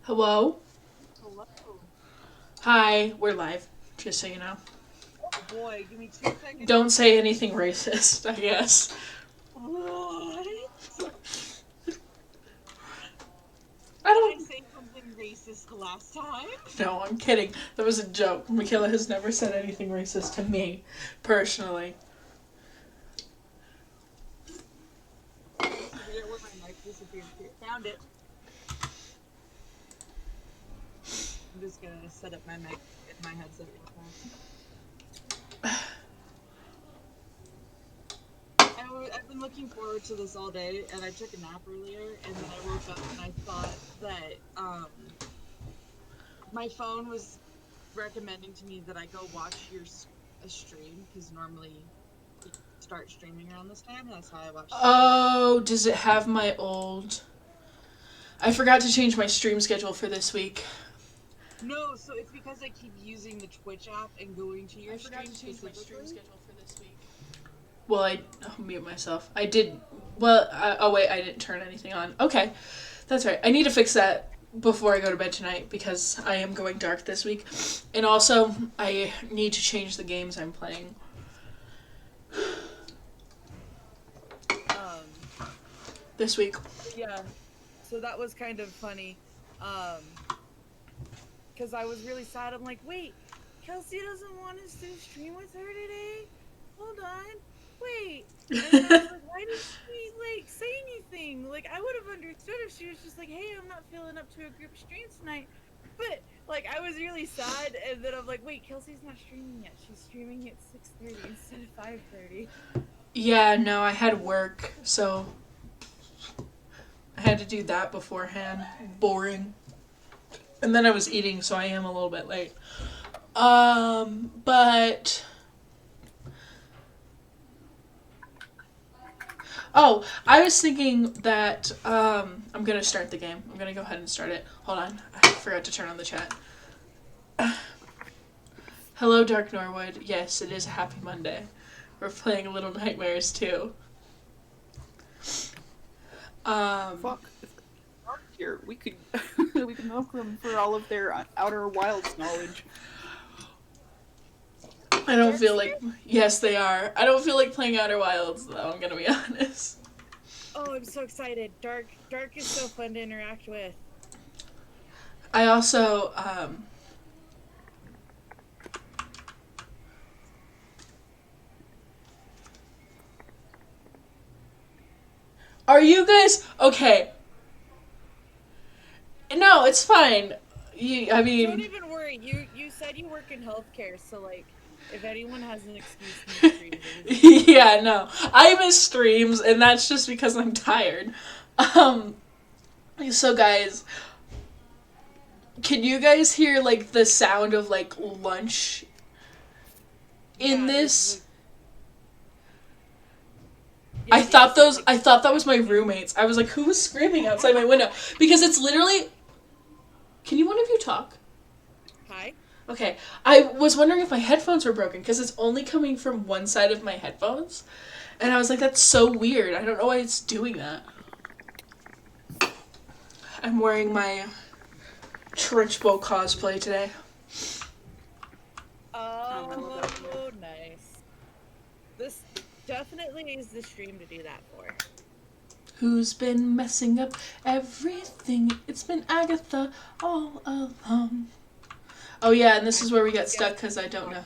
Hello? Hello. Hi, we're live, just so you know. Oh boy, give me 2 seconds. Don't say anything racist, I guess. What? I Did I don't. say something racist last time? No, I'm kidding. That was a joke. Makayla has never said anything racist to me, personally. I just figured out where my mic disappeared to. Found it. I'm just gonna set up my mic in my headset real fast. I've been looking forward to this all day, and I took a nap earlier, and then I woke up and I thought that my phone was recommending to me that I go watch a stream because normally you start streaming around this time. That's how I watched the stream. Oh, does it have my old. I forgot to change my stream schedule for this week. No, so it's because I keep using the Twitch app and going to your I forgot stream to change my stream specifically. schedule for this week. Well, I'll mute myself. I did. Well, oh wait, I didn't turn anything on. Okay, that's right. I need to fix that before I go to bed tonight because I am going dark this week, and also I need to change the games I'm playing. Um, This week. yeah. So that was kind of funny. Um, because I was really sad. I'm like, wait, Kelsey doesn't want us to stream with her today. Hold on, wait. And then I was like, why did she like say anything? Like, I would have understood if she was just like, hey, I'm not feeling up to a group stream tonight. But like, I was really sad, and then I'm like, wait, Kelsey's not streaming yet. She's streaming at 6:30 instead of 5:30. Yeah, no, I had work, so I had to do that beforehand. Boring. And then I was eating, so I am a little bit late. But oh, I was thinking that I'm gonna start the game. I'm gonna go ahead and start it. Hold on, I forgot to turn on the chat. Hello, Dark Norwood. Yes, it is a happy Monday. We're playing Little Nightmares too. Fuck. If they're here, we could we could milk them for all of their Outer Wilds knowledge. I don't Dark's feel here? like. Yes, they are. I don't feel like playing Outer Wilds though. I'm gonna be honest. Oh, I'm so excited. Dark is so fun to interact with. I also Are you guys okay? No, it's fine. I Don't mean, even worry. You said you work in healthcare, so like if anyone has an excuse to miss streams, it was you. yeah, no. I miss streams, and that's just because I'm tired. Um, so guys, can you guys hear like the sound of like lunch in Yeah, this? yeah, like, I thought that was my roommates. I was like, who was screaming outside my window? Because it's literally. Can you one of you talk? hi. Okay, I was wondering if my headphones were broken because it's only coming from one side of my headphones. And I was like, that's so weird. I don't know why it's doing that. I'm wearing my Trenchbow cosplay today. Oh, nice. This definitely is the stream to do that for. Who's been messing up everything? It's been Agatha all along. Oh yeah, and this is where we get stuck because I don't know.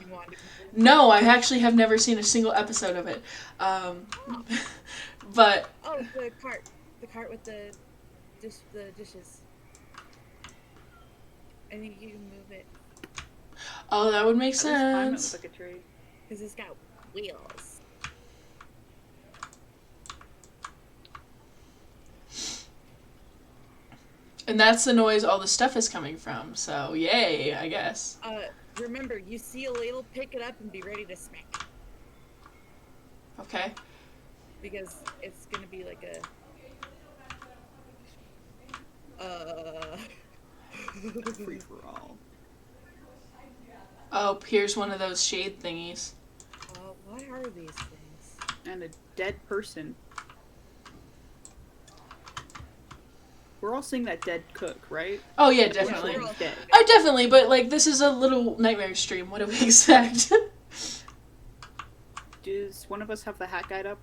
No, I actually have never seen a single episode of it. But Oh, the cart with the dishes. I think you can move it oh, that would make At least climb it with sense. like a tree. because it's got wheels. And that's the noise all the stuff is coming from. So yay, I guess. Remember, you see a ladle, pick it up and be ready to smack Okay. because it's gonna be like a Free for all. Oh, here's one of those shade thingies. what are these things? And a dead person. We're all seeing that dead cook, right? Oh yeah, definitely. we're all Dead. Oh, definitely, but like this is a little nightmare stream. What do we expect? Does one of us have the hat guide up?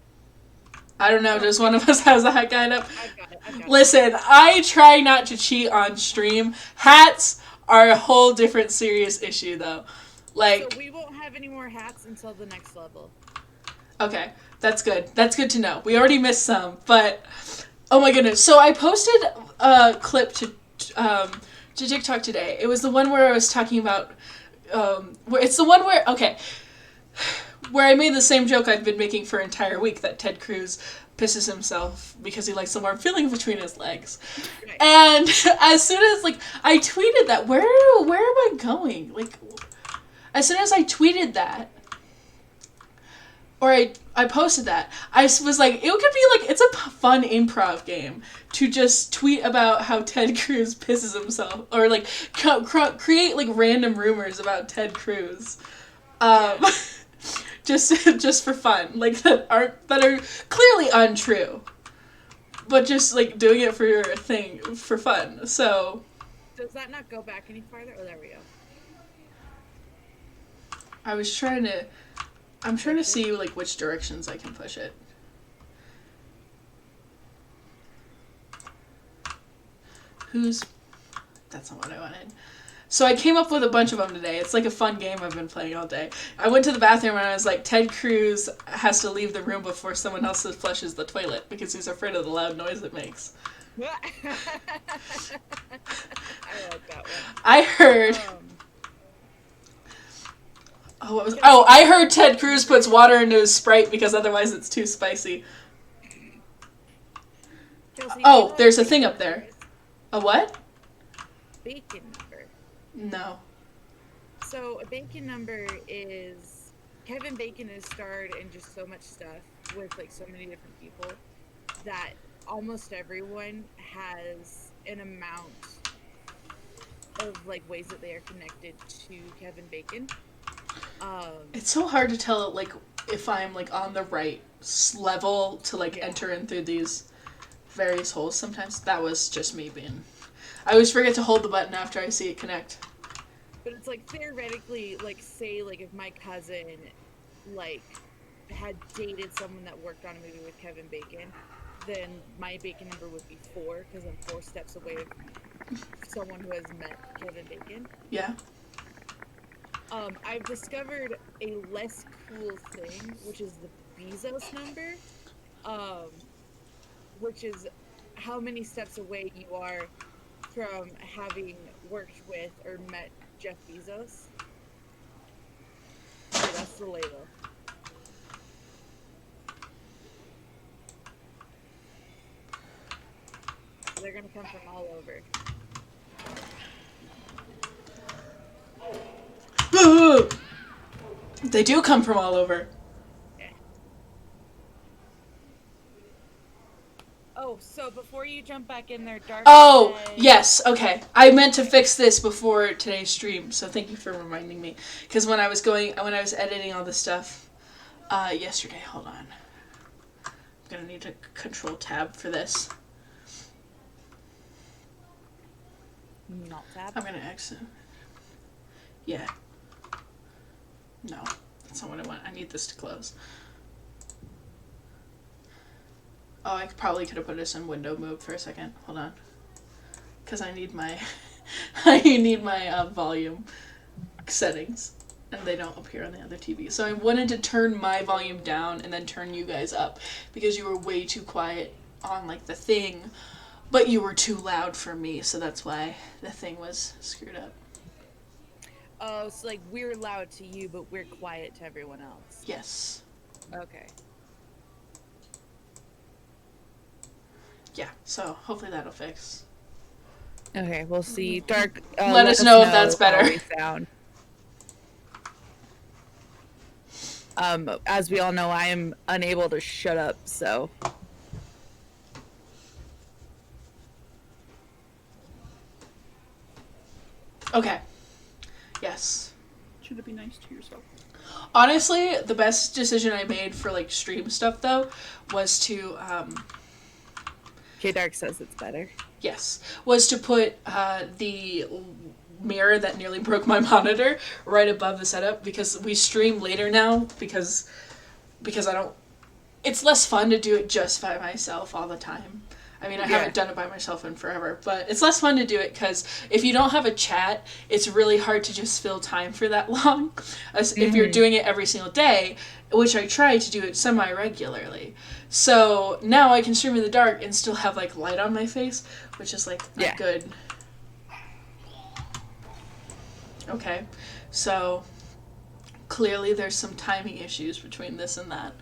I don't know. Just one of us has a hat guide up. I've got it. Listen, I try not to cheat on stream. Hats are a whole different serious issue, though. Like, So we won't have any more hats until the next level. okay, that's good. That's good to know. We already missed some, but oh my goodness. So I posted a clip to TikTok today. It was the one where I was talking about. It's the one where where I made the same joke I've been making for an entire week, that Ted Cruz pisses himself because he likes the warm feeling between his legs. Right. And as soon as I tweeted that, where am I going? As soon as I tweeted that, or I posted that, I was like, it could be it's a fun improv game to just tweet about how Ted Cruz pisses himself, or create random rumors about Ted Cruz, just for fun, that are clearly untrue, but just doing it for your thing for fun. So Does that not go back any farther? Oh, there we go. I'm trying to see which directions I can push it. That's not what I wanted. So I came up with a bunch of them today. It's a fun game I've been playing all day. I went to the bathroom and I was like, Ted Cruz has to leave the room before someone else flushes the toilet because he's afraid of the loud noise it makes. I like that one. I heard... I heard Ted Cruz puts water into his Sprite because otherwise it's too spicy. Kelsey, Oh, there's a thing up there. A what? Bacon number. No. So a bacon number is Kevin Bacon is starred in just so much stuff with so many different people that almost everyone has an amount of ways that they are connected to Kevin Bacon. It's so hard to tell if I'm on the right level to enter in through these various holes sometimes. That was just me being... I always forget to hold the button after I see it connect. But it's theoretically, say if my cousin had dated someone that worked on a movie with Kevin Bacon, then my bacon number would be 4 because I'm 4 steps away from someone who has met Kevin Bacon. Yeah. I've discovered a less cool thing, which is the Bezos number, which is how many steps away you are from having worked with or met Jeff Bezos. Okay, that's the label. They're gonna come from all over. They do come from all over. Yeah. Oh, so before you jump back in there, Dark. Oh, yes, okay. I meant to fix this before today's stream, so thank you for reminding me. Because when I was editing all this stuff yesterday, hold on. I'm gonna need to control tab for this. Not tab. I'm gonna exit. Yeah. No, that's not what I want. I need this to close. Oh, I probably could have put this in window mode for a second. Hold on. Because I need my volume settings, and they don't appear on the other TV. So I wanted to turn my volume down and then turn you guys up because you were way too quiet on the thing, but you were too loud for me, so that's why the thing was screwed up. Oh, so we're loud to you, but we're quiet to everyone else. Yes. Okay. Yeah, so hopefully that'll fix. Okay, we'll see. Dark. Let us know if that's better. How we sound. As we all know, I am unable to shut up, so. Okay. Yes. Should it be nice to yourself? Honestly, the best decision I made for stream stuff though was to K Dark says it's better. Yes, was to put the mirror that nearly broke my monitor right above the setup, because we stream later now, because I don't. It's less fun to do it just by myself all the time. I mean, I haven't done it by myself in forever, but it's less fun to do it because if you don't have a chat, it's really hard to just fill time for that long. As if you're doing it every single day, which I try to do it semi-regularly. So now I can stream in the dark and still have like light on my face, which is like not good. Okay, so clearly there's some timing issues between this and that.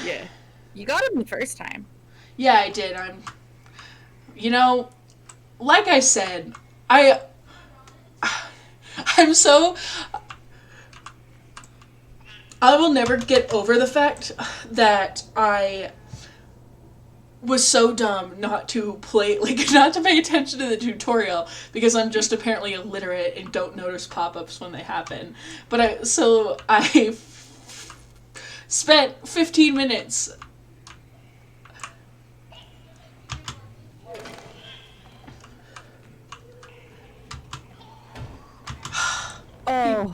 Yeah. You got him the first time. Yeah, I did. Like I said, I'm so... I will never get over the fact that I was so dumb not to not to pay attention to the tutorial, because I'm just apparently illiterate and don't notice pop-ups when they happen. But I spent 15 minutes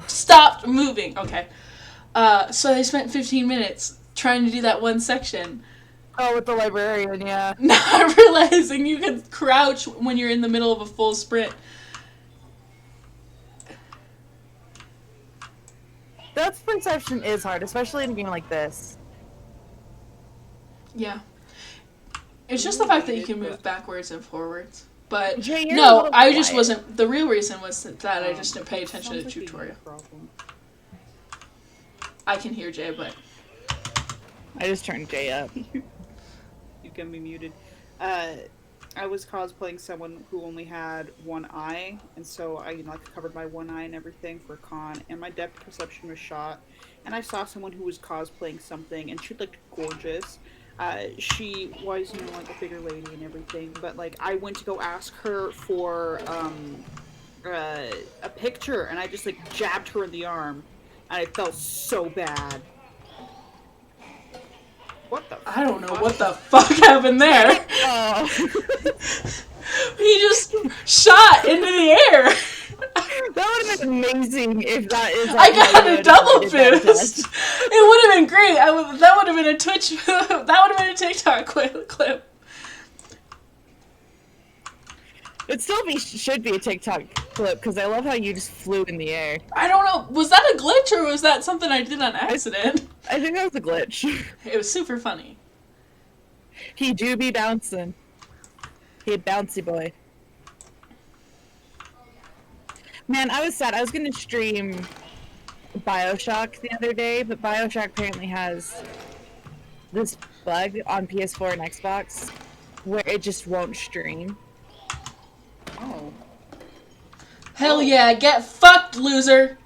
stopped moving. Okay. So I spent 15 minutes trying to do that one section. Oh, with the librarian, yeah. Not realizing you can crouch when you're in the middle of a full sprint. Depth perception is hard, especially in a game like this. Yeah. It's just the fact that you can move backwards and forwards. But Jay, no, I just wasn't... The real reason was that I just didn't pay attention to the tutorial. I can hear Jay, but... I just turned Jay up. You can be muted. I was cosplaying someone who only had one eye, and so I covered my one eye and everything for con, and my depth perception was shot. And I saw someone who was cosplaying something, and she looked gorgeous. She was, like a bigger lady and everything, but I went to go ask her for a picture, and I just jabbed her in the arm, and I felt so bad. What the fuck? I don't know what the fuck happened there. Oh. He just shot into the air. That would have been amazing if that is. I got a double boost. It would have been great. That would have been a Twitch. That would have been a TikTok clip. It still should be a TikTok clip, because I love how you just flew in the air. I don't know. Was that a glitch or was that something I did on accident? I think that was a glitch. It was super funny. He do be bouncing. He a bouncy boy. Man, I was sad. I was gonna stream BioShock the other day, but BioShock apparently has this bug on PS4 and Xbox where it just won't stream. Oh. Hell yeah, get fucked, loser!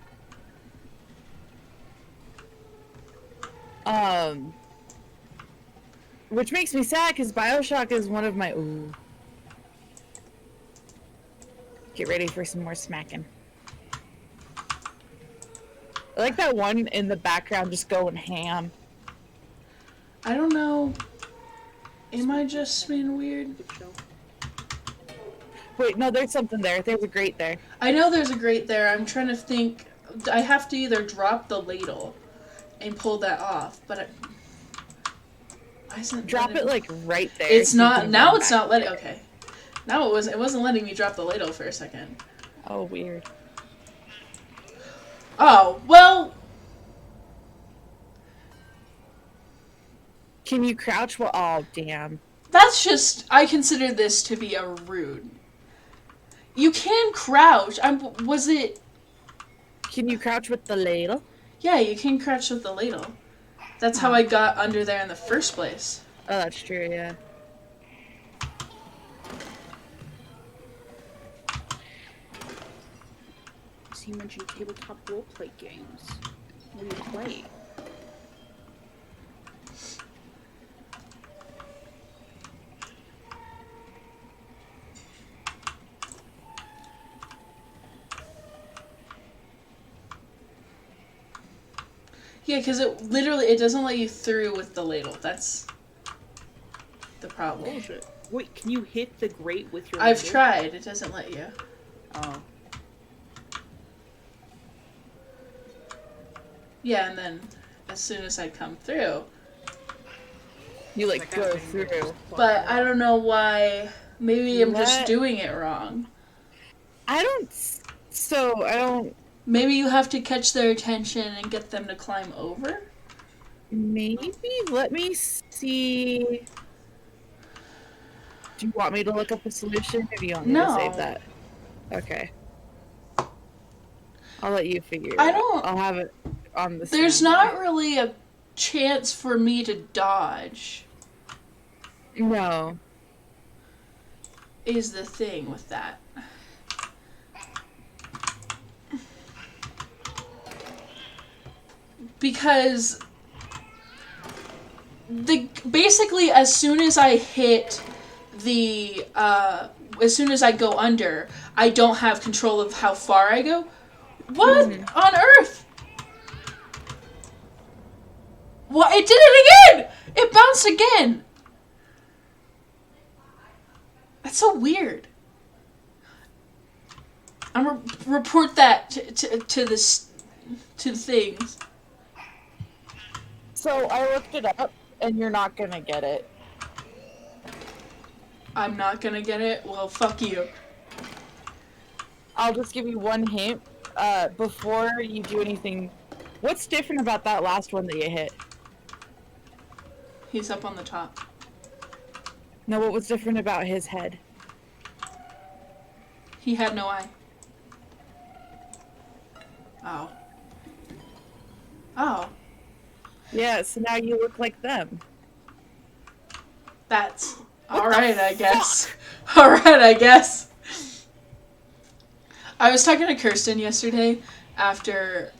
Which makes me sad, because BioShock is one of my... Ooh. Get ready for some more smacking. I like that one in the background just going ham. I don't know. Am I just being weird? Wait, no, there's something there. There's a grate there. I know there's a grate there. I'm trying to think. I have to either drop the ladle and pull that off, but drop it right there. It's not now. It's not letting. Okay, now it wasn't letting me drop the ladle for a second. Oh, weird. Oh well. Can you crouch? Well, oh damn. That's just. I consider this to be a rude. You can crouch. Was it? Can you crouch with the ladle? Yeah, you can crouch with the ladle. That's how I got under there in the first place. Oh, that's true, yeah. So you mentioned tabletop roleplay games. What do you play? Yeah, because it doesn't let you through with the ladle. That's the problem. Bullshit. Wait, can you hit the grate with your I've window? tried. It doesn't let you. Oh. Yeah, and then as soon as I come through. You like That kind of go thing that through. just fucks But me I up. don't know why. Maybe I'm just Let- doing it wrong. I don't. So I don't. Maybe you have to catch their attention and get them to climb over? Maybe let me see. Do you want me to look up a solution, or do you want me to save No. that? Okay. I'll let you figure it I out. don't. I'll have it on the There's standby. not really a chance for me to dodge, No. is the thing with that. Because basically as soon as I hit the as soon as I go under, I don't have control of how far I go. What on earth? What? It did it again! It bounced again! That's so weird. I'm gonna report that to the things. So I looked it up, and you're not gonna get it. I'm not gonna get it? Well, fuck you. I'll just give you one hint. Before you do anything, what's different about that last one that you hit? He's up on the top. No, what was different about his head? He had no eye. Oh. Oh. Yeah, so now you look like them. That's What alright, the I guess. Alright, I guess. I was talking to Kirsten yesterday after,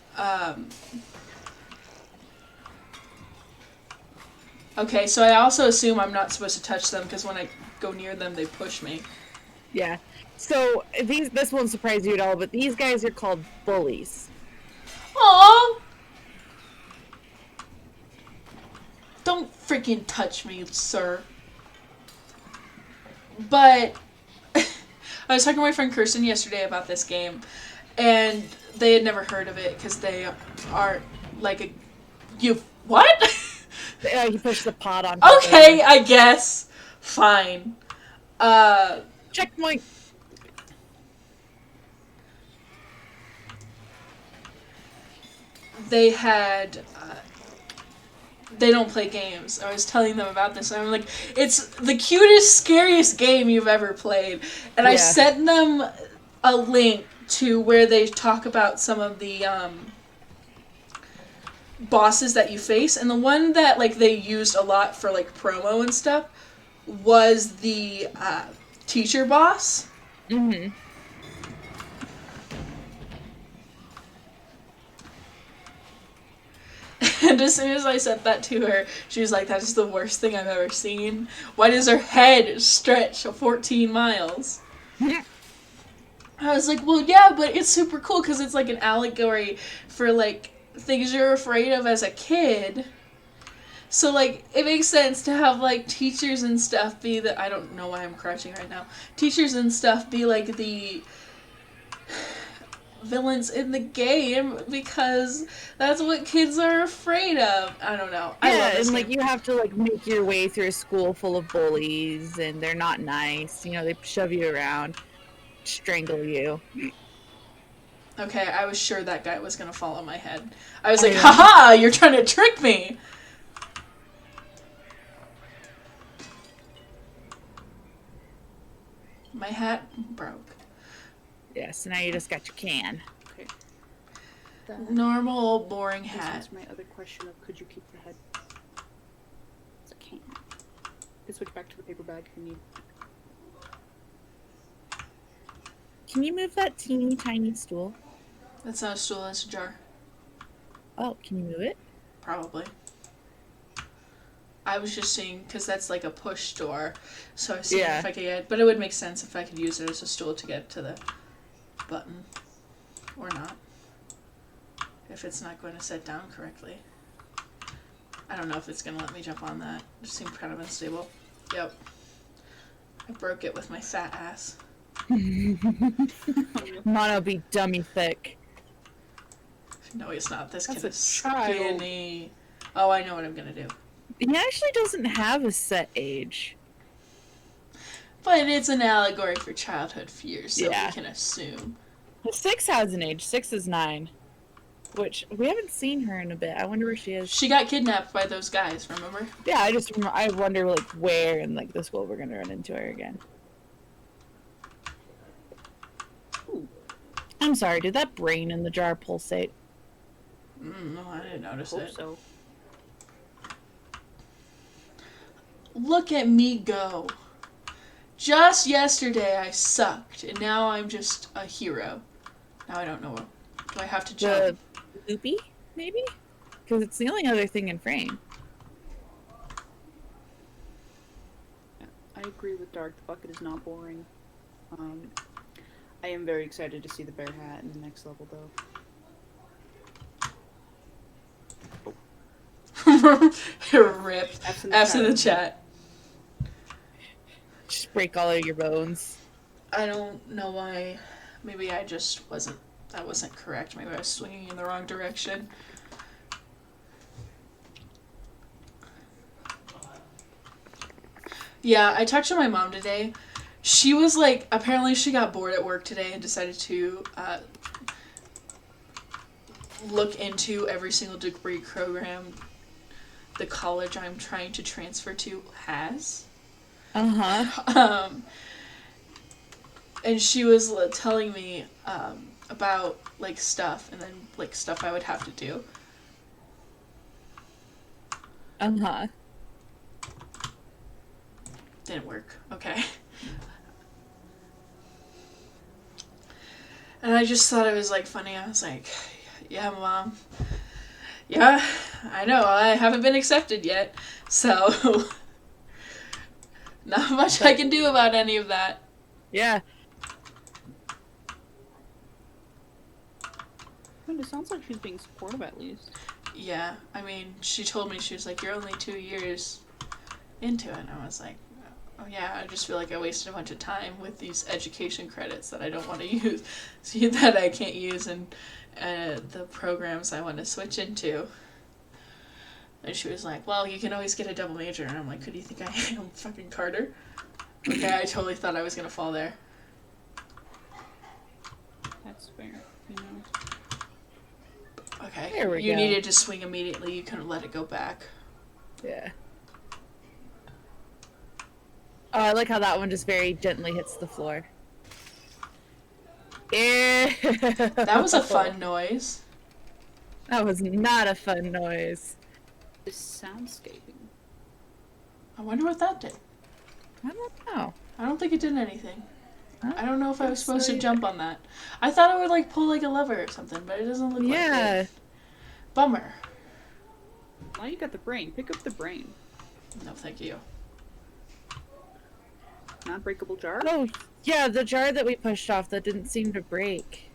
okay, so I also assume I'm not supposed to touch them because when I go near them, they push me. Yeah. So this won't surprise you at all, but these guys are called bullies. Aww! Don't freaking touch me, sir. But I was talking to my friend Kirsten yesterday about this game, and they had never heard of it because they are like a... You... What? He pushed the pot on. Okay, I guess. Fine. Checkpoint. They had... they don't play games. I was telling them about this, and I'm like, it's the cutest, scariest game you've ever played. And I sent them a link to where they talk about some of the bosses that you face, and the one that like they used a lot for like promo and stuff was the teacher boss. Mm-hmm. And as soon as I said that to her, she was like, that is the worst thing I've ever seen. Why does her head stretch 14 miles? I was like, well, yeah, but it's super cool because it's like an allegory for like things you're afraid of as a kid. So like it makes sense to have like teachers and stuff be the... I don't know why I'm crouching right now. Teachers and stuff be like the villains in the game because that's what kids are afraid of. I don't know. I love this and game. like you have to like make your way through a school full of bullies, and they're not nice. You know, they shove you around, strangle you. Okay, I was sure that guy was gonna fall on my head. I was like, haha, you're trying to trick me! My hat broke. Yeah, so now you just got your can. Okay. Normal, boring This hat. was my other question of could you keep the head? It's a can. You can switch back to the paper bag if you need. Can you move that teeny tiny stool? That's not a stool, that's a jar. Oh, can you move it? Probably. I was just seeing, because that's like a push door, so I was seeing if I could get... But it would make sense if I could use it as a stool to get to the button. Or not. If it's not going to set down correctly. I don't know if it's going to let me jump on that. It seemed kind of unstable. Yep. I broke it with my fat ass. Mono be dummy thick. No, he's not. This That's kid a is child. skinny. Oh, I know what I'm gonna do. He actually doesn't have a set age. But it's an allegory for childhood fears, so Yeah. we can assume. 6 has an age. 6 is 9. Which, we haven't seen her in a bit. I wonder where she is. She got kidnapped by those guys, remember? Yeah, I wonder, like, where in, like, the school we're gonna run into her again. Ooh. I'm sorry, did that brain in the jar pulsate? No, I didn't notice Hope it. so. Look at me go. Just yesterday I sucked, and now I'm just a hero. Now I don't know. Do I have to jump? The loopy, maybe? Because it's the only other thing in frame. I agree with Dark. The bucket is not boring. I am very excited to see the bear hat in the next level, though. Rip. F's in the chat. Just break all of your bones. I don't know why. Maybe I just wasn't. That wasn't correct. Maybe I was swinging in the wrong direction. Yeah, I talked to my mom today. She was like, apparently she got bored at work today and decided to look into every single degree program the college I'm trying to transfer to has. Uh-huh. And she was telling me about like stuff and then like stuff I would have to do. Uh-huh. Didn't work. Okay. And I just thought it was like funny. I was like, yeah, Mom. Yeah, I know. I haven't been accepted yet. So not much I can do about any of that. Yeah. But it sounds like she's being supportive at least. Yeah, I mean, she told me, she was like, you're only 2 years into it. And I was like, oh yeah, I just feel like I wasted a bunch of time with these education credits that I don't want to use, that I can't use in the programs I want to switch into. And she was like, well, you can always get a double major. And I'm like, who do you think I am, fucking Carter? Okay, I totally thought I was going to fall there. That's fair. You know. Okay, There we you go. needed to swing immediately. You couldn't let it go back. Yeah. Oh, I like how that one just very gently hits the floor. Ew. That was a fun noise. That was not a fun noise. This soundscaping. I wonder what that did. I don't know. I don't think it did anything. Huh? I don't know if I was supposed to So- jump on that. I thought it would like pull like a lever or something, but it doesn't look like Yeah. it. Bummer. Now you got the brain. Pick up the brain. No, thank you. Non-breakable jar? Oh, yeah, the jar that we pushed off that didn't seem to break.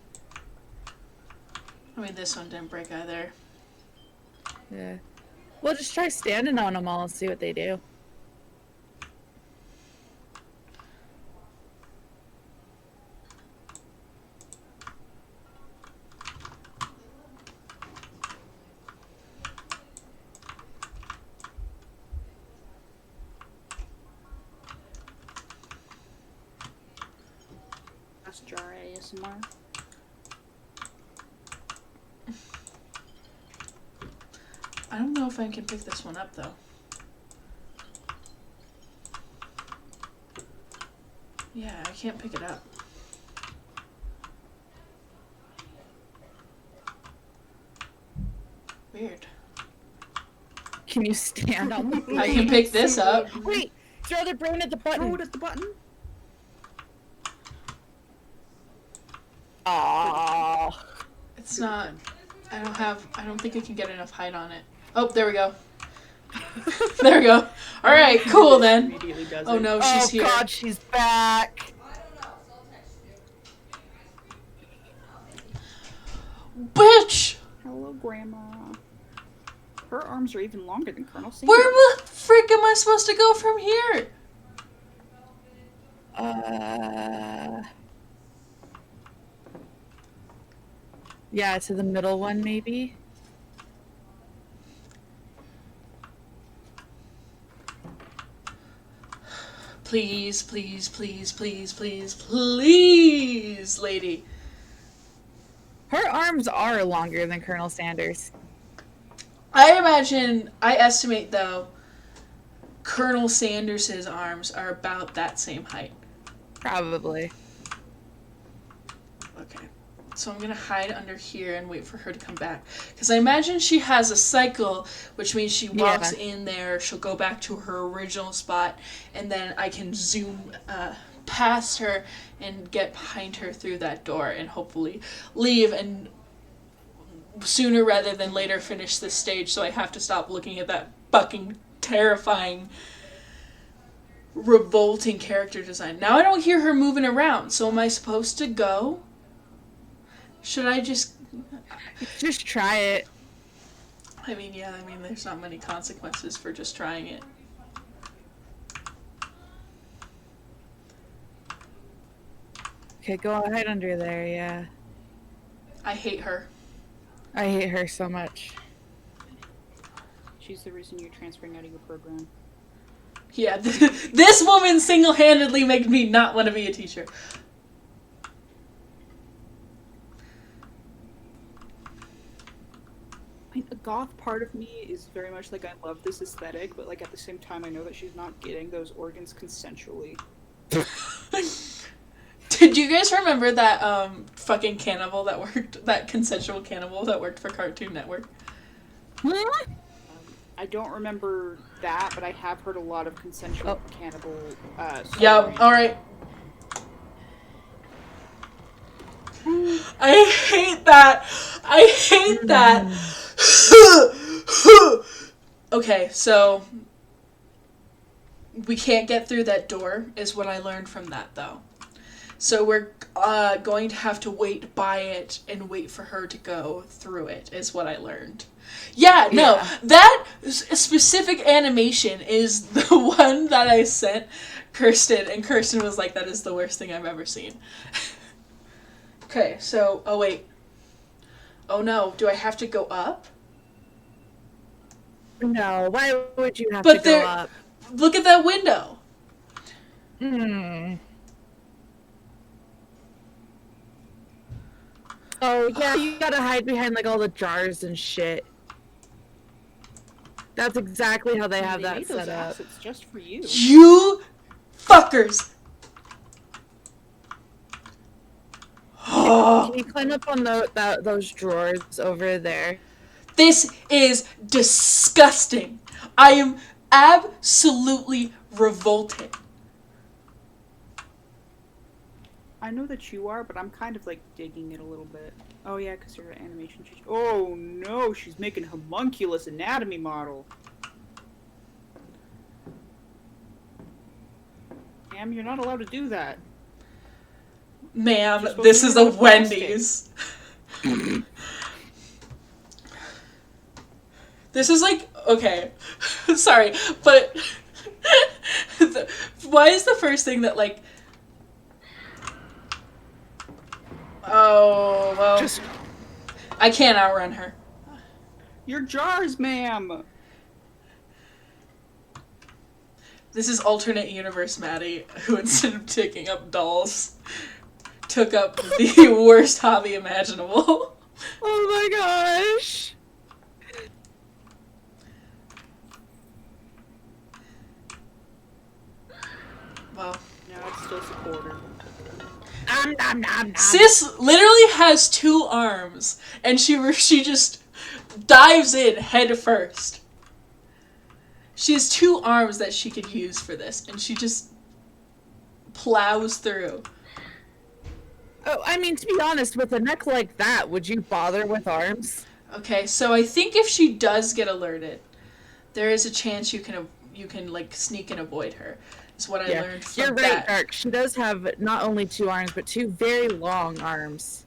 I mean, this one didn't break either. Yeah. We'll just try standing on them all and see what they do. That's jar ASMR. I don't know if I can pick this one up though. Yeah, I can't pick it up. Weird. Can you stand on the I can pick this up. Wait! Throw the brain at the Throw button! it at the button. Aww. It's not. I don't think I can get enough height on it. Oh, there we go. There we go. Alright, cool then. Immediately does Oh it. no, she's here. God, she's back! Bitch! Hello, Grandma. Her arms are even longer than Colonel Sanders. Where the frick am I supposed to go from here? Yeah, to the middle one, maybe. Please, please, please, please, please, please, lady. Her arms are longer than Colonel Sanders. I estimate, though, Colonel Sanders's arms are about that same height. Probably. Okay. So I'm going to hide under here and wait for her to come back. Because I imagine she has a cycle, which means she walks in there, she'll go back to her original spot, and then I can zoom past her and get behind her through that door and hopefully leave and sooner rather than later finish this stage so I have to stop looking at that fucking terrifying, revolting character design. Now I don't hear her moving around, so am I supposed to go? Should I just try it? I mean, there's not many consequences for just trying it. Okay, go ahead under there, yeah. I hate her. I hate her so much. She's the reason you're transferring out of your program. Yeah, this woman single-handedly made me not want to be a teacher. A goth part of me is very much like I love this aesthetic, but like at the same time I know that she's not getting those organs consensually. Did you guys remember that fucking cannibal that worked, that consensual cannibal that worked for Cartoon Network? I don't remember that, but I have heard a lot of consensual cannibal Yep, alright. I hate that. I hate that. Okay, so we can't get through that door is what I learned from that, though. So we're going to have to wait by it and wait for her to go through it is what I learned. Yeah, no, that specific animation is the one that I sent Kirsten, and Kirsten was like, that is the worst thing I've ever seen. Okay, so, oh wait. Oh no, do I have to go up? No, why would you have to go up? Look at that window. Oh, yeah, you gotta hide behind, like, all the jars and shit. That's exactly how they have that set up. It's just for you. You fuckers! Can you climb up on those drawers over there? This is disgusting. I am absolutely revolted. I know that you are, but I'm kind of like digging it a little bit. Oh yeah, because you're an animation teacher. Oh no, she's making a homunculus anatomy model. Ma'am, you're not allowed to do that. Ma'am, this is a Wendy's. This is like, okay, sorry, but why is the first thing that, like, oh, well, I can't outrun her. Your jars, ma'am! This is alternate universe Maddie, who instead of taking up dolls, took up the worst hobby imaginable. Oh my gosh! Well, no, I'd still support her. Sis literally has 2 arms, and she just dives in head first. She has 2 arms that she could use for this, and she just plows through. Oh, I mean, to be honest, with a neck like that, would you bother with arms? Okay, so I think if she does get alerted, there is a chance you can like sneak and avoid her. Is what I learned from You're right, that. Dark. She does have not only 2 arms, but 2 very long arms.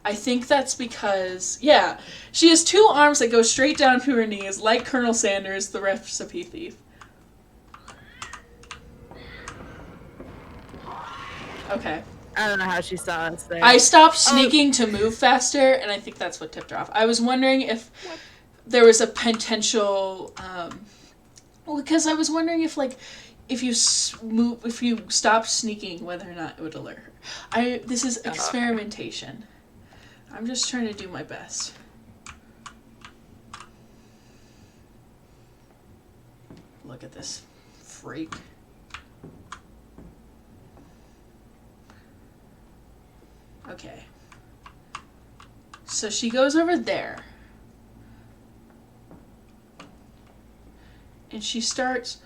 I think that's because, yeah, she has 2 arms that go straight down to her knees, like Colonel Sanders, the recipe thief. Okay. I don't know how she saw us there. I stopped sneaking to move faster, and I think that's what tipped her off. I was wondering if there was a potential, because I was wondering if, like, if you stopped sneaking, whether or not it would alert her. This is experimentation. I'm just trying to do my best. Look at this freak. Okay. So she goes over there. And she starts...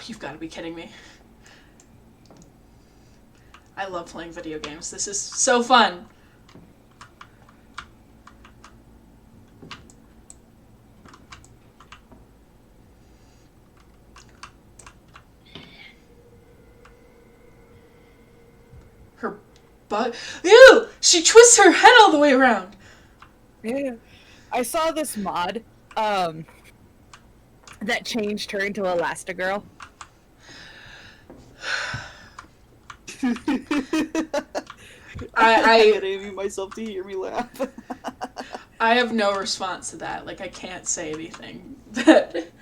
You've got to be kidding me. I love playing video games. This is so fun. Her butt... Ew! She twists her head all the way around. Yeah. I saw this mod that changed her into Elastigirl. I can't aim myself to hear me laugh. I have no response to that. Like, I can't say anything. But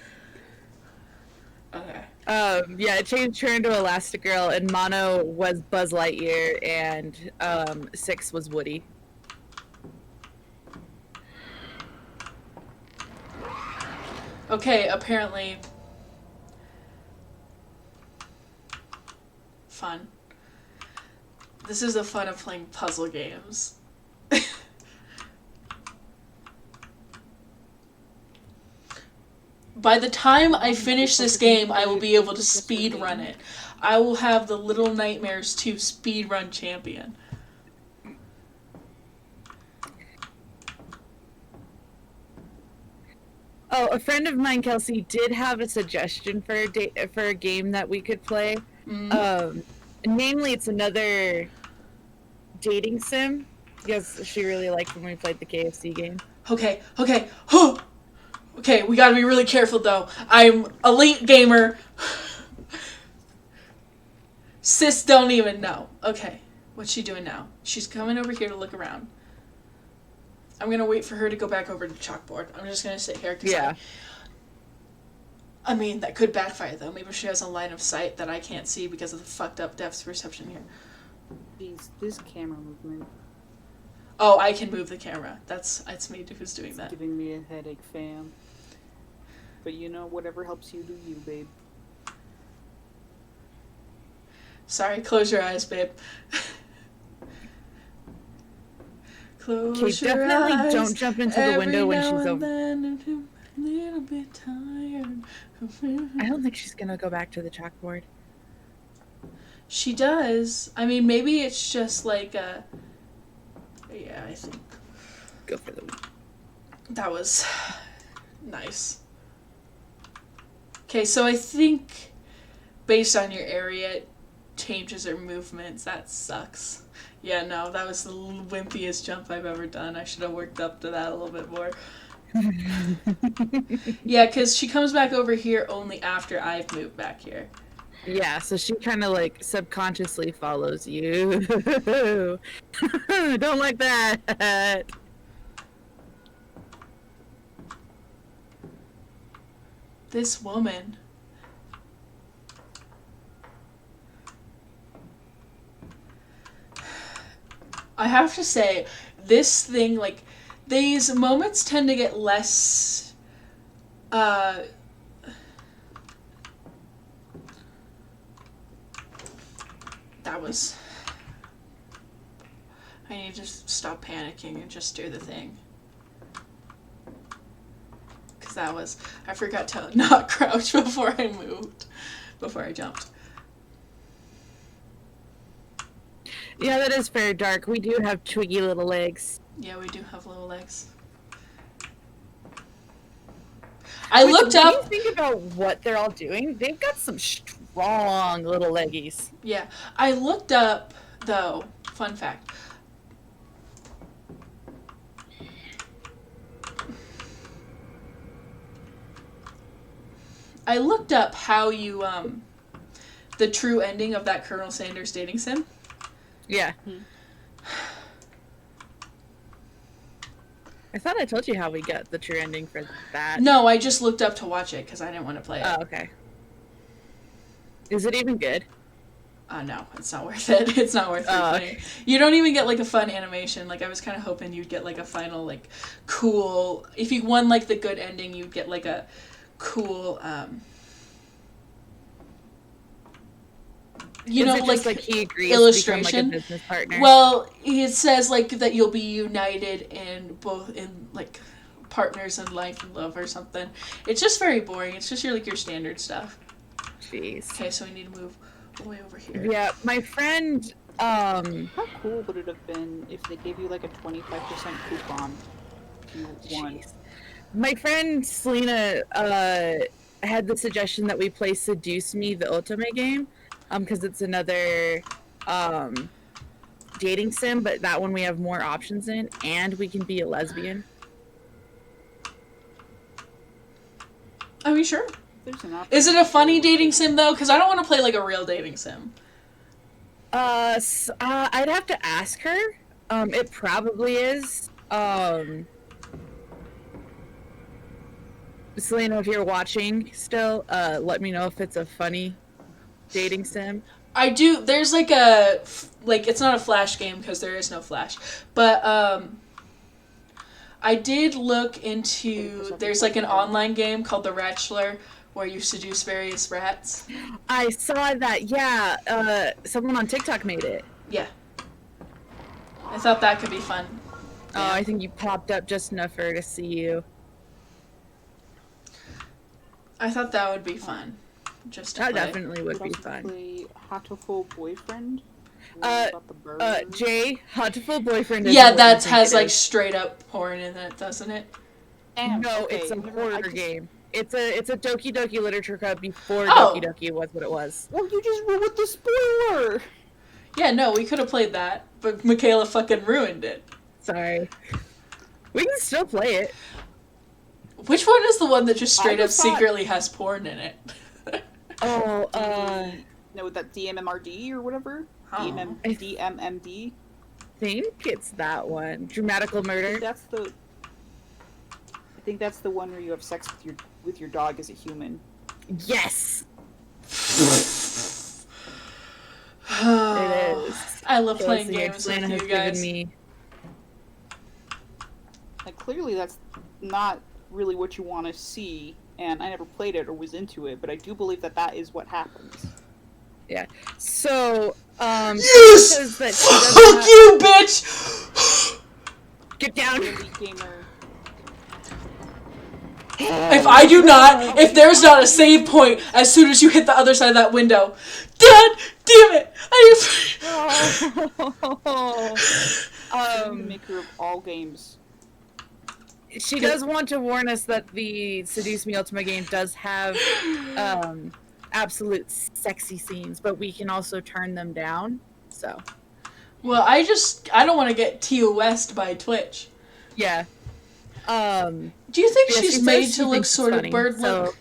okay. Yeah, it changed her into Elastigirl, and Mono was Buzz Lightyear, and 6 was Woody. Okay, apparently fun. This is the fun of playing puzzle games. By the time I finish this game, I will be able to speed run it. I will have the Little Nightmares 2 speed run champion. Oh, a friend of mine, Kelsey, did have a suggestion for a game that we could play. Mm. Namely, it's another dating sim. Because she really liked when we played the KFC game. Okay. Okay, we gotta be really careful though. I'm elite gamer. Sis don't even know. Okay, what's she doing now? She's coming over here to look around. I'm gonna wait for her to go back over to the chalkboard. I'm just gonna sit here. Cause yeah. I mean, that could backfire though. Maybe she has a line of sight that I can't see because of the fucked up depth perception here. Jeez, this camera movement. Oh, I can move the camera. It's me who's doing that. It's giving me a headache, fam. But you know, whatever helps you, do you, babe. Sorry, close your eyes, babe. Close your definitely eyes. Don't jump into the window when she's over. Then, a little bit tired. I don't think she's gonna go back to the chalkboard. She does. I mean, maybe it's just like a... Yeah, I think. Go for the win. That was nice. Okay, so I think based on your area, it changes her movements. That sucks. Yeah, no, that was the wimpiest jump I've ever done. I should have worked up to that a little bit more. Yeah, because she comes back over here only after I've moved back here. Yeah, so she kind of like subconsciously follows you. Don't like that. This woman. I have to say, this thing, like, these moments tend to get less, that was... I need to stop panicking and just do the thing. Because that was... I forgot to not crouch before I moved. Before I jumped. Yeah, that is fair, Dark. We do have twiggy little legs. Yeah, we do have little legs. I looked up... When you think about what they're all doing, they've got some strong little leggies. Yeah. I looked up, though, fun fact. I looked up how you, the true ending of that Colonel Sanders dating sim? Yeah. I thought I told you how we got the true ending for that. No, I just looked up to watch it because I didn't want to play it. Oh, okay. Is it even good? No, it's not worth it. It's not worth replaying. Okay. You don't even get, like, a fun animation. Like, I was kind of hoping you'd get, like, a final, like, cool... If you won, like, the good ending, you'd get, like, a cool, you know, like he agrees illustration. To become, like, a business partner? Well, it says, like, that you'll be united in both, in, like, partners in life and love or something. It's just very boring. It's just your standard stuff. Jeez. Okay, so we need to move way over here. Yeah, my friend, How cool would it have been if they gave you, like, a 25% coupon if you won? My friend Selena, had the suggestion that we play Seduce Me, the Ultimate game, because it's another, dating sim, but that one we have more options in, and we can be a lesbian. Are we sure? Is it a funny dating sim, though? Because I don't want to play, like, a real dating sim. I'd have to ask her. It probably is. Selena, if you're watching still, let me know if it's a funny dating sim. I do. There's, like, a... Like, it's not a Flash game, because there is no Flash. But, I did look into... There's, like, an online game called The Ratchler, where you seduce various rats. I saw that, yeah. Someone on TikTok made it. Yeah. I thought that could be fun. Oh, I think you popped up just enough for her to see you. I thought that would be fun. Just to play. That definitely would be fun. Play Hatoful Boyfriend? Jay, Hatoful Boyfriend. Yeah, that has, like, straight up porn in it, doesn't it? No, okay. It's a horror game. It's a Doki Doki Literature Club before Doki Doki was what it was. Well, you just ruined the spoiler! Yeah, no, we could have played that, but Makayla fucking ruined it. Sorry. We can still play it. Which one is the one that just straight up secretly has porn in it? No, that DMMRD or whatever? DMMD? I think it's that one. Dramatical Murder. I think that's the one where you have sex with your dog as a human. Yes! It is. I love playing games with you guys. Like, clearly that's not really what you want to see, and I never played it or was into it, but I do believe that is what happens. Yeah. So, yes! says that fuck you, bitch! Get down! Gamer. If there's not a save point as soon as you hit the other side of that window, God damn it! Maker of all games. She does want to warn us that the Seduce Me Ultimate game does have absolute sexy scenes, but we can also turn them down. So. Well, I don't want to get TOS'd by Twitch. Yeah. Do you think she's made to look sort of bird-like?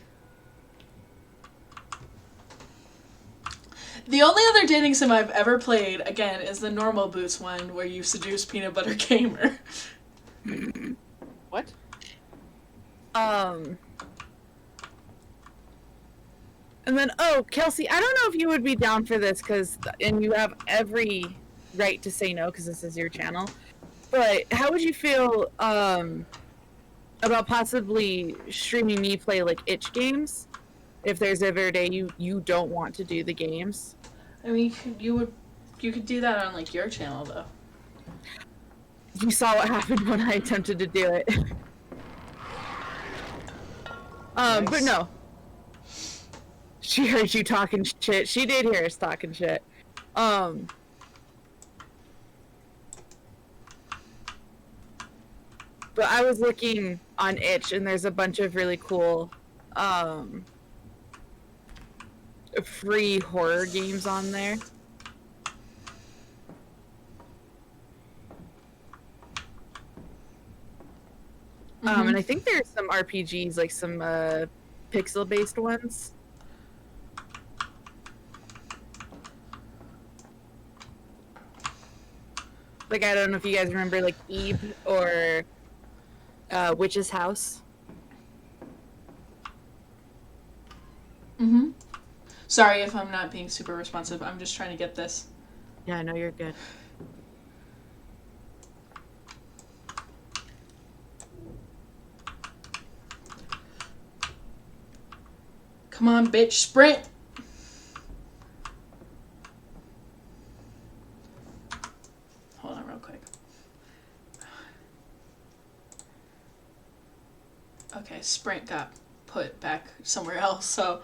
The only other dating sim I've ever played, again, is the Normal Boots one, where you seduce Peanut Butter Gamer. What? And then, Kelsey, I don't know if you would be down for this, and you have every right to say no, because this is your channel, but how would you feel, about possibly streaming me play, like, itch games? If there's ever a day you don't want to do the games. I mean, you could do that on, like, your channel, though. You saw what happened when I attempted to do it. Nice. But no. She heard you talking shit. She did hear us talking shit. But I was looking on itch, and there's a bunch of really cool, free horror games on there. And I think there's some RPGs, like some pixel-based ones. Like, I don't know if you guys remember, like, Eve or Witch's House. Mm-hmm. Sorry if I'm not being super responsive. I'm just trying to get this. Yeah, I know you're good. Come on, bitch, sprint! Hold on real quick. Okay, sprint got put back somewhere else, so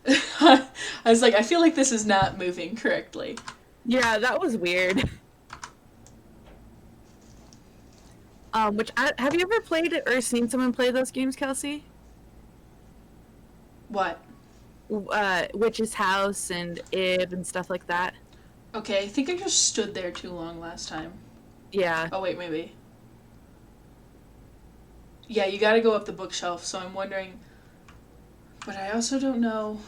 I was like, I feel like this is not moving correctly. Yeah, that was weird. Have you ever played or seen someone play those games, Kelsey? What? Witch's House and Ib and stuff like that. Okay, I think I just stood there too long last time. Yeah. Oh, wait, maybe. Yeah, you gotta go up the bookshelf, so I'm wondering. But I also don't know.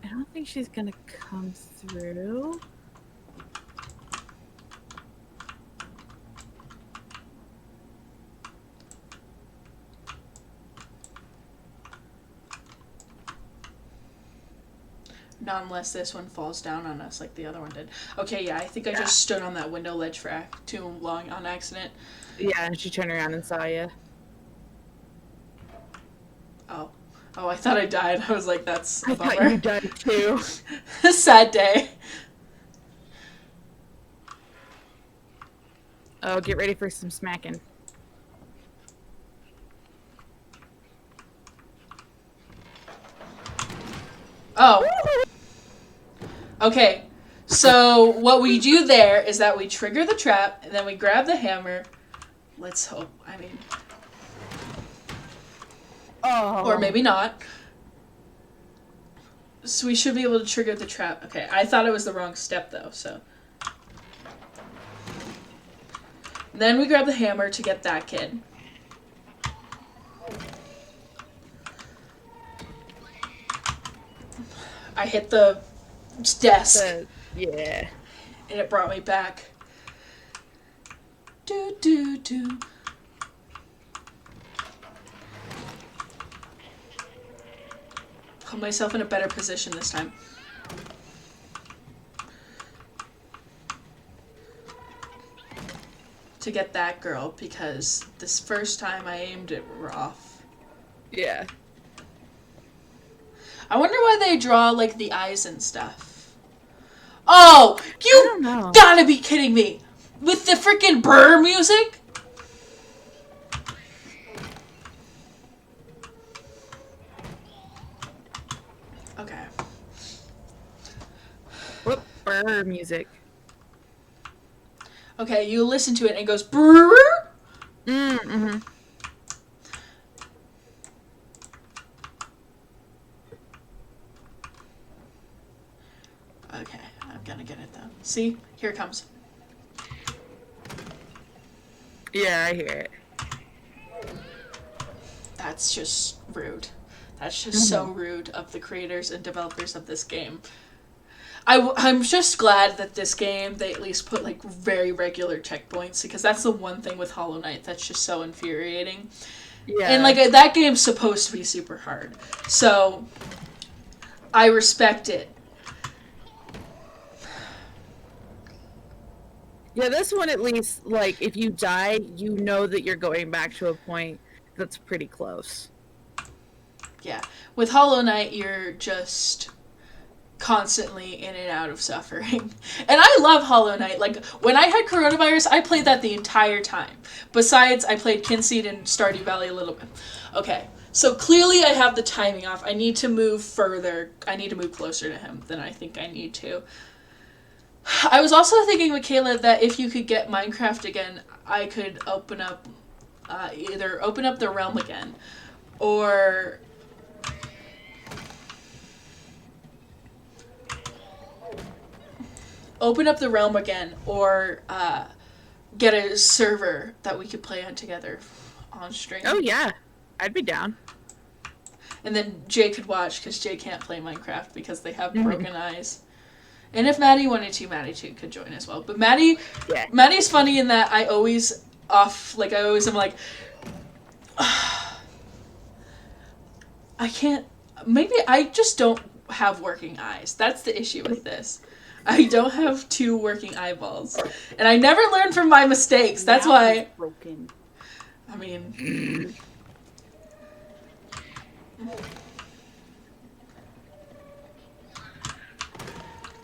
I don't think she's gonna come through. Not unless this one falls down on us like the other one did. Okay, yeah, I think I just stood on that window ledge for too long on accident. Yeah, and she turned around and saw you. Oh. Oh, I thought I died. I was like, that's a I bummer. thought you died too. Sad day. Oh, get ready for some smacking. Oh. Okay. So what we do there is that we trigger the trap, and then we grab the hammer. Let's hope. I mean, Oh. or maybe not. So we should be able to trigger the trap. Okay, I thought it was the wrong step though, so. Then we grab the hammer to get that kid. I hit the desk. Yeah. And it brought me back. Do do do. Put myself in a better position this time. To get that girl, because this first time I aimed it rough. Yeah. I wonder why they draw, like, the eyes and stuff. Oh! You gotta be kidding me! With the freaking brr music? Okay. What brr music? Okay, you listen to it and it goes brr. Mm-hmm. Okay, I'm gonna get it though. See? Here it comes. Yeah, I hear it. That's just rude. That's just so rude of the creators and developers of this game. I'm just glad that this game, they at least put, like, very regular checkpoints, because that's the one thing with Hollow Knight that's just so infuriating. Yeah. And, like, that game's supposed to be super hard. So, I respect it. Yeah, this one at least, like, if you die, you know that you're going back to a point that's pretty close. Yeah. With Hollow Knight, you're just constantly in and out of suffering. And I love Hollow Knight. Like, when I had coronavirus, I played that the entire time. Besides, I played Kinseed and Stardew Valley a little bit. Okay, so clearly I have the timing off. I need to move further. I need to move closer to him than I think I need to. I was also thinking, Makayla, that if you could get Minecraft again, I could open up, either open up the realm again, or open up the realm again, or get a server that we could play on together on stream. Oh yeah, I'd be down. And then Jay could watch, because Jay can't play Minecraft because they have broken eyes. And if Maddie wanted to, Maddie too could join as well. But Maddie's funny in that I always am like, I can't, maybe I just don't have working eyes. That's the issue with this. I don't have 2 working eyeballs. And I never learn from my mistakes. That's why. Broken. I mean.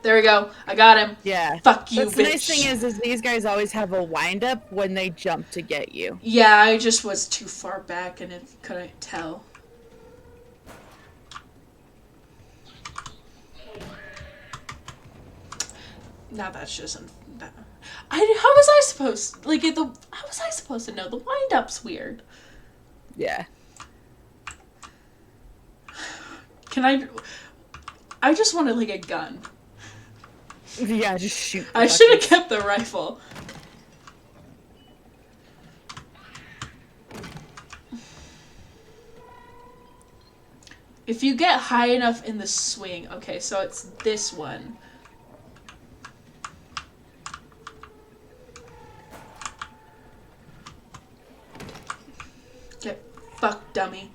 There we go. I got him. Yeah. Fuck you, That's bitch. The nice thing is these guys always have a wind up when they jump to get you. Yeah, I just was too far back and it couldn't tell. Now that's just how was I supposed to know? The wind up's weird. Yeah. I just wanted like a gun. Yeah, just shoot. I should have kept the rifle. If you get high enough in the swing, okay, so it's this one. Get fucked, dummy.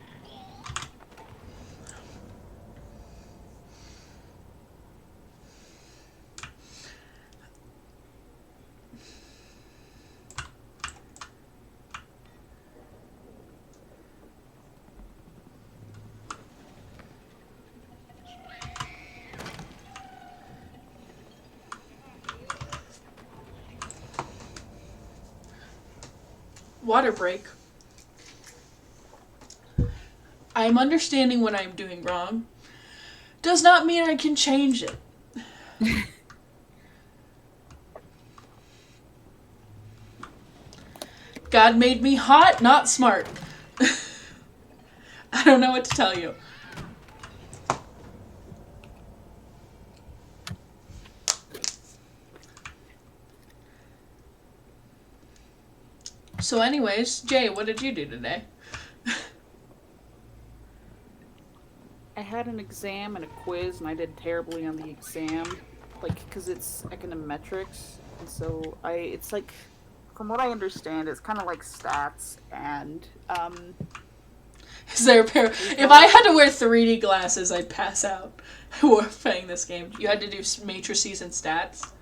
Water break. I am understanding what I am doing wrong. Does not mean I can change it. God made me hot, not smart. I don't know what to tell you. So anyways, Jay, what did you do today? I had an exam and a quiz, and I did terribly on the exam, like, because it's econometrics, and so it's like, from what I understand, it's kind of like stats, and, Is there a pair? If I had to wear 3D glasses, I'd pass out. Playing this game. You had to do matrices and stats.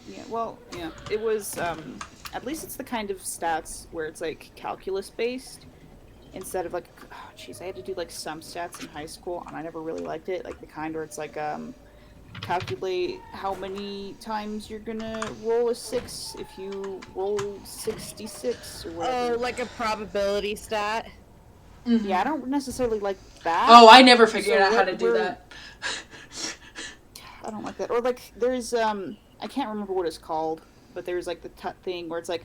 Yeah, well, yeah, it was, at least it's the kind of stats where it's, like, calculus-based, instead of, like, oh, jeez, I had to do, like, some stats in high school, and I never really liked it, like, the kind where it's, like, calculate how many times you're gonna roll a 6 if you roll 66, or whatever. Oh, like a probability stat? Mm-hmm. Yeah, I don't necessarily like that. Oh, I never figured out how to do that. I don't like that. Or, like, there's, I can't remember what it's called, but there's, like, the thing where it's, like,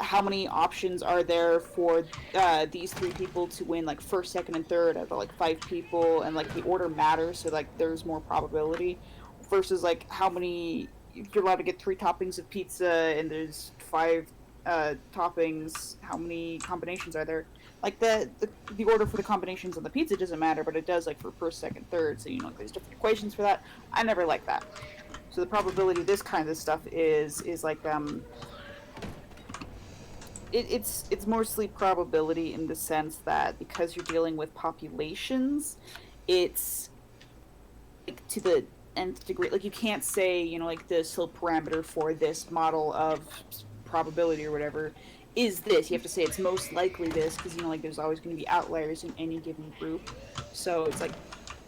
how many options are there for these 3 people to win, like, first, second, and third out of, like, 5 people, and, like, the order matters, so, like, there's more probability, versus, like, how many, you're allowed to get 3 toppings of pizza, and there's 5 toppings, how many combinations are there? Like, the order for the combinations on the pizza doesn't matter, but it does, like, for first, second, third, so, you know, there's different equations for that. I never like that. So the probability of this kind of stuff is like, it's mostly probability in the sense that because you're dealing with populations, it's, like, to the nth degree. Like, you can't say, you know, like, the slope parameter for this model of probability or whatever is this. You have to say it's most likely this, because, you know, like, there's always going to be outliers in any given group. So it's like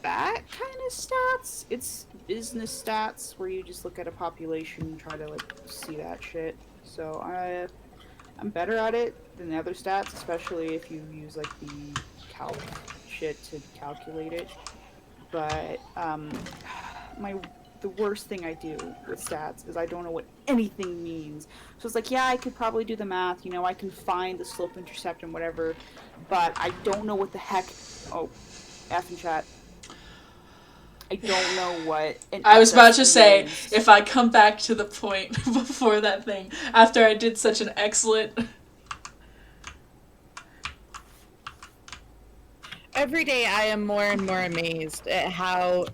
that kind of stats. It's business stats where you just look at a population and try to, like, see that shit. So I'm better at it than the other stats, especially if you use, like, the calc shit to calculate it. But the worst thing I do with stats is I don't know what anything means. So it's like, yeah, I could probably do the math, you know, I can find the slope intercept and whatever, but I don't know what the heck. Oh, F in chat. I don't know what I was about to say, if I come back to the point before that thing, after I did such an excellent... Every day I am more and more amazed at how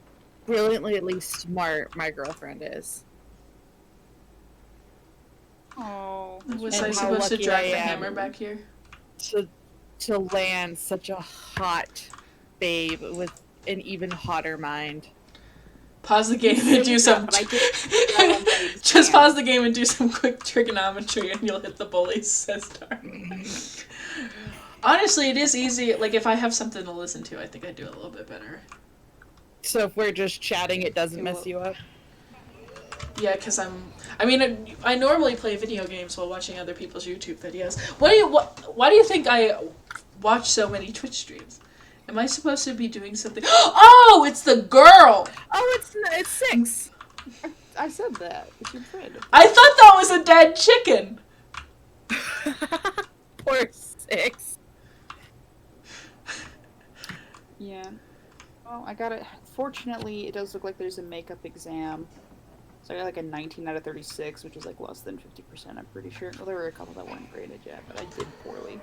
brilliantly, at least smart, my girlfriend is. Oh, Was And I how supposed to lucky drag I the am. hammer back here? To land such a hot babe with an even hotter mind. Pause the game and do some. but I did well on my Just exam. pause the game and do some quick trigonometry, and you'll hit the bullies, says Dar. Honestly, it is easy. Like, if I have something to listen to, I think I do a little bit better. So if we're just chatting, it doesn't Okay, mess well- you up? Yeah, because I mean, I normally play video games while watching other people's YouTube videos. Why do you think I watch so many Twitch streams? Am I supposed to be doing something? Oh, it's the girl! Oh, it's 6. I said that. It's your friend. I thought that was a dead chicken! Poor 6. Yeah. Well, I got it. Fortunately, it does look like there's a makeup exam. So I got like a 19 out of 36, which is like less than 50%, I'm pretty sure. Well, there were a couple that weren't graded yet, but I did poorly.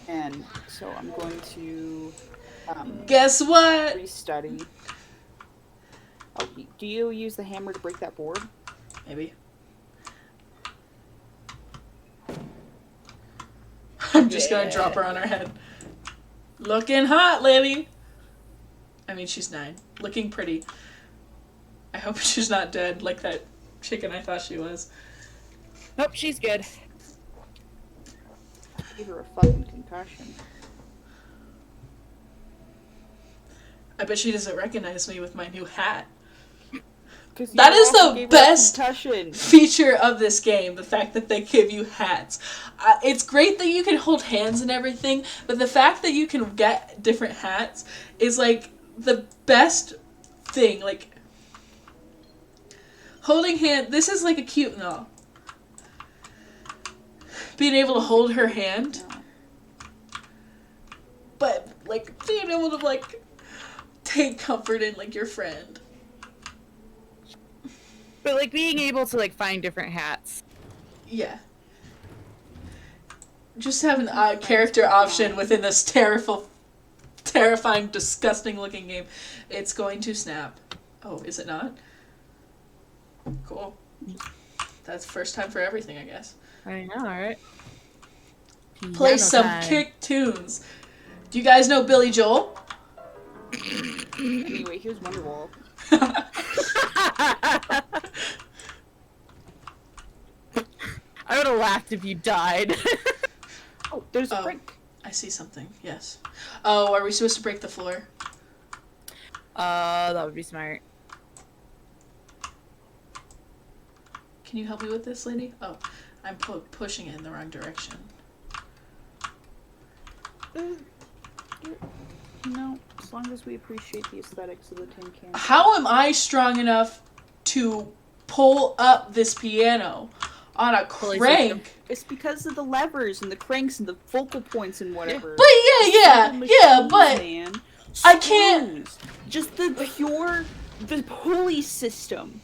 And so I'm going to Guess what? restudy. Oh, do you use the hammer to break that board? Maybe. I'm just gonna drop her on her head. Looking hot, lady! I mean, she's 9. Looking pretty. I hope she's not dead like that chicken I thought she was. Nope, she's good. Give her a fucking concussion. I bet she doesn't recognize me with my new hat. 'Cause you That is also the gave her a best concussion. feature of this game, the fact that they give you hats. It's great that you can hold hands and everything, but the fact that you can get different hats is like the best thing. Like, holding hand, this is like a cute and all. Being able to hold her hand, but like being able to like take comfort in like your friend. But like being able to like find different hats. Yeah. Just having a character option within this terrifying, disgusting looking game. It's going to snap. Oh, is it not? Cool. That's first time for everything, I guess. I know, right? Play some kick tunes. Do you guys know Billy Joel? Anyway, here's Wonderwall. I would have laughed if you died. Oh, there's a Oh. break. I see something, yes. Oh, are we supposed to break the floor? That would be smart. Can you help me with this, lady? Oh, I'm pushing it in the wrong direction. No, as long as we appreciate the aesthetics of the tin can. How am I strong enough to pull up this piano on a Pulley crank? It's because of the levers and the cranks and the focal points and whatever. But yeah, but Man. I can't- Screws. Just the pulley system.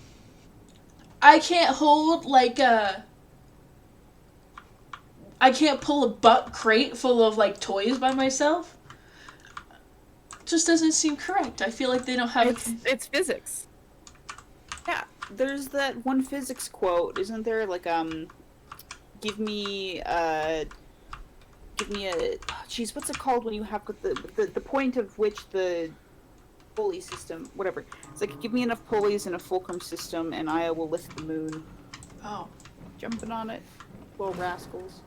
I can't hold like I can't pull a butt crate full of like toys by myself. Just doesn't seem correct. I feel like they don't have It's physics. Yeah, there's that one physics quote, isn't there? Like, give me a, geez, what's it called when you have the point of which the pulley system, whatever. It's like, give me enough pulleys and a fulcrum system, and I will lift the moon. Oh. Jumping on it, little rascals.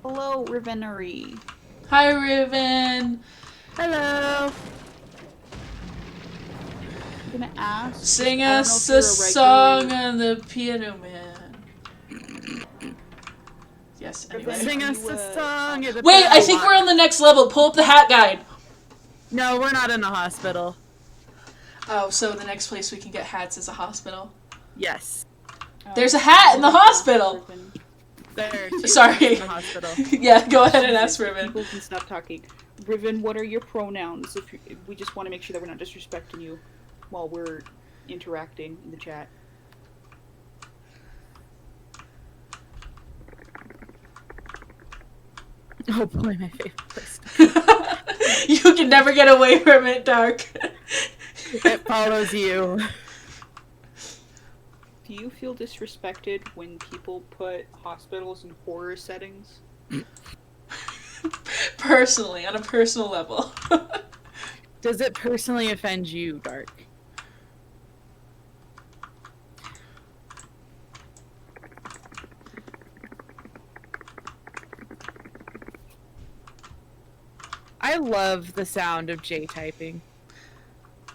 Hello, Rivenery. Hi, Riven. Hello. I'm gonna ask. Sing I don't know us if you're a song regular- on the piano man. Yes, anyway. Sing us a song. At the Wait, I piano think walk. we're on the next level. Pull up the hat guide. No, we're not in a hospital. Oh, so the next place we can get hats is a hospital. Yes. There's a hat in the hospital. Riven. There. Are two Sorry. in the hospital. Yeah, go ahead and ask Riven. People can stop talking. Riven, what are your pronouns? We just want to make sure that we're not disrespecting you while we're interacting in the chat. Oh boy, my favorite place. You can never get away from it, Dark. It follows you. Do you feel disrespected when people put hospitals in horror settings? Personally, on a personal level. Does it personally offend you, Dark? I love the sound of Jay typing.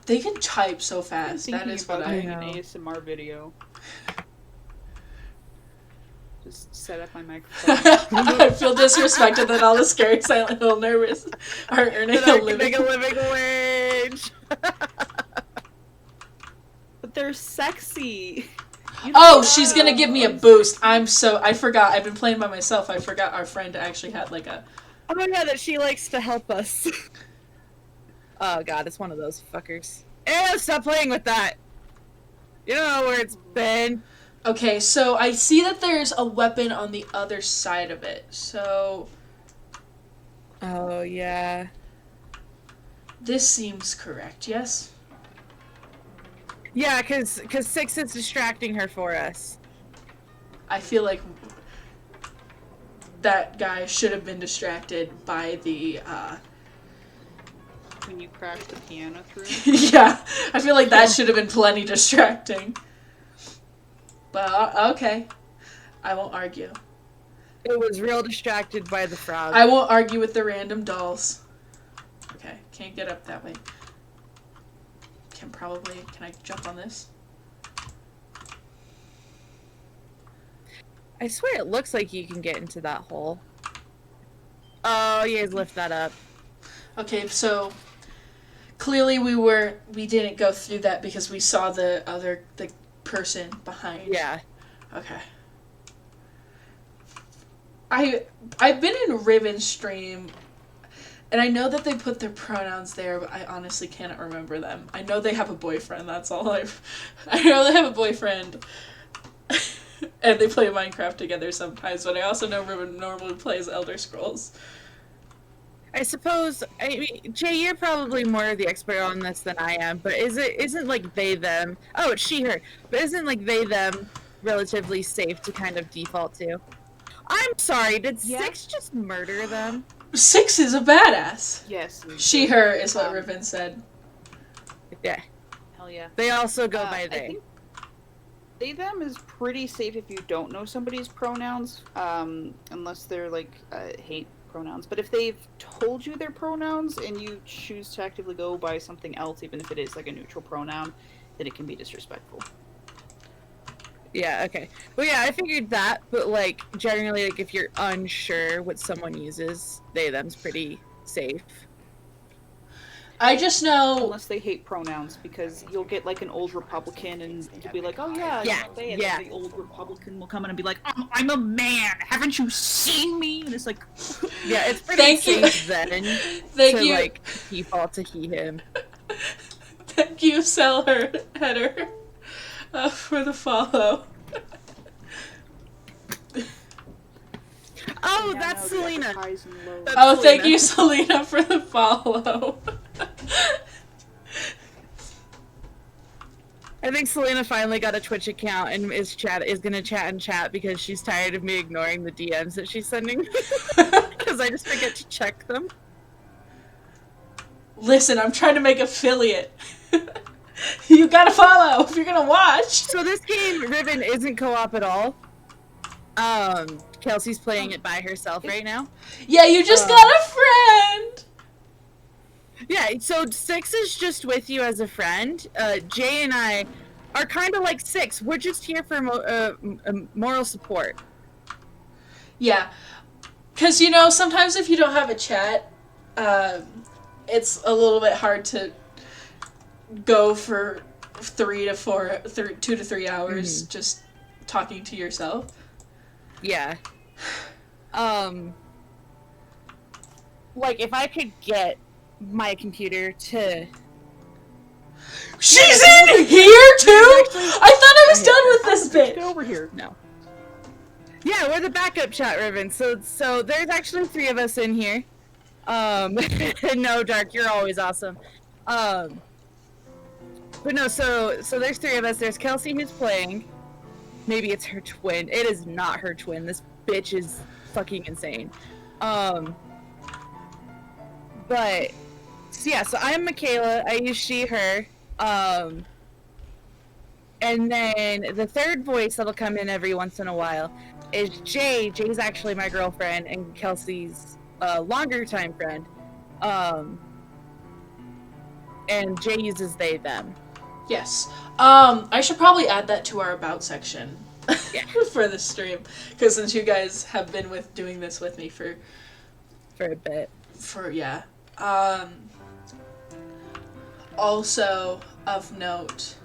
They can type so fast. I'm That thinking is about what doing I an know. ASMR video. Just set up my microphone. I feel disrespected that all the scary, silent, little nervous are earning That I a can living. make a living wage. But they're sexy. You Oh, don't she's know. gonna give me a boost. I forgot. I've been playing by myself. I forgot our friend actually had like a... Oh my god, that she likes to help us. Oh god, it's one of those fuckers. Ew, stop playing with that! You don't know where it's been. Okay, so I see that there's a weapon on the other side of it. So Oh yeah. this seems correct, yes? Yeah, cause Six is distracting her for us. I feel like that guy should have been distracted by the, When you crash the piano through. yeah, I feel like that should have been plenty distracting. But, okay. I won't argue. It was real distracted by the frog. I won't argue with the random dolls. Okay, can't get up that way. Can I jump on this? I swear it looks like you can get into that hole. Oh, you guys lift that up. Okay, so clearly we didn't go through that because we saw the person behind. Yeah. Okay. I've been in Riven's stream, and I know that they put their pronouns there, but I honestly cannot remember them. I know they have a boyfriend. That's all I know they have a boyfriend, and they play Minecraft together sometimes. But I also know Riven normally plays Elder Scrolls. I suppose, I mean, Jay, you're probably more the expert on this than I am, but isn't like they, them, oh, it's she, her, but isn't like they, them relatively safe to kind of default to? I'm sorry, did Six just murder them? Six is a badass. Yes. She, her is what Riven said. Yeah. Hell yeah. They also go by I they. think they, them is pretty safe if you don't know somebody's pronouns, unless they're like hate pronouns. But if they've told you their pronouns and you choose to actively go by something else, even if it is like a neutral pronoun, then it can be disrespectful. Yeah, okay. Well, yeah, I figured that, but like generally, like if you're unsure what someone uses, they, them's pretty safe. I just know... Unless they hate pronouns, because you'll get like an old Republican and you'll be like, oh yeah, Yeah, they, and yeah. then the old Republican will come in and be like, I'm a man, haven't you seen me? And it's like, Yeah, it's pretty Thank you. safe then Thank to you. like default to he, him. Thank you, Seller Header, for the follow. Oh, yeah, that's no, the Selena. highs and lows. That's Oh, thank Selena. you, Selena, for the follow. I think Selena finally got a Twitch account and is gonna chat and chat because she's tired of me ignoring the DMs that she's sending. Because I just forget to check them. Listen, I'm trying to make affiliate. You gotta follow if you're gonna watch. So this game, Riven, isn't co-op at all. Kelsey's playing it by herself right now. Yeah, you just got a friend. Yeah, so Six is just with you as a friend. Jay and I are kind of like Six. We're just here for moral support. Yeah, because, you know, sometimes if you don't have a chat, it's a little bit hard to go for 2 to 3 hours just talking to yourself. Yeah. Like, if I could get my computer to... She's in here, too? I thought I was done with this Get bitch. over here. No. Yeah, we're the backup chat, Riven. So there's actually 3 of us in here. No, Dark, you're always awesome. But no, so there's three of us. There's Kelsey who's playing. Maybe it's her twin. It is not her twin. This bitch is fucking insane. But so yeah, so I'm Makayla. I use she, her. And then the third voice that'll come in every once in a while is Jay. Jay's actually my girlfriend and Kelsey's longer time friend. And Jay uses they, them. Yes. I should probably add that to our about section. Yeah. For the stream. Because since you guys have been doing this with me for a bit. Yeah. Also, of note,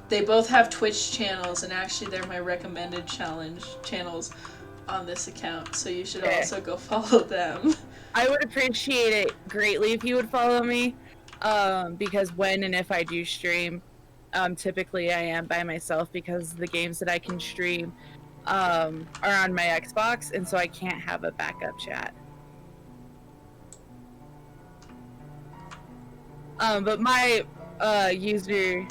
they both have Twitch channels, and actually they're my recommended channels on this account, so you should also go follow them. I would appreciate it greatly if you would follow me, because when and if I do stream, typically I am by myself because the games that I can stream are on my Xbox, and so I can't have a backup chat. But my user...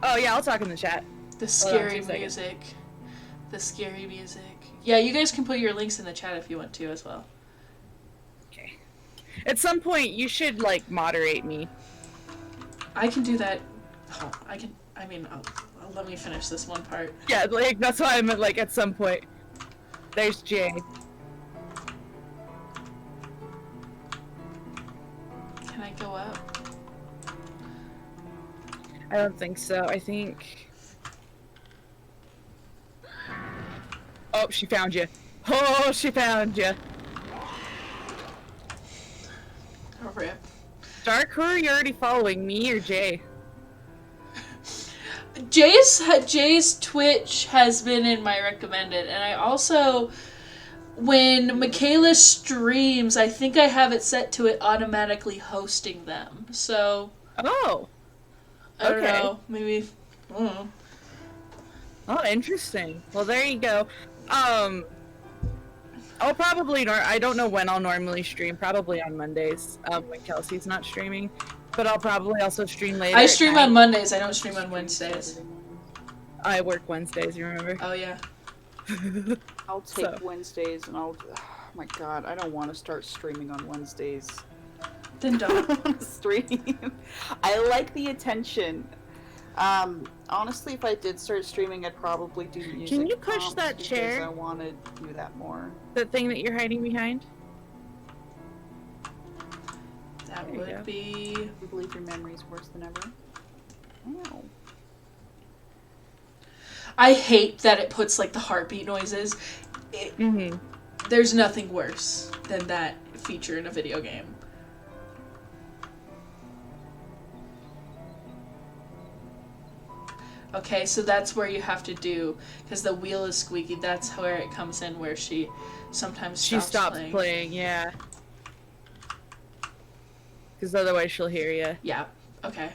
Oh yeah, I'll talk in the chat. The scary music. The scary music. Yeah, you guys can put your links in the chat if you want to as well. Okay. At some point, you should, like, moderate me. I can do that. Oh, let me finish this one part. Yeah, like, that's why I'm like, at some point. There's Jay. Can I go up? I don't think so. I think... Oh, she found you. Oh, she found you. Oh, rip. Dark, who are you already following? Me or Jay? Jay's Twitch has been in my recommended, and I also, when Makayla streams, I think I have it set to it automatically hosting them. So. Oh. I don't know. Maybe. I don't know. Oh, interesting. Well, there you go. I'll probably I don't know when I'll normally stream. Probably on Mondays, when Kelsey's not streaming. But I'll probably also stream later. I stream on Mondays. I don't stream on Wednesdays. I work Wednesdays. You remember? Oh yeah. I'll take Wednesdays, and oh my god, I don't want to start streaming on Wednesdays. Then don't. Stream. I like the attention. Honestly, if I did start streaming, I'd probably do music. Can you push that chair? I want to do that more. The thing that you're hiding behind? That would be... I believe your memory's worse than ever. Oh. I hate that it puts, like, the heartbeat noises. There's nothing worse than that feature in a video game. Okay, so that's where you have to do, because the wheel is squeaky, that's where it comes in, where she sometimes stops playing. Yeah. Because otherwise she'll hear you. Yeah, okay.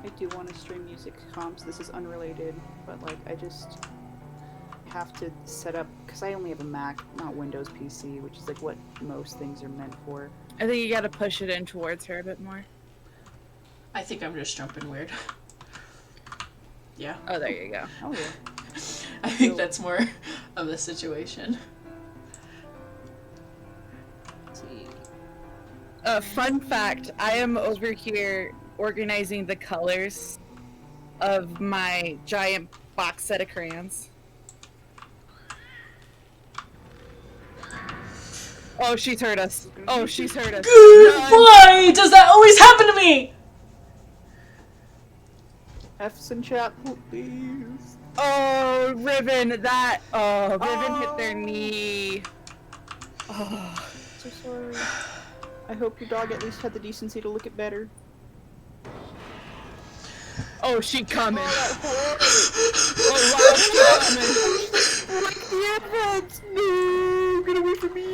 I do want to stream music comps. This is unrelated, but like I just have to set up, because I only have a Mac, not Windows PC, which is like what most things are meant for. I think you gotta push it in towards her a bit more. I think I'm just jumping weird. Yeah. Oh, there you go. Oh yeah. I think that's more of the situation. Let's see. Fun fact, I am over here organizing the colors of my giant box set of crayons. Oh, she's heard us. Oh, she's heard us. Why does that always happen to me? F's in chat, please. Oh, Riven, that. Oh, Riven hit their knee. Oh. So sorry. I hope your dog at least had the decency to look it better. Oh, she coming. Oh, wow, she coming. Like the advance. No, get away from me.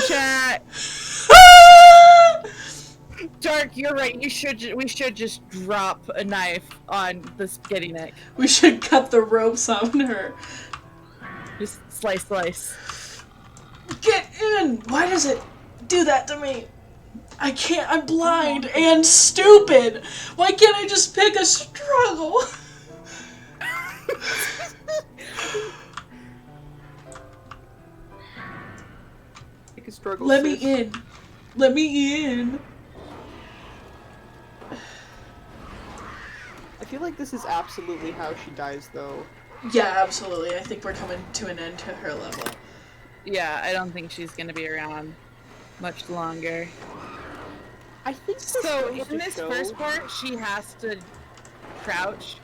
chat. Dark, you're right. We should just drop a knife on the spaghetti neck. We should cut the ropes on her. Just slice. Get in! Why does it do that to me? I can't. I'm blind and stupid. Why can't I just pick a struggle? Pick a struggle. Let me sis. in. Let me in. I feel like this is absolutely how she dies, though. Yeah, absolutely. I think we're coming to an end to her level. Yeah, I don't think she's gonna be around much longer. I think So in this first part, she has to crouch.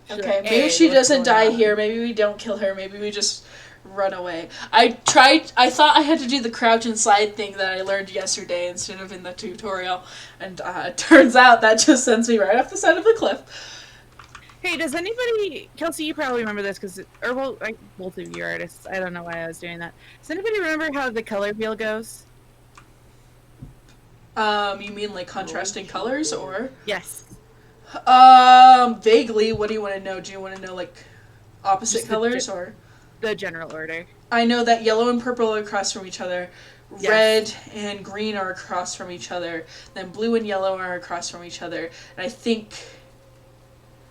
Okay, maybe she doesn't die here. Maybe we don't kill her. Maybe we just run away. I thought I had to do the crouch and slide thing that I learned yesterday instead of in the tutorial. And it turns out that just sends me right off the side of the cliff. Hey, does anybody, Kelsey, you probably remember this both of you are artists. I don't know why I was doing that. Does anybody remember how the color wheel goes? You mean like contrasting colors or? Yes. Vaguely. What do you want to know? Do you want to know like opposite Just colors or? The general order. I know that yellow and purple are across from each other. Yes. Red and green are across from each other. Then blue and yellow are across from each other. And I think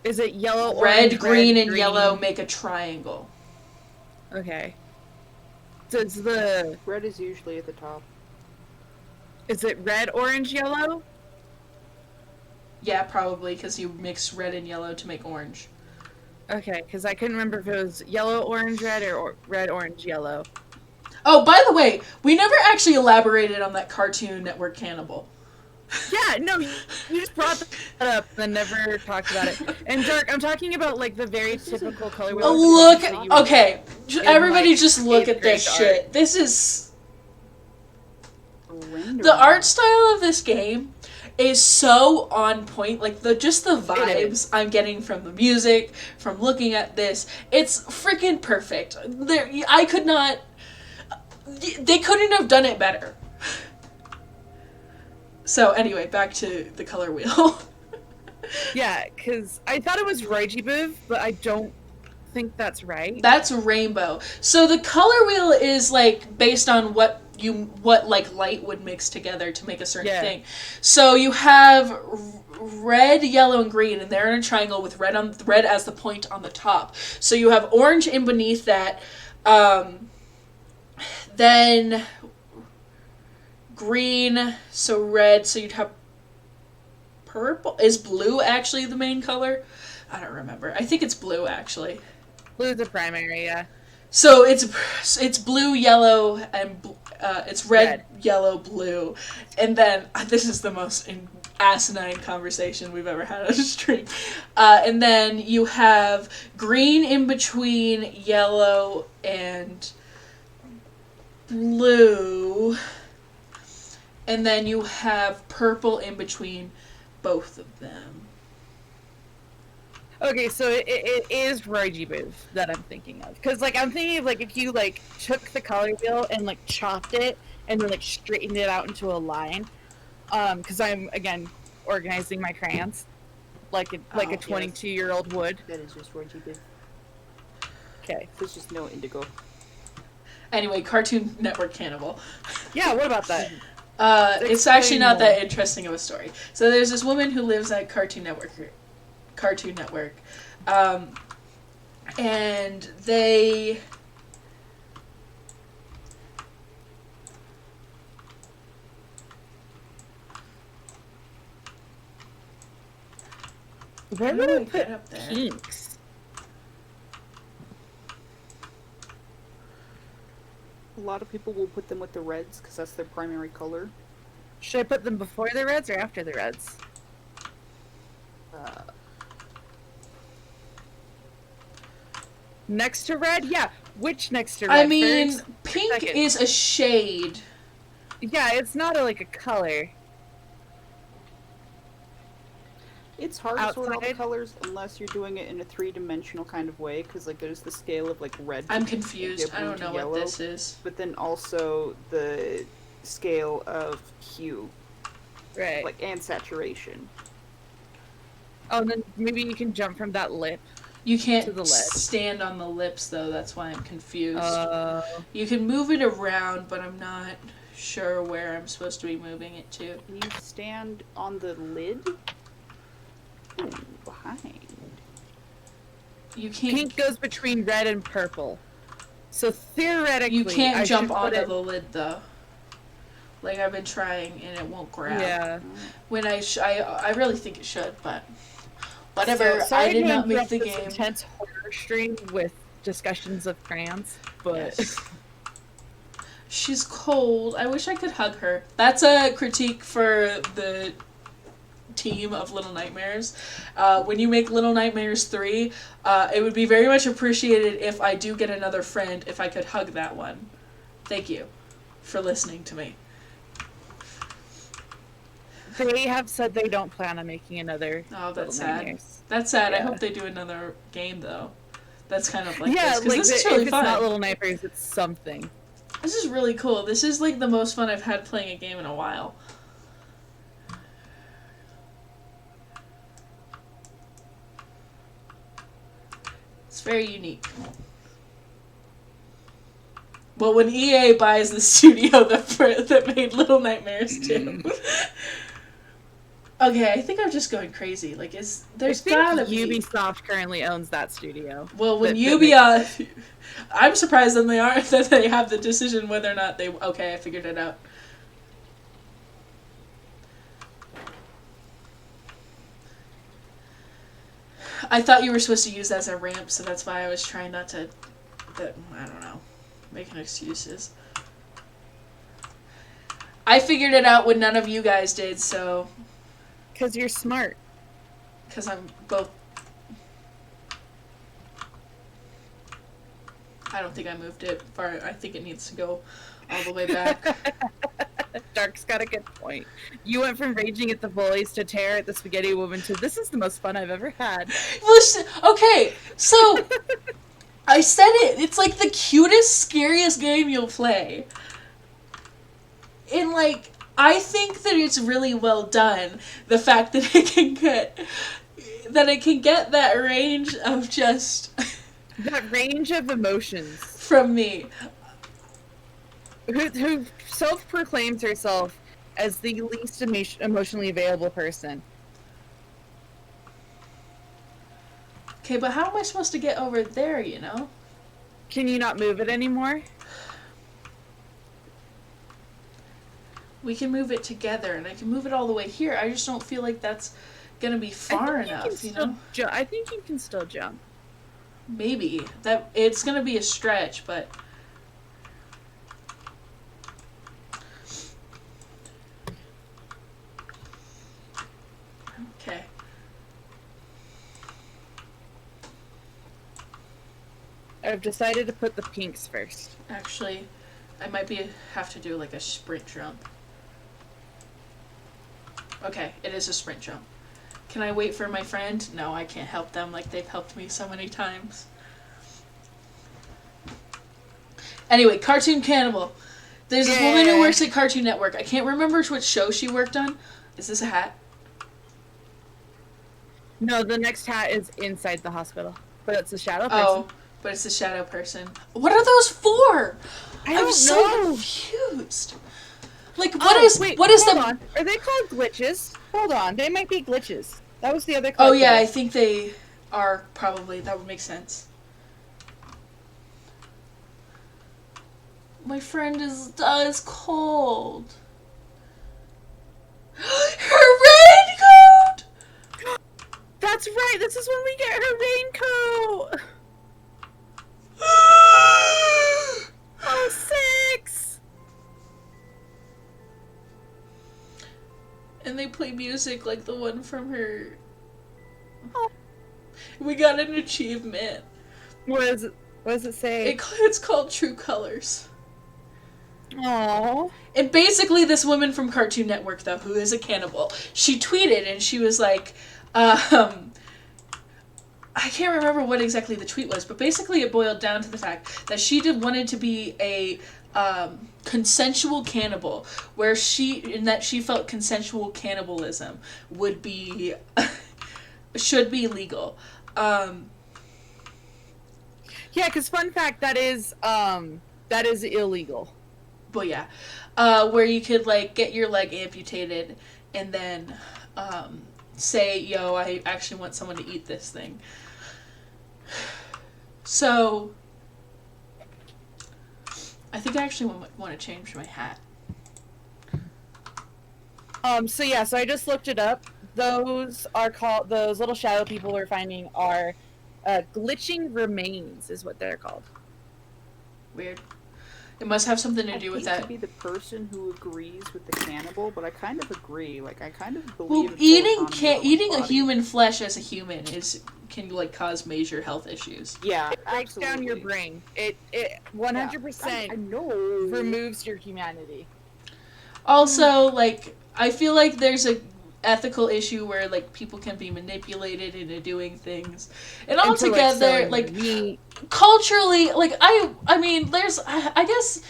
Is it yellow, red, orange, green, red, and yellow make a triangle. Okay. Does the Red is usually at the top. is it red, orange, yellow? Yeah, probably, because you mix red and yellow to make orange. Okay, because I couldn't remember if it was yellow, orange, red, or red, orange, yellow. Oh, by the way, we never actually elaborated on that Cartoon Network cannibal. Yeah, no, you just brought that up and never talked about it. And Dark, I'm talking about like the very typical color wheel. Oh, look! that you would Okay, everybody like, just look 8th at this grade shit. art. This is... Random. The art style of this game is so on point. Like, the vibes I'm getting from the music, from looking at this. It's freaking perfect. I could not... They couldn't have done it better. So, anyway, back to the color wheel. Yeah, because I thought it was Roijibuv, but I don't think that's right. That's rainbow. So the color wheel is like based on what like light would mix together to make a certain thing. So you have red, yellow, and green, and they're in a triangle with red as the point on the top. So you have orange in beneath that. Then green, so red, so you'd have purple. Is blue actually the main color? I don't remember. I think it's blue actually. Blue's the primary, yeah. So it's blue, yellow, and it's red, yellow, blue, and then this is the most asinine conversation we've ever had on a stream. And then you have green in between yellow and blue, and then you have purple in between both of them. Okay, so it is Roijibuv that I'm thinking of. Because, like, I'm thinking of, like, if you, like, took the color wheel and, like, chopped it and then, like, straightened it out into a line. Because I'm, again, organizing my crayons. Like a 22-year-old would. That is just Roijibuv. Okay. There's just no indigo. Anyway, Cartoon Network Cannibal. Yeah, what about that? It's actually not that interesting of a story. So there's this woman who lives at Cartoon Network, and they Where would I put up there? pinks? A lot of people will put them with the reds because that's their primary color. Should I put them before the reds or after the reds? Next to red? Yeah. Which next to red? I mean, first? pink Second. is a shade. Yeah, it's not like a color. It's hard to sort all the Outside? colors unless you're doing it in a three-dimensional kind of way, because like there's the scale of like red. I'm to confused. I blue don't to know yellow, what this is. but then also the scale of hue, Right. like and saturation. Oh, and then maybe you can jump from that lip. You To can't the lid. stand on the lips though. That's why I'm confused. You can move it around, but I'm not sure where I'm supposed to be moving it to. Can you stand on the lid? Ooh, behind. You can't. Pink goes between red and purple. So theoretically, You can't I jump should put onto it... the lid though. Like I've been trying and it won't grab. Yeah. When I really think it should, but whatever. So, sorry I did to not make interrupt the this game. intense horror stream with discussions of crayons, but Yes. She's cold. I wish I could hug her. That's a critique for the team of Little Nightmares. When you make Little Nightmares 3, it would be very much appreciated if I do get another friend, if I could hug that one. Thank you for listening to me. they have said they don't plan on making another. Oh, that's Little sad. Nightmares. That's sad. I Yeah. hope they do another game, though. That's kind of like Yeah, this, because like this is really if fun. it's not Little Nightmares, it's something. This is really cool. This is like the most fun I've had playing a game in a while. It's very unique. Well, when EA buys the studio that made Little Nightmares 2. Okay, I think I'm just going crazy. Like, there's I think gotta be... Ubisoft currently owns that studio. Well, when that I'm surprised that they have the decision whether or not they... Okay, I figured it out. I thought you were supposed to use that as a ramp, so that's why I was trying not to... I don't know. Making excuses. I figured it out when none of you guys did, so... Because you're smart. Because I'm both... I don't think I moved it far. I think it needs to go all the way back. Dark's got a good point. You went from raging at the bullies to terror at the spaghetti woman to this is the most fun I've ever had. Listen, okay, so... I said it! It's like the cutest, scariest game you'll play. And like, I think that it's really well done. The fact that it can get that range of just... That range of emotions. from me. Who self-proclaims herself as the least emotionally available person. Okay, but how am I supposed to get over there, you know? Can you not move it anymore? We can move it together, and I can move it all the way here. I just don't feel like that's gonna be far enough, you know? I think you can still jump. Maybe. It's gonna be a stretch, but... Okay. I've decided to put the pinks first. Actually, I might have to do like a sprint jump. Okay, it is a sprint jump. Can I wait for my friend? No, I can't help them like they've helped me so many times. Anyway, Cartoon Cannibal. There's this woman who works at Cartoon Network. I can't remember what show she worked on. Is this a hat? No, the next hat is inside the hospital. But it's a shadow person. Oh, but it's the shadow person. What are those for? I'm so confused. Like, what is hold the... on. Are they called glitches? Hold on. They might be glitches. That was the other Oh, yeah, I think they are probably. That would make sense. My friend is cold. Her raincoat! That's right. This is when we get her raincoat. Oh, 6. And they play music like the one from her. Oh. We got an achievement. What does it say? It's called True Colors. Aww. And basically this woman from Cartoon Network, though, who is a cannibal, she tweeted and she was like, Um, I can't remember what exactly the tweet was, but basically it boiled down to the fact that she wanted to be a consensual cannibal, in that she felt consensual cannibalism would be should be legal. Yeah, because fun fact, that is illegal. But yeah, where you could like get your leg amputated and then say, "Yo, I actually want someone to eat this thing." So I think I actually want to change my hat. So I just looked it up. Those little shadow people we're finding are glitching remains is what they're called. Weird. It must have something to do with that. I hate to be the person who agrees with the cannibal, but I kind of agree. Like, I kind of believe. Well, eating a human flesh as a human can like cause major health issues. Yeah, it breaks down your brain. It 100% removes your humanity. Also, like, I feel like there's a ethical issue where like people can be manipulated into doing things, and altogether like culturally, like I mean there's I guess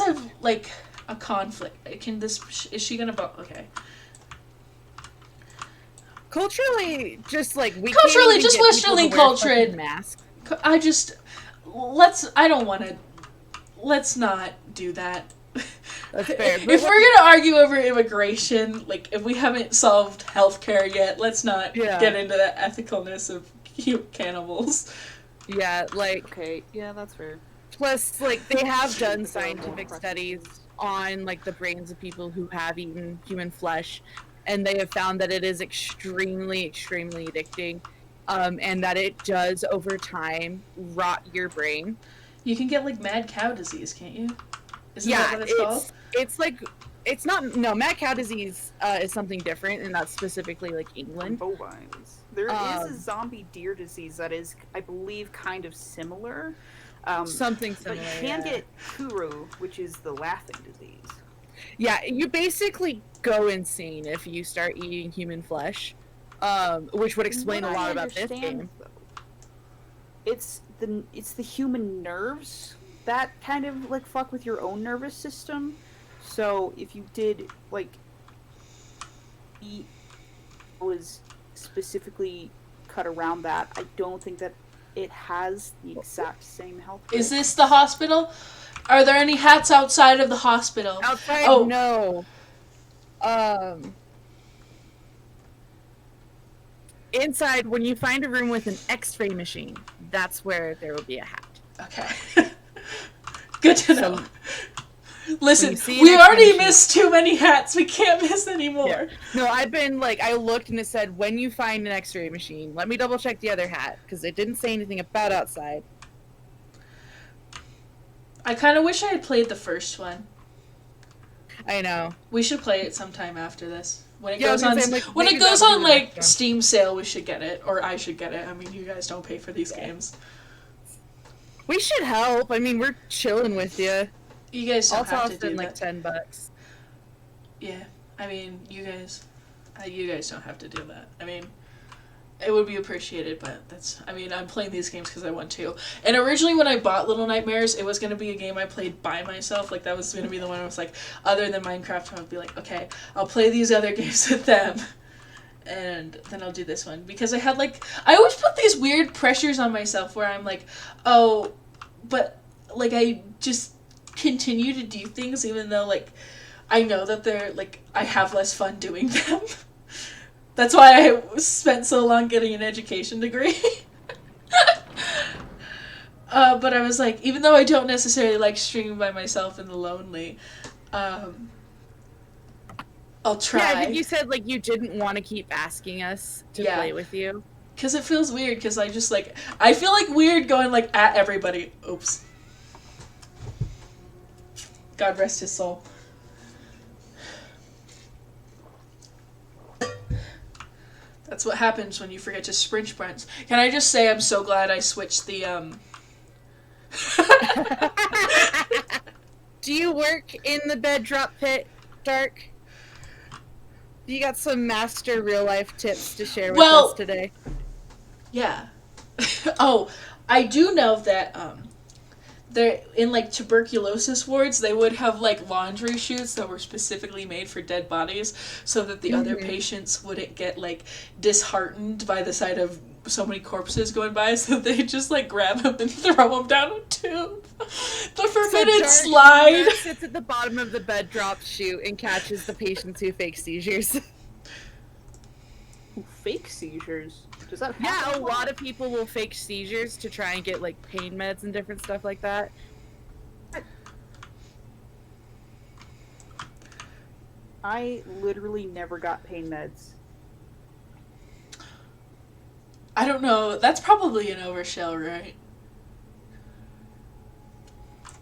I've like a conflict. Is she gonna okay. Culturally, just like Westernly cultured mask. Let's not do that. That's fair. If we're gonna argue over immigration, like if we haven't solved healthcare yet, let's not get into the ethicalness of cannibals. Yeah, like okay, yeah, that's fair. Plus, like they have done scientific studies on like the brains of people who have eaten human flesh, and they have found that it is extremely, extremely addicting, and that it does over time rot your brain. You can get like mad cow disease, can't you? Isn't that what it's called? It's not. No, mad cow disease is something different, and that's specifically like England. Bovines. There is a zombie deer disease that is, I believe, kind of similar. Something similar. But you can get Kuru, which is the laughing disease. Yeah, you basically go insane if you start eating human flesh, which would explain a lot about this game. Though, it's the human nerves that kind of like fuck with your own nervous system. So if you did like eat was specifically cut around that, I don't think that it has the exact same health. Is this the hospital? Are there any hats outside of the hospital? Outside, no. Inside, when you find a room with an X-ray machine, that's where there will be a hat. Okay. Good to know. Listen, we already missed too many hats. We can't miss any more. Yeah. No, I looked and it said, when you find an X-ray machine. Let me double check the other hat, because it didn't say anything about outside. I kind of wish I had played the first one. I know. We should play it sometime after this. When it goes on Steam sale, we should get it. Or I should get it. I mean, you guys don't pay for these games. We should help. I mean, we're chilling with you. You guys don't have to do like that. $10. Yeah, I mean, you guys don't have to do that. I mean, it would be appreciated, but I'm playing these games because I want to. And originally when I bought Little Nightmares, it was going to be a game I played by myself. Like, that was going to be the one I was like, other than Minecraft, I would be like, okay, I'll play these other games with them. And then I'll do this one. Because I always put these weird pressures on myself where I'm like, oh, but, like, I just continue to do things even though, like, I know that they're, like, I have less fun doing them. That's why I spent so long getting an education degree. But I was like, even though I don't necessarily like streaming by myself in the lonely, I'll try. Yeah, I think you said, like, you didn't want to keep asking us to play with you. Because it feels weird, because I just, like, I feel like weird going, like, at everybody. Oops. God rest his soul. That's what happens when you forget to sprint sprints. Can I just say I'm so glad I switched the, Do you work in the bed drop pit, Dark? You got some master real life tips to share with Well, us today. yeah. Oh, I do know that they're in like tuberculosis wards. They would have like laundry chutes that were specifically made for dead bodies, so that the other patients wouldn't get like disheartened by the sight of so many corpses going by. So they just like grab them and throw them down a tube. The forbidden slide. Dark sits at the bottom of the bed, drops chute, and catches the patients who fake seizures. Who fake seizures? Does that happen? Yeah, a lot of people will fake seizures to try and get like pain meds and different stuff like that. I literally never got pain meds. I don't know. That's probably an overshare, right?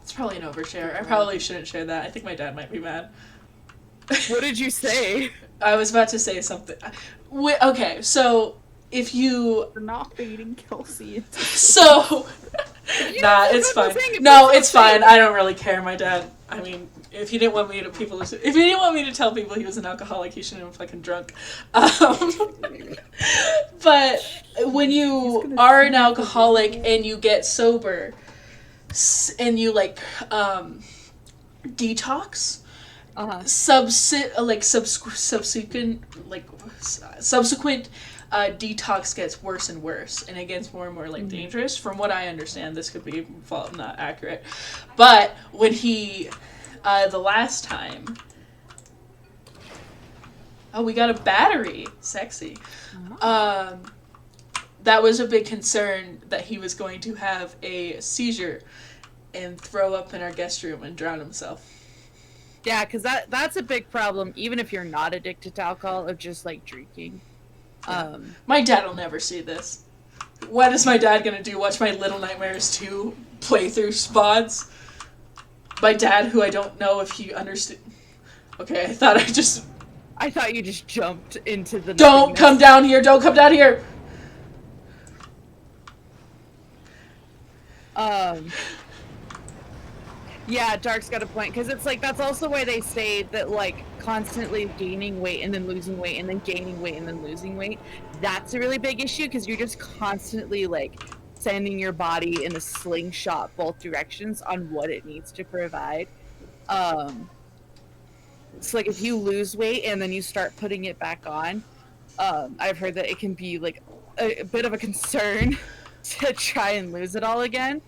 It's probably an overshare. I probably shouldn't share that. I think my dad might be mad. What did you say? I was about to say something. Okay, so if you... You're not baiting Kelsey into So... Nah, it's fine. No, it's fine. I don't really care, my dad. I mean, if he didn't want me to tell people he was an alcoholic, he shouldn't have fucking drunk. But when you are an alcoholic and you get sober, and you like detox, subsequent detox gets worse and worse, and it gets more and more like dangerous. From what I understand, this could be not accurate, but when he the last time, we got a battery, sexy. That was a big concern, that he was going to have a seizure and throw up in our guest room and drown himself. Yeah, because that's a big problem, even if you're not addicted to alcohol, of just like drinking. My dad will never see this. What is my dad gonna do? Watch my Little Nightmares 2 playthrough spots? My dad, who I don't know if he understood. Okay, I thought you just jumped into the. Don't come down here! Don't come down here! Yeah, Dark's got a point, because it's like, that's also why they say that, like, constantly gaining weight and then losing weight and then gaining weight and then losing weight, that's a really big issue, because you're just constantly, like, sending your body in a slingshot both directions on what it needs to provide. So, like, if you lose weight and then you start putting it back on, I've heard that it can be, like, a bit of a concern to try and lose it all again.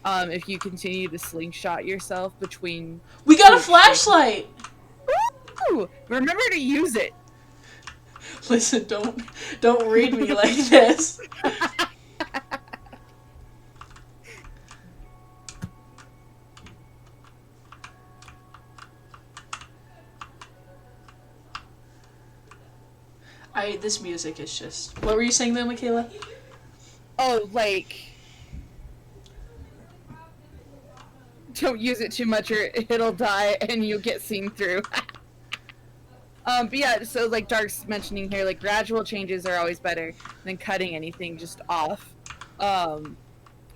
If you continue to slingshot yourself between... We got a flashlight! Woo! Remember to use it! Listen, don't read me like this. This music is just... What were you saying though, Makayla? Oh, like... Don't use it too much or it'll die and you'll get seen through. But yeah, so like Dark's mentioning here, like gradual changes are always better than cutting anything just off. But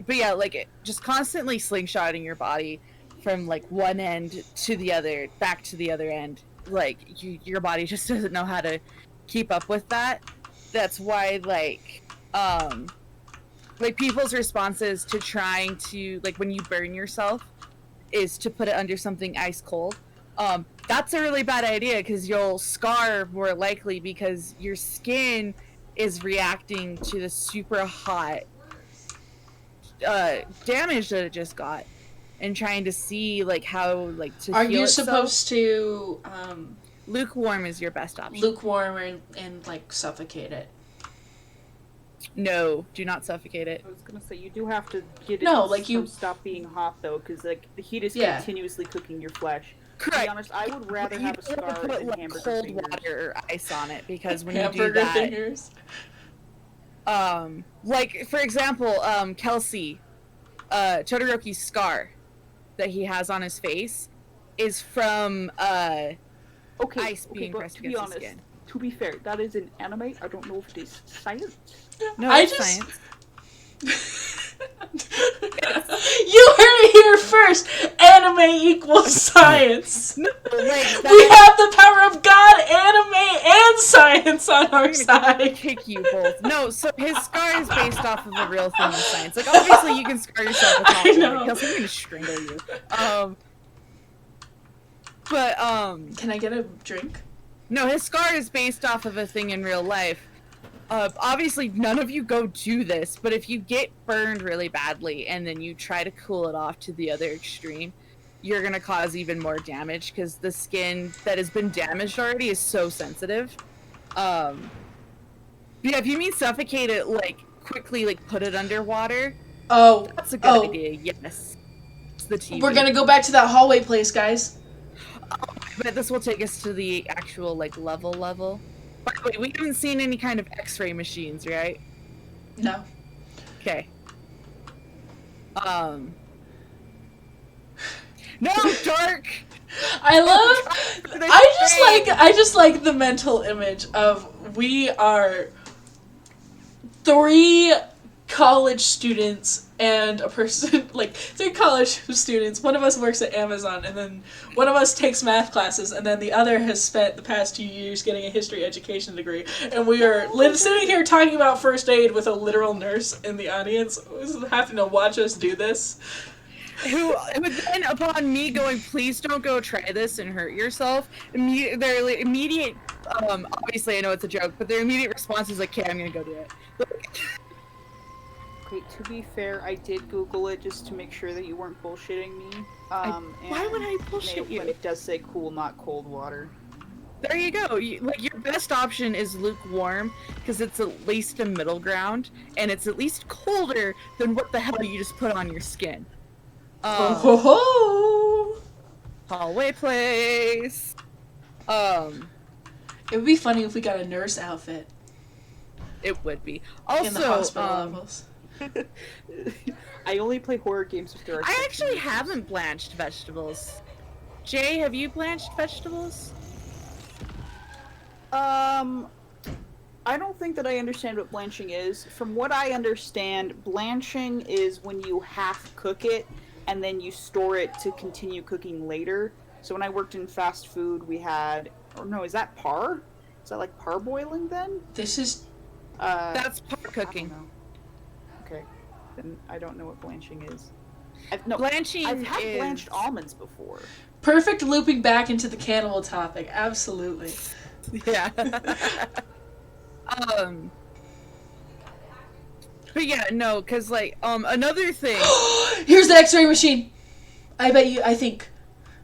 yeah, like just constantly slingshotting your body from like one end to the other, back to the other end. Like your body just doesn't know how to keep up with that. That's why like people's responses to trying to, like when you burn yourself, is to put it under something ice cold. That's a really bad idea, because you'll scar more likely, because your skin is reacting to the super hot damage that it just got, and trying to see like how like to Are heal you itself. Supposed to lukewarm is your best option. Lukewarm and like suffocate it? No, do not suffocate it. I was gonna say, you do have to get it to stop being hot though, because like the heat is continuously cooking your flesh. Correct. To be honest, I would rather have a scar put, than like, hamburger cold fingers. water or ice on it, because when hamburger you do that, fingers. Like for example, Kelsey, Todoroki's scar that he has on his face is from ice being pressed against his skin. To be fair, that is an anime. I don't know if it is science. No, I it's just... science. You heard it here first. Anime equals science. No, like We have the power of God, anime, and science on our side. kick you both. No, so his scar is based off of a real thing in science. Like, obviously, you can scar yourself with hot I water. know. Kelsey, I'm gonna strangle you. Can I get a drink? No, his scar is based off of a thing in real life. Obviously, none of you go do this, but if you get burned really badly and then you try to cool it off to the other extreme, you're gonna cause even more damage because the skin that has been damaged already is so sensitive. Yeah, if you mean suffocate it, like, quickly, like, put it underwater, Oh, that's a good idea, yes. It's the TV. we're gonna go back to that hallway place, guys. But this will take us to the actual, like, level. By the way, we haven't seen any kind of x-ray machines, right? No. Okay. No, dark! I just like the mental image of we are 3 college students and a person, like 3 college students. One of us works at Amazon, and then one of us takes math classes, and then the other has spent the past 2 years getting a history education degree. And we are sitting here talking about first aid with a literal nurse in the audience who's having to watch us do this. Who then, upon me going, please don't go try this and hurt yourself, their immediate, obviously I know it's a joke, but their immediate response is like, okay, I'm gonna go do it. Okay, to be fair, I did Google it just to make sure that you weren't bullshitting me. Why would I bullshit you? It does say cool, not cold water. There you go. Like, your best option is lukewarm, because it's at least a middle ground, and it's at least colder than what the hell you just put on your skin. Oh ho ho! Hallway place. It would be funny if we got a nurse outfit It would be. Also, in the hospital levels. I only play horror games if there are. I actually haven't blanched vegetables. Jay, have you blanched vegetables? I don't think that I understand what blanching is. From what I understand, blanching is when you half cook it and then you store it to continue cooking later. So when I worked in fast food, we had, or no, is that par? Is that like parboiling then? This is That's par I cooking. don't know. Okay, then I don't know what blanching is. Blanching I've had is... blanched almonds before. perfect looping back into the cannibal topic. Absolutely. Yeah. But yeah, no, cause like, another thing. Here's the X-ray machine. I think.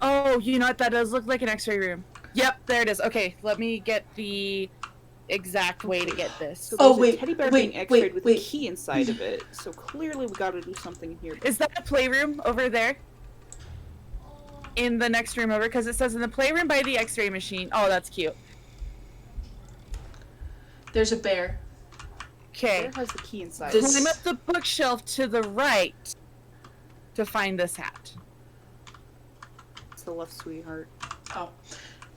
Oh, you know what? That does look like an X-ray room. Yep, there it is. Okay, let me get the exact way to get this. So Oh, there's wait, a teddy bear wait, being X-rayed with wait. a key inside of it. So clearly we gotta do something here. Is that a playroom over there? In the next room over? Because it says in the playroom by the X-ray machine. Oh, that's cute. There's a bear. Okay. Where has the key inside? This- Climb up the bookshelf to the right to find this hat. It's the left, sweetheart. Oh,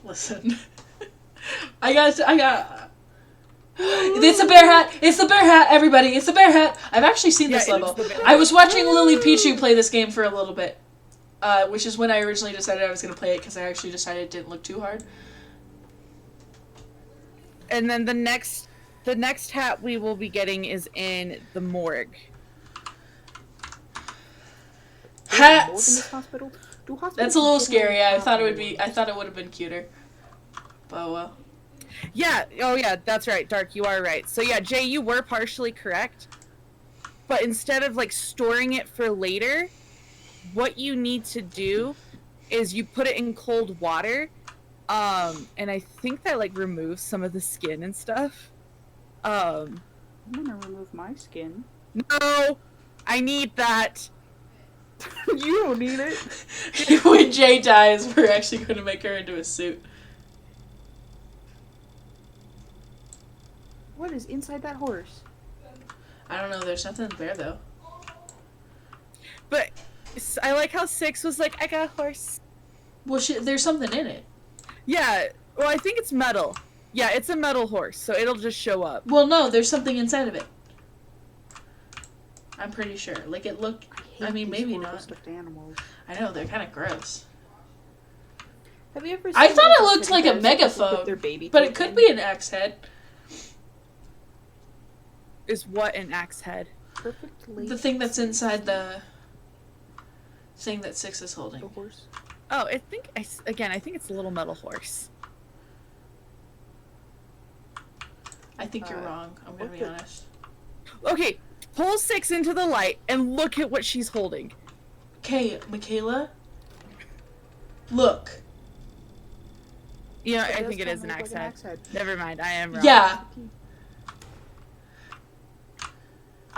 listen. I got. It's a bear hat. It's the bear hat, everybody. It's the bear hat. I've actually seen this Yeah, it level. is the bear I was watching Lily Pichu play this game for a little bit, which is when I originally decided I was going to play it because I actually decided it didn't look too hard. And then the next hat we will be getting is in the morgue. There's a morgue in Hats. this hospital? Do hospitals That's a little get scary. I thought it would morgue? be. I thought it would have been cuter. But well. Yeah, oh yeah, that's right, Dark, you are right. So yeah, Jay, you were partially correct. But instead of like storing it for later, what you need to do is you put it in cold water. And I think that like removes some of the skin and stuff. I'm gonna remove my skin. No! I need that. You don't need it. When Jay dies, we're actually going to make her into a suit. What is inside that horse? I don't know. There's nothing there though. But I like how Six was like, I got a horse. Well, there's something in it. Yeah, well, I think it's metal. Yeah, it's a metal horse, so it'll just show up. Well, no, there's something inside of it. I'm pretty sure. Like, it looked... hate mean, these maybe horrible not. stuffed animals. I know, they're kind of gross. Have you ever? I seen thought it those looked like teddy a bears that people put megaphone, their baby but teeth it could in? be an axe head. Is what an axe head? Perfectly. The thing that's inside the thing that Six is holding. The horse. Oh, I think it's a little metal horse. I think you're wrong. I'm gonna be honest. Okay, pull 6 into the light and look at what she's holding. Okay, Makayla. Look. Yeah, It I does think it kinda is an look axe like head. axe head. Never mind, I am wrong. Yeah.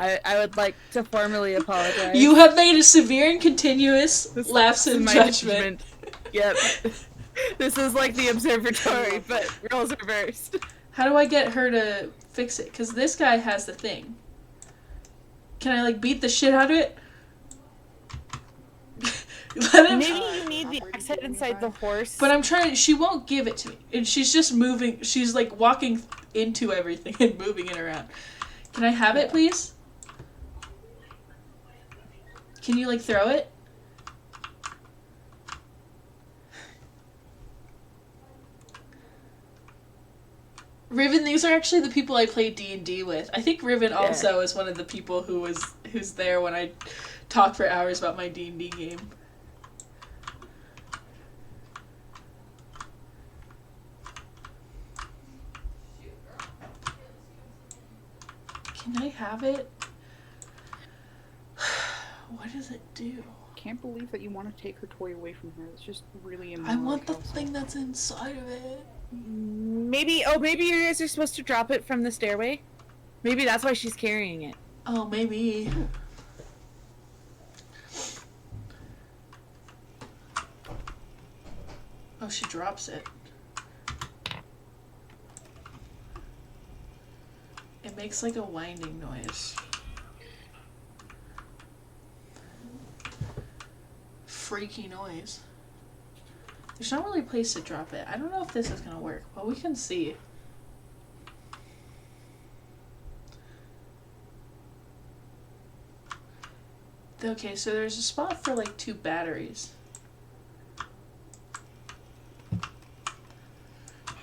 I would like to formally apologize. You have made a severe and continuous This lapse is in my judgment. Yep. This is like the observatory, but roles reversed. How do I get her to fix it? Because this guy has the thing. Can I, like, beat the shit out of it? Let him... Maybe you need the axe head inside the horse. But I'm trying... She won't give it to me. And she's just moving... She's, like, walking into everything and moving it around. Can I have it, please? Can you, like, throw it? Riven, these are actually the people I play D&D with. I think Riven also is one of the people who's there when I talk for hours about my D&D game. Can I have it? What does it do? Can't believe that you want to take her toy away from her. It's just really immoral. I want the Kelsey. thing that's inside of it. Maybe you guys are supposed to drop it from the stairway? Maybe that's why she's carrying it. Oh, maybe. Oh, she drops it. It makes like a winding noise. Freaky noise. There's not really a place to drop it. I don't know if this is gonna work, but we can see. Okay, so there's a spot for like 2 batteries.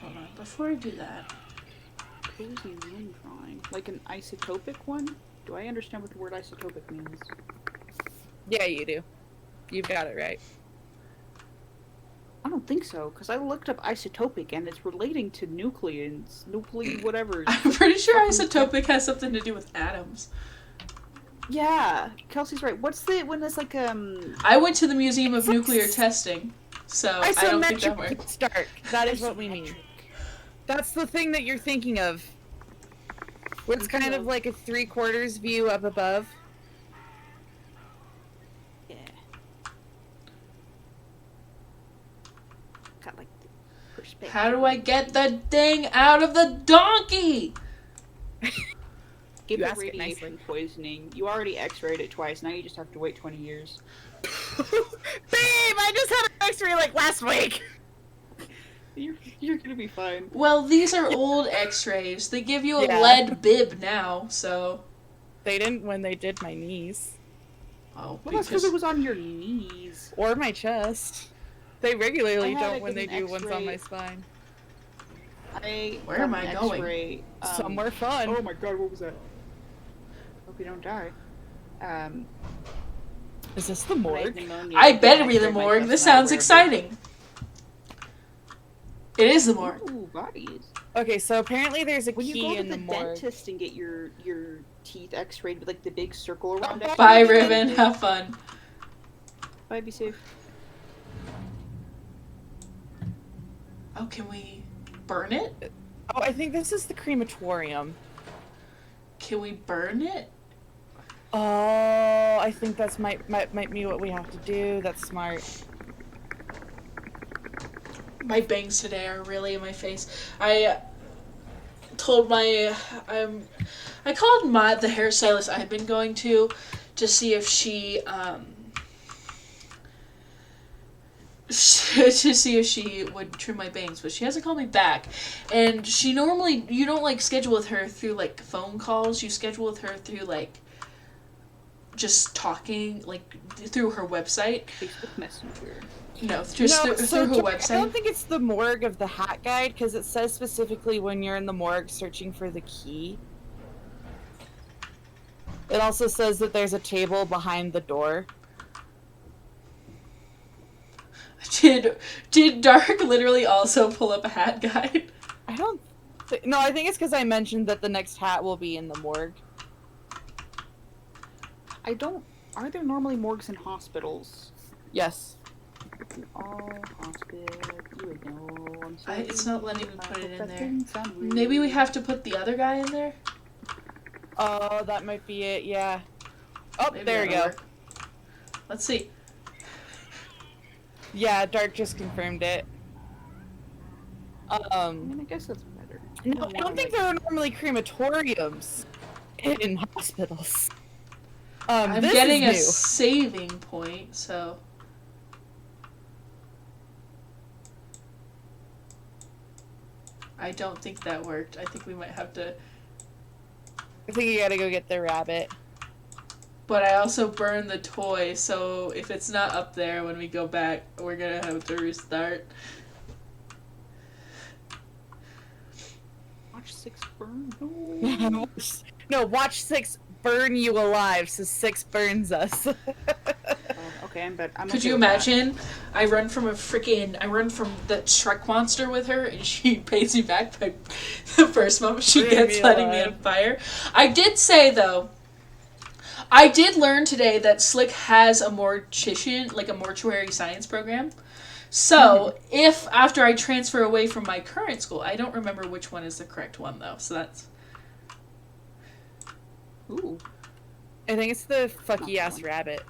Hold on, before I do that. Cozy room drawing. Like an isotopic one? Do I understand what the word isotopic means? Yeah, you do. You've got it right. I don't think so, because I looked up isotopic and it's relating to nucleons, whatever. I'm pretty sure isotopic has something to do with atoms. Yeah, Kelsey's right. What's the when it's like I went to the Museum of Nuclear Testing, so I don't think that works. Isometric start. That is what we mean. That's the thing that you're thinking of. Where it's kind of like a 3/4 view up above. Yeah. Got like the perspective. How do I get the thing out of the donkey? Give You it ask it radiation nicely. poisoning. You already x-rayed it twice. Now you just have to wait 20 years. Babe, I just had an X-ray like last week. You're gonna be fine. Well, these are old X-rays. They give you a Yeah. lead bib now, so. They didn't when they did my knees Oh, Well, that's because it was on your knees. or my chest. They regularly I had don't to when they get an do ones on X-ray. my spine. Where am I going? X-ray, Somewhere fun. Oh my god, what was that? Hope you don't die. Is this the I had morgue? pneumonia. I better be X-rayed the my morgue. chest This and I sounds wear a exciting. It is the bib. morgue. Ooh, bodies. Okay, so apparently there's a When you key go to in the the morgue. dentist and get your teeth x-rayed with like the big circle around it. Bye, Riven. Have fun. Bye, be safe. Oh, can we burn it? Oh, I think this is the crematorium. Can we burn it? Oh, I think that's might be what we have to do. That's smart. My bangs today are really in my face. I told I called the hairstylist I had been going to see if she to see if she would trim my bangs, but she hasn't called me back. And she normally, you don't like schedule with her through like phone calls. You schedule with her through like just talking, like, through her website. Facebook Messenger. No, just through her website. I don't think it's the morgue of the Hat Guide, because it says specifically when you're in the morgue searching for the key. It also says that there's a table behind the door. Did Dark literally also pull up a Hat Guide? I don't... No, I think it's because I mentioned that the next hat will be in the morgue. Are there normally morgues in hospitals? Yes. All hospitals, you would know. I'm sorry. It's not letting me put it in there. Maybe we have to put the other guy in there? Oh, that might be it, yeah. Oh, Maybe there we that'll go. work. Let's see. Yeah, Dark just confirmed it. I mean, I guess that's better. No, I don't think there are normally crematoriums in hospitals. I'm this getting a is new. saving point, so... I don't think that worked. I think we might have to... I think you gotta go get the rabbit. But I also burned the toy, so if it's not up there when we go back, we're gonna have to restart. Watch 6 burn. No, watch 6 burn you alive, so 6 burns us. Okay, I'm better. Could you imagine? I run from the Shrek monster with her, and she pays me back by the first moment she Burn gets me letting me alive. on fire. I did say, though, I did learn today that Slick has a mortician, like a mortuary science program. So, if after I transfer away from my current school, I don't remember which one is the correct one, though, so that's... Ooh, I think it's the fucky ass rabbit.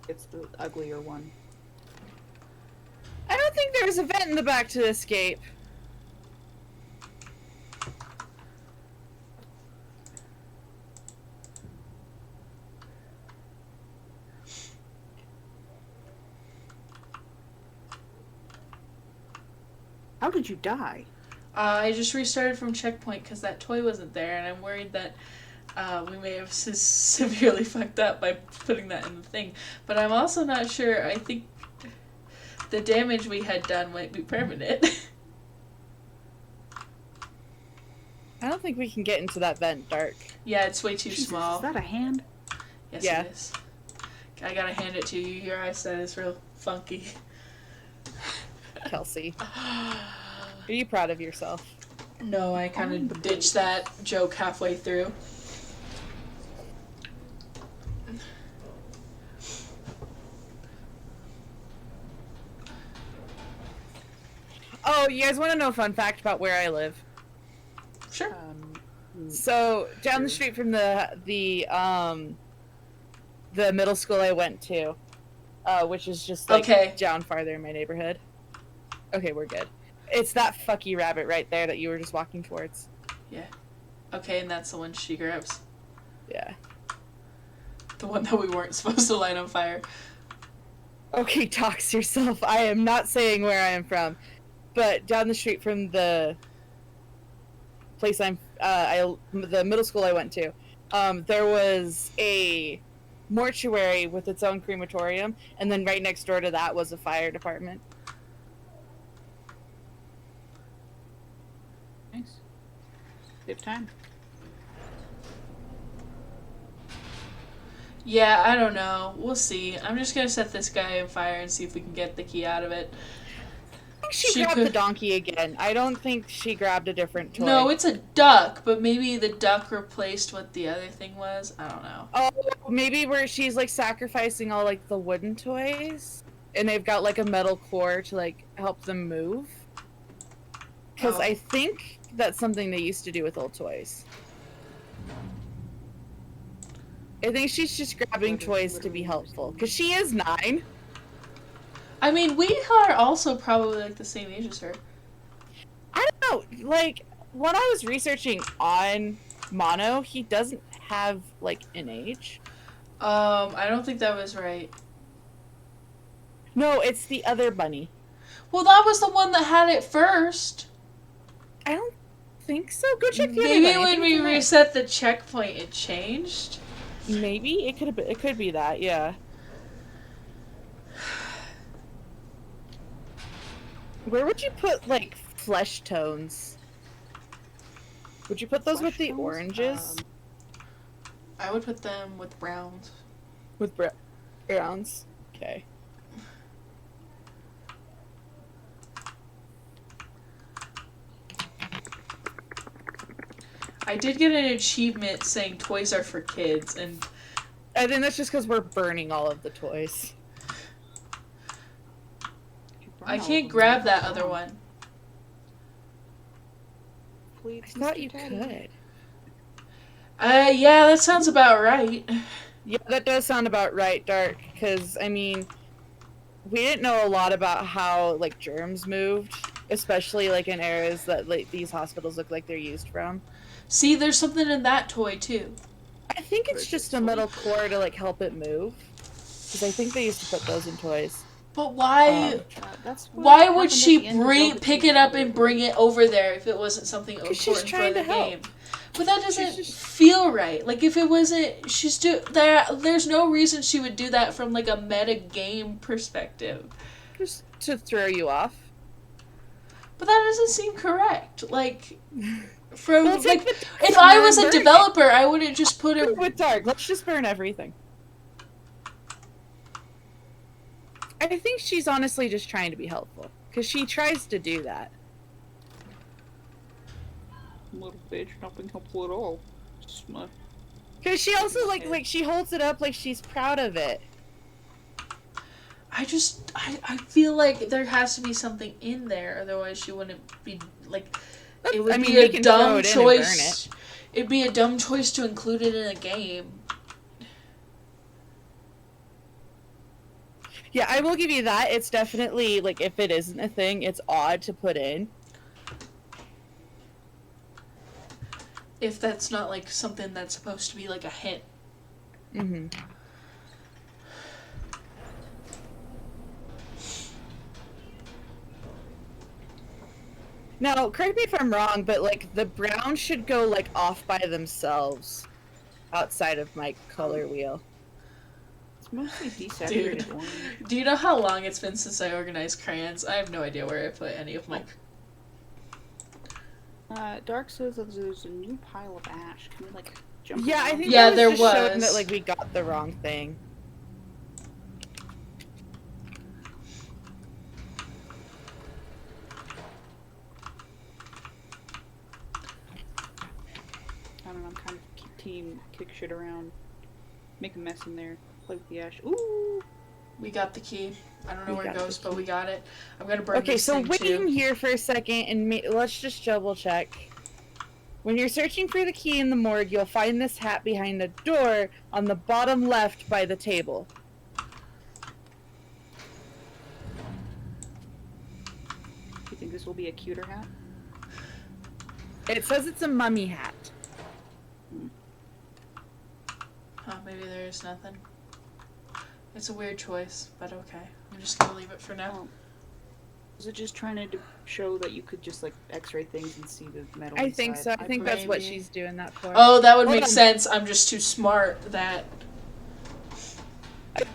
it's the uglier one. I don't think there's a vent in the back to escape. How did you die? I just restarted from checkpoint because that toy wasn't there, and I'm worried that we may have severely fucked up by putting that in the thing. But I'm also not sure. I think the damage we had done might be permanent. I don't think we can get into that vent, Dark. Yeah, it's way too Jesus, small. Is that a hand? Yes, Yeah. it is. I gotta hand it to you. Your eyesight is real funky. Kelsey. Are you proud of yourself? No, I kind of ditched that joke halfway through. Oh, you guys want to know a fun fact about where I live? Sure. So down the street from the middle school I went to, which is just like Okay. down farther in my neighborhood. Okay, we're good. It's that fucky rabbit right there that you were just walking towards. Okay, and that's the one she grabs. Yeah. The one that we weren't supposed to light on fire. Okay, dox yourself. I am not saying where I am from, but down the street from the place the middle school I went to, there was a mortuary with its own crematorium, and then right next door to that was a fire department. Nice. Save time. Yeah, I don't know. We'll see. I'm just gonna set this guy on fire and see if we can get the key out of it. I think she She grabbed could- the donkey again. I don't think she grabbed a different toy. No, it's a duck, but maybe the duck replaced what the other thing was. I don't know. Oh, maybe where she's like sacrificing all like the wooden toys, and they've got like a metal core to like help them move. Because Oh. I think that's something they used to do with old toys. I think she's just grabbing toys to be helpful. Because she is 9. I mean, we are also probably like the same age as her. I don't know. Like, when I was researching on Mono, he doesn't have like an age. I don't think that was right. No, it's the other bunny. Well, that was the one that had it first. I don't think so. Go check the other Maybe bunny. I when think we it's in there. reset the checkpoint, it changed. Maybe it could be that, yeah. Where would you put like flesh tones? Would you put those with Flesh the tones? oranges? I would put them with browns. With browns. Okay. I did get an achievement saying toys are for kids, and I think that's just because we're burning all of the toys. I can't grab that other one. I thought you could. Yeah, that sounds about right. Yeah, that does sound about right, Dark. Because, I mean, we didn't know a lot about how, like, germs moved. Especially, like, in areas that, like, these hospitals look like they're used from. See, there's something in that toy, too. I think it's just a metal core to, like, help it move. Because I think they used to put those in toys. But why? That's Why would she pick it up and bring it over there if it wasn't something important she's trying for the to help. game? But that doesn't feel right. Like if it wasn't, there's no reason she would do that from like a meta game perspective. Just to throw you off. But that doesn't seem correct. Like from Well, like if I was a developer, I wouldn't just put it with Dark. Let's just burn everything. I think she's honestly just trying to be helpful. Because she tries to do that. Little bitch, not being helpful at all. Because she also, like, she holds it up like she's proud of it. I feel like there has to be something in there, otherwise she wouldn't be, like, it would be a dumb choice. It'd be a dumb choice to include it in a game. Yeah, I will give you that. It's definitely, like, if it isn't a thing, it's odd to put in. If that's not, like, something that's supposed to be, like, a hint. Mm-hmm. Now, correct me if I'm wrong, but, like, the browns should go, like, off by themselves outside of my color wheel. It's mostly desaturated orange. Do you know how long it's been since I organized crayons? I have no idea where I put any of my... Dark says that there's a new pile of ash. Can we, like, jump Yeah, around? I think yeah, that there was just showing was. that, like, we got the wrong thing. I don't know, I'm kind of team kick shit around. Make a mess in there. Play with the ash. Ooh! We got the key. I don't know where it goes, but we got it. I'm gonna burn Okay, this so thing wait too. in here for a second and let's just double check. When you're searching for the key in the morgue, you'll find this hat behind the door on the bottom left by the table. Do you think this will be a cuter hat? It says it's a mummy hat. Oh, maybe there is nothing. It's a weird choice, but okay. I'm just gonna leave it for now. Was it just trying to show that you could just, like, x-ray things and see the metal I think so. inside? I think that's what Maybe. she's doing that for. Oh, that would Hold make on. sense. I'm just too smart that...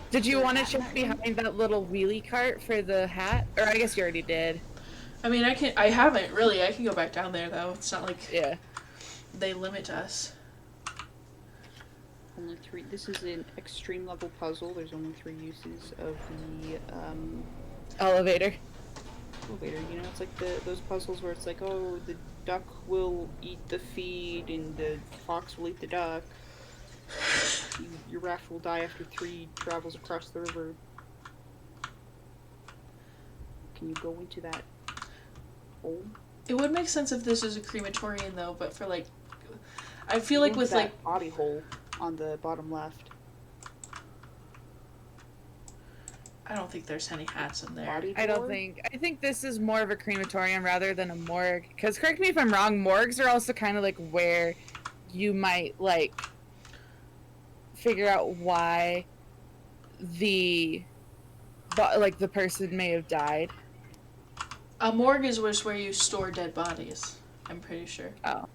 Did you want to check behind that little wheelie cart for the hat? Or I guess you already did. I mean, I haven't, really. I can go back down there, though. It's not like Yeah. they limit us. Only 3. This is an extreme level puzzle. There's only 3 uses of the, Elevator. elevator. You know, it's like those puzzles where it's like, oh, the duck will eat the feed and the fox will eat the duck. Your raft will die after 3 travels across the river. Can you go into that hole? It would make sense if this is a crematorium, though, but for, like... I feel like with, that like... body hole on the bottom left. I don't think there's any hats in there. Body I don't door? think. I think this is more of a crematorium rather than a morgue. Because, correct me if I'm wrong, morgues are also kind of like where you might, like, figure out why the person may have died. A morgue is where you store dead bodies, I'm pretty sure. Oh.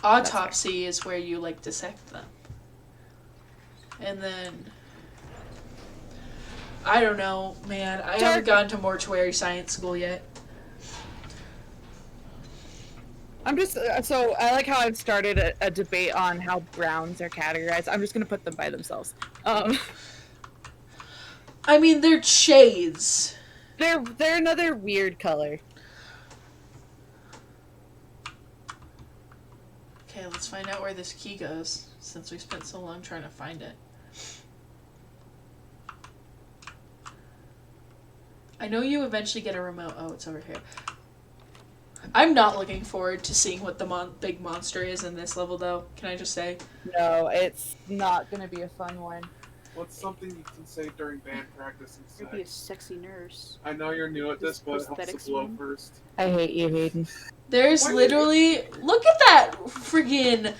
Autopsy is where you, like, dissect them. And then I don't know, man. I haven't gone to mortuary science school yet. I'm just so I like how I've started a debate on how browns are categorized. I'm just gonna put them by themselves. I mean, they're shades. They're another weird color. Okay, let's find out where this key goes, since we spent so long trying to find it. I know you eventually get a remote. Oh, it's over here. I'm not looking forward to seeing what the big monster is in this level, though. Can I just say? No, it's not gonna be a fun one. What's something you can say during band practice and You'd be a sex? sexy nurse. I know you're new at this, but it helps to prosthetics blow one? first. I hate you, Hayden. There's Why literally... Look at that friggin'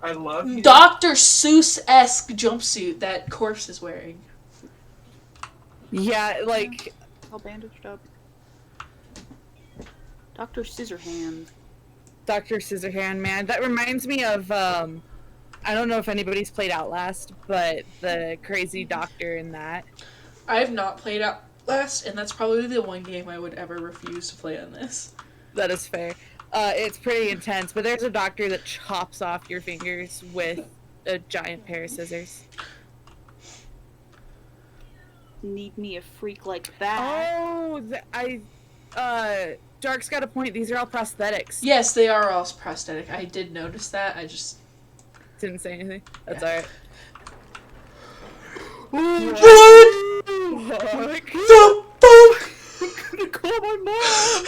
I love you. Dr. Seuss-esque jumpsuit that Corpse is wearing. Yeah, like All bandaged up. Dr. Scissorhand. Dr. Scissorhand, man. That reminds me of I don't know if anybody's played Outlast, but the crazy doctor in that. I have not played Outlast, and that's probably the one game I would ever refuse to play on this. That is fair. It's pretty intense, but there's a doctor that chops off your fingers with a giant pair of scissors. Need me a freak like that. Oh, Dark's got a point. These are all prosthetics. Yes, they are all prosthetic. I did notice that. I just... Didn't say anything. That's Yeah. alright. What the fuck? I'm gonna call my mom!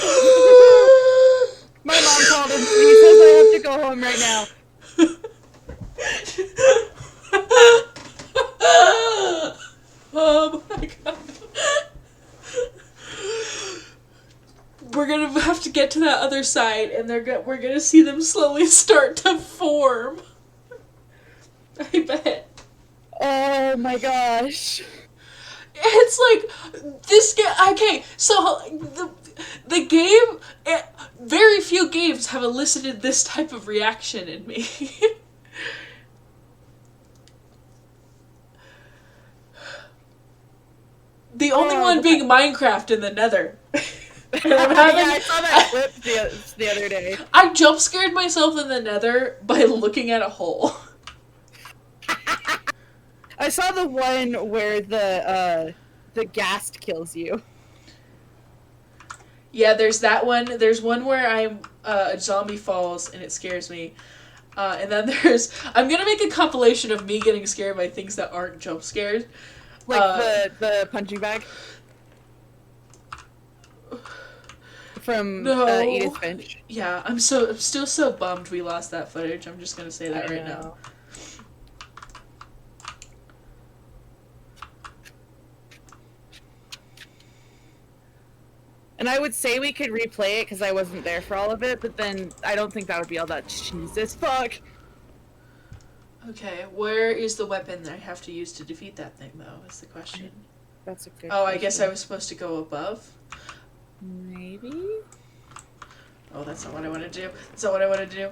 My mom called him. He says I have to go home right now. Oh my god. We're gonna have to get to that other side, and we're gonna see them slowly start to form. I bet. Oh my gosh. It's like this game. Okay, so the game. Very few games have elicited this type of reaction in me. The only one being Minecraft in the Nether. And I'm having, Yeah, I saw that clip the other day. I jump scared myself in the Nether by looking at a hole. I saw the one where the ghast kills you. Yeah, there's that one. There's one where a zombie falls and it scares me. And then I'm gonna make a compilation of me getting scared by things that aren't jump scares. Like the punching bag from No. Edith Finch. Yeah, I'm still so bummed we lost that footage. I'm just gonna say that right now. And I would say we could replay it because I wasn't there for all of it, but then I don't think that would be all that. Jesus fuck. Okay, where is the weapon that I have to use to defeat that thing, though, is the question. That's a good Oh, I guess I question. was supposed to go above? Maybe? Oh, that's not what I want to do. That's not what I want to do.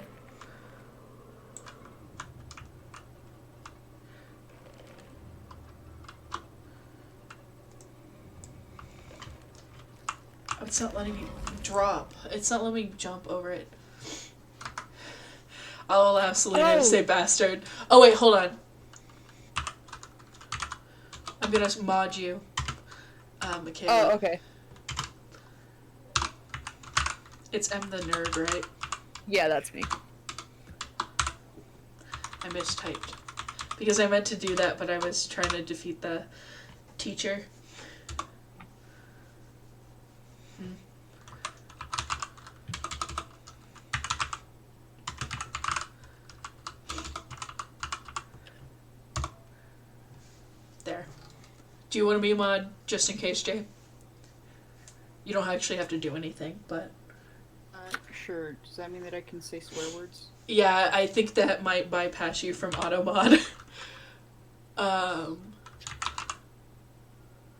Oh, it's not letting me drop. It's not letting me jump over it. I'll allow Selena to say bastard. Oh, wait, hold on. I'm gonna mod you, Makayla. Oh, okay. It's M the nerd, right? Yeah, that's me. I mistyped. Because I meant to do that, but I was trying to defeat the teacher. There. Do you want to be a mod, just in case, Jay? You don't actually have to do anything, but... Sure. Does that mean that I can say swear words? Yeah, I think that might bypass you from auto mod.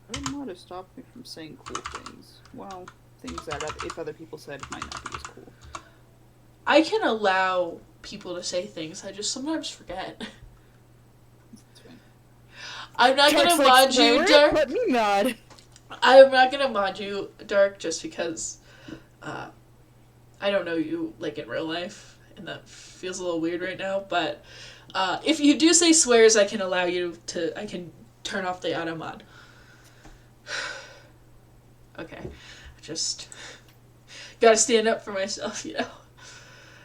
What might have stopped me from saying cool things? Well, things that if other people said might not be as cool. I can allow people to say things, I just sometimes forget. That's fine. I'm not Dark's gonna like, mod you, "Swear? Dark. Let me mod. I'm not gonna mod you, Dark, just because I don't know you like in real life, and that feels a little weird right now. But if you do say swears, I can allow you to. I can turn off the auto mod. Okay, just gotta stand up for myself, you know.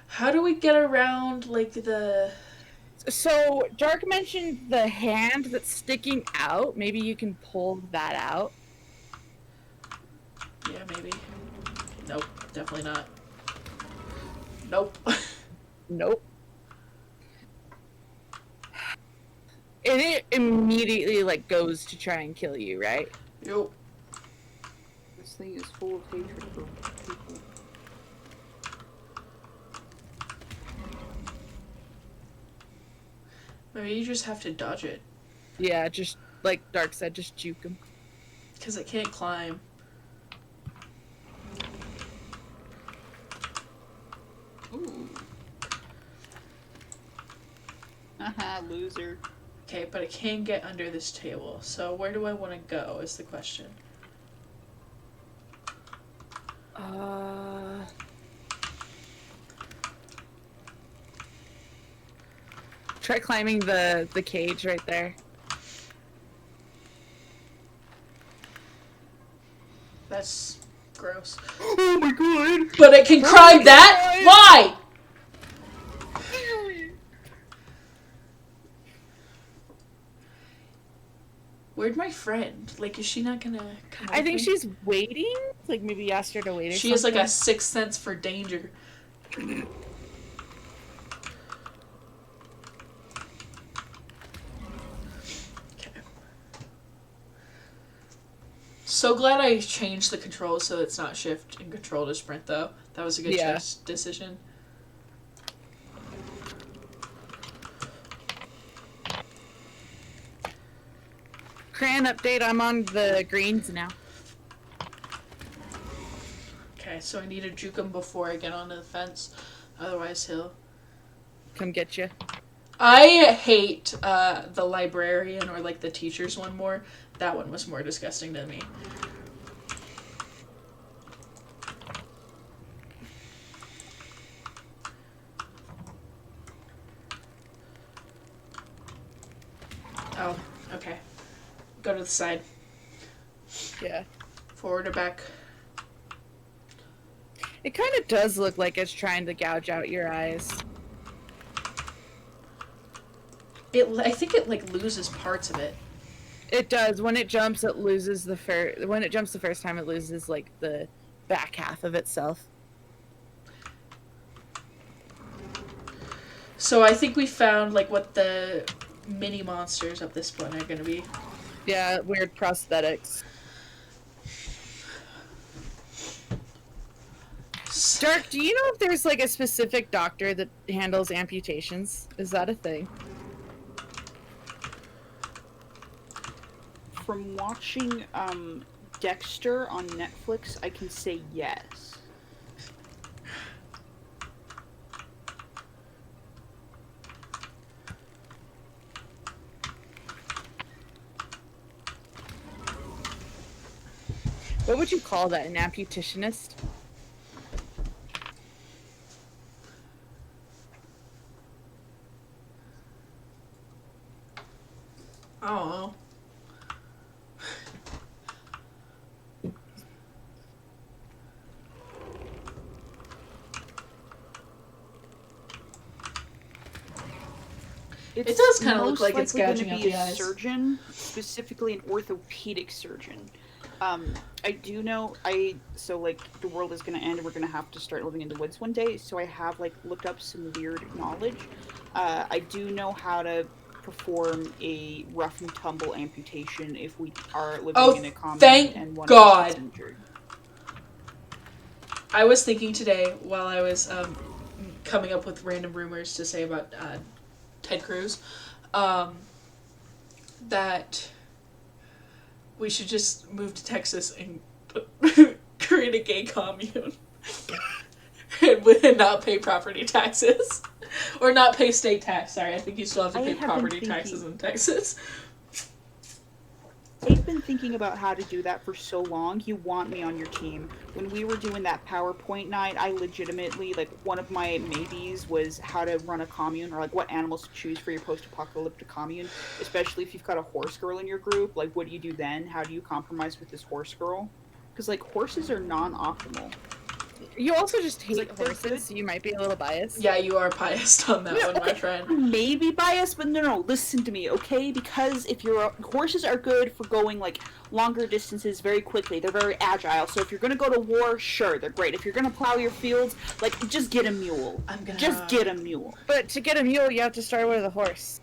How do we get around like the? So, Dark mentioned the hand that's sticking out. Maybe you can pull that out. Yeah, maybe. Nope, definitely not. Nope. Nope. And it immediately, like, goes to try and kill you, right? Nope. This thing is full of hatred for people. Maybe you just have to dodge it. Yeah, just, like Dark said, just juke him. Because it can't climb. Ooh. Haha, loser. Okay, but it can get under this table. So where do I want to go is the question. Try climbing the cage right there. That's gross. Oh my god! But it can climb that? Why? Where'd my friend? Like, is she not gonna come I with think me? she's waiting. Like, maybe ask her to wait or She has like something. a sixth sense for danger. So glad I changed the controls so it's not shift and control to sprint though. That was a good Yeah. decision. Cran update, I'm on the greens now. Okay, so I need to juke him before I get onto the fence. Otherwise he'll... Come get you. I hate the librarian or like the teacher's one more. That one was more disgusting to me. Oh, okay. Go to the side. Yeah. Forward or back. It kind of does look like it's trying to gouge out your eyes. I think it like loses parts of it. It does. When it jumps, it loses the first. When it jumps the first time, it loses like the back half of itself. So I think we found like what the mini monsters of this one are gonna be. Yeah, weird prosthetics. Dark, do you know if there's like a specific doctor that handles amputations? Is that a thing? From watching Dexter on Netflix, I can say yes. What would you call that? An amputationist? I don't know. It does kind of look like it's gouging out the eyes. Surgeon, specifically an orthopedic surgeon. I do know so like the world is gonna end and we're gonna have to start living in the woods one day. So I have like looked up some weird knowledge. I do know how to perform a rough and tumble amputation if we are living in a common thank and one God. is injured. I was thinking today while I was coming up with random rumors to say about Ted Cruz, that we should just move to Texas and create a gay commune and not pay property taxes. Or not pay state tax, sorry. I think you still have to pay property taxes in Texas. They've been thinking about how to do that for so long. You want me on your team. When we were doing that PowerPoint night, I legitimately, like, one of my maybes was how to run a commune, or, like, what animals to choose for your post-apocalyptic commune, especially if you've got a horse girl in your group. Like, what do you do then? How do you compromise with this horse girl? Because, like, horses are non-optimal. You also just hate like, they're horses, good. so you might be a little biased. Yeah, you are biased on that one, my friend. Maybe biased, but no, listen to me, okay? Because if horses are good for going, like, longer distances very quickly. They're very agile. So if you're gonna go to war, sure, they're great. If you're gonna plow your fields, like, just get a mule. Just get a mule. But to get a mule, you have to start with a horse.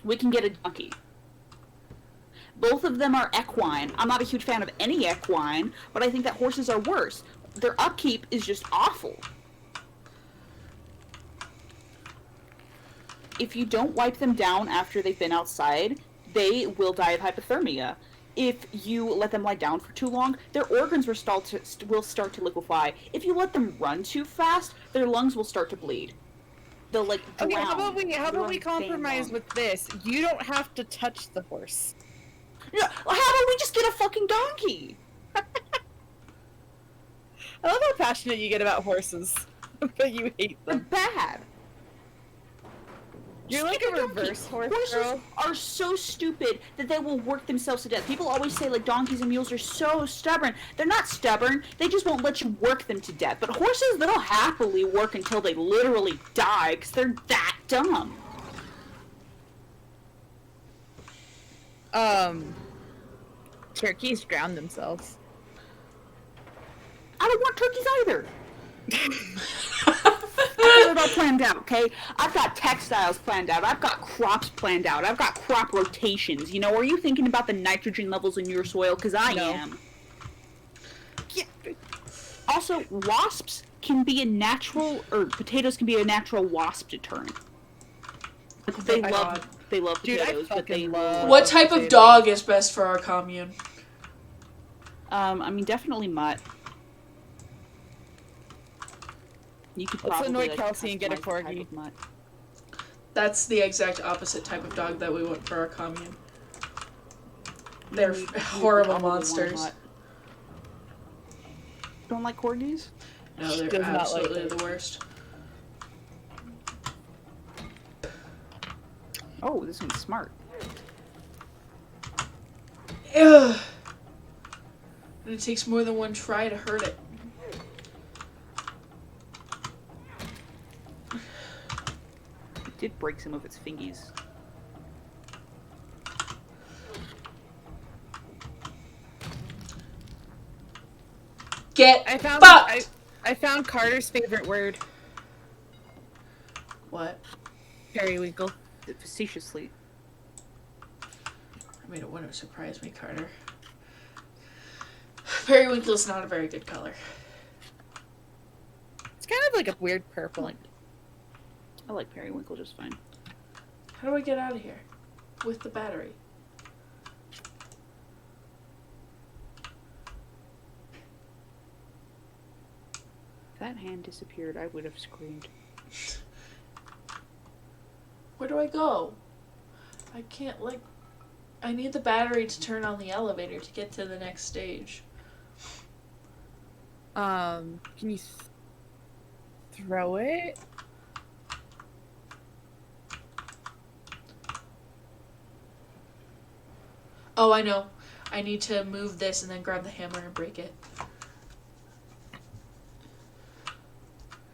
We can get a donkey. Both of them are equine. I'm not a huge fan of any equine, but I think that horses are worse. Their upkeep is just awful. If you don't wipe them down after they've been outside, they will die of hypothermia. If you let them lie down for too long, their organs will start to liquefy. If you let them run too fast, their lungs will start to bleed. They'll, like, drown. Okay, how about we compromise with this? You don't have to touch the horse. Yeah, well, how about we just get a fucking donkey? I love how passionate you get about horses, but you hate They're them. bad. You're like a reverse horse Horses girl. are so stupid that they will work themselves to death. People always say, like, donkeys and mules are so stubborn. They're not stubborn. They just won't let you work them to death. But horses, they'll happily work until they literally die because they're that dumb. Turkeys drown themselves. I don't want turkeys either. I got it all planned out, okay? I've got textiles planned out. I've got crops planned out. I've got crop rotations. You know, are you thinking about the nitrogen levels in your soil? Because I am. Yeah. Also, wasps can be a natural, or potatoes can be a natural wasp deterrent. They love Dude, I potatoes, but they fucking love What type of dog is best for our commune? I mean, definitely mutt. You could Let's probably, annoy like, Kelsey and get a customize the type corgi. of mutt. That's the exact opposite type of dog that we want for our commune. They're You horrible probably want monsters. mutt. Don't like corgis? No, they're Does not like absolutely it. the worst. Oh, this one's smart. Ugh. And it takes more than one try to hurt it. It did break some of its fingies. Get I fucked! found Carter's favorite word. What? Periwinkle. Facetiously. I mean, it wouldn't surprise me, Carter. Periwinkle is not a very good color. It's kind of like a weird purple. I like periwinkle just fine. How do I get out of here? With the battery. If that hand disappeared, I would have screamed. Where do I go? I can't, like... I need the battery to turn on the elevator to get to the next stage. Can you throw it? Oh, I know. I need to move this and then grab the hammer and break it.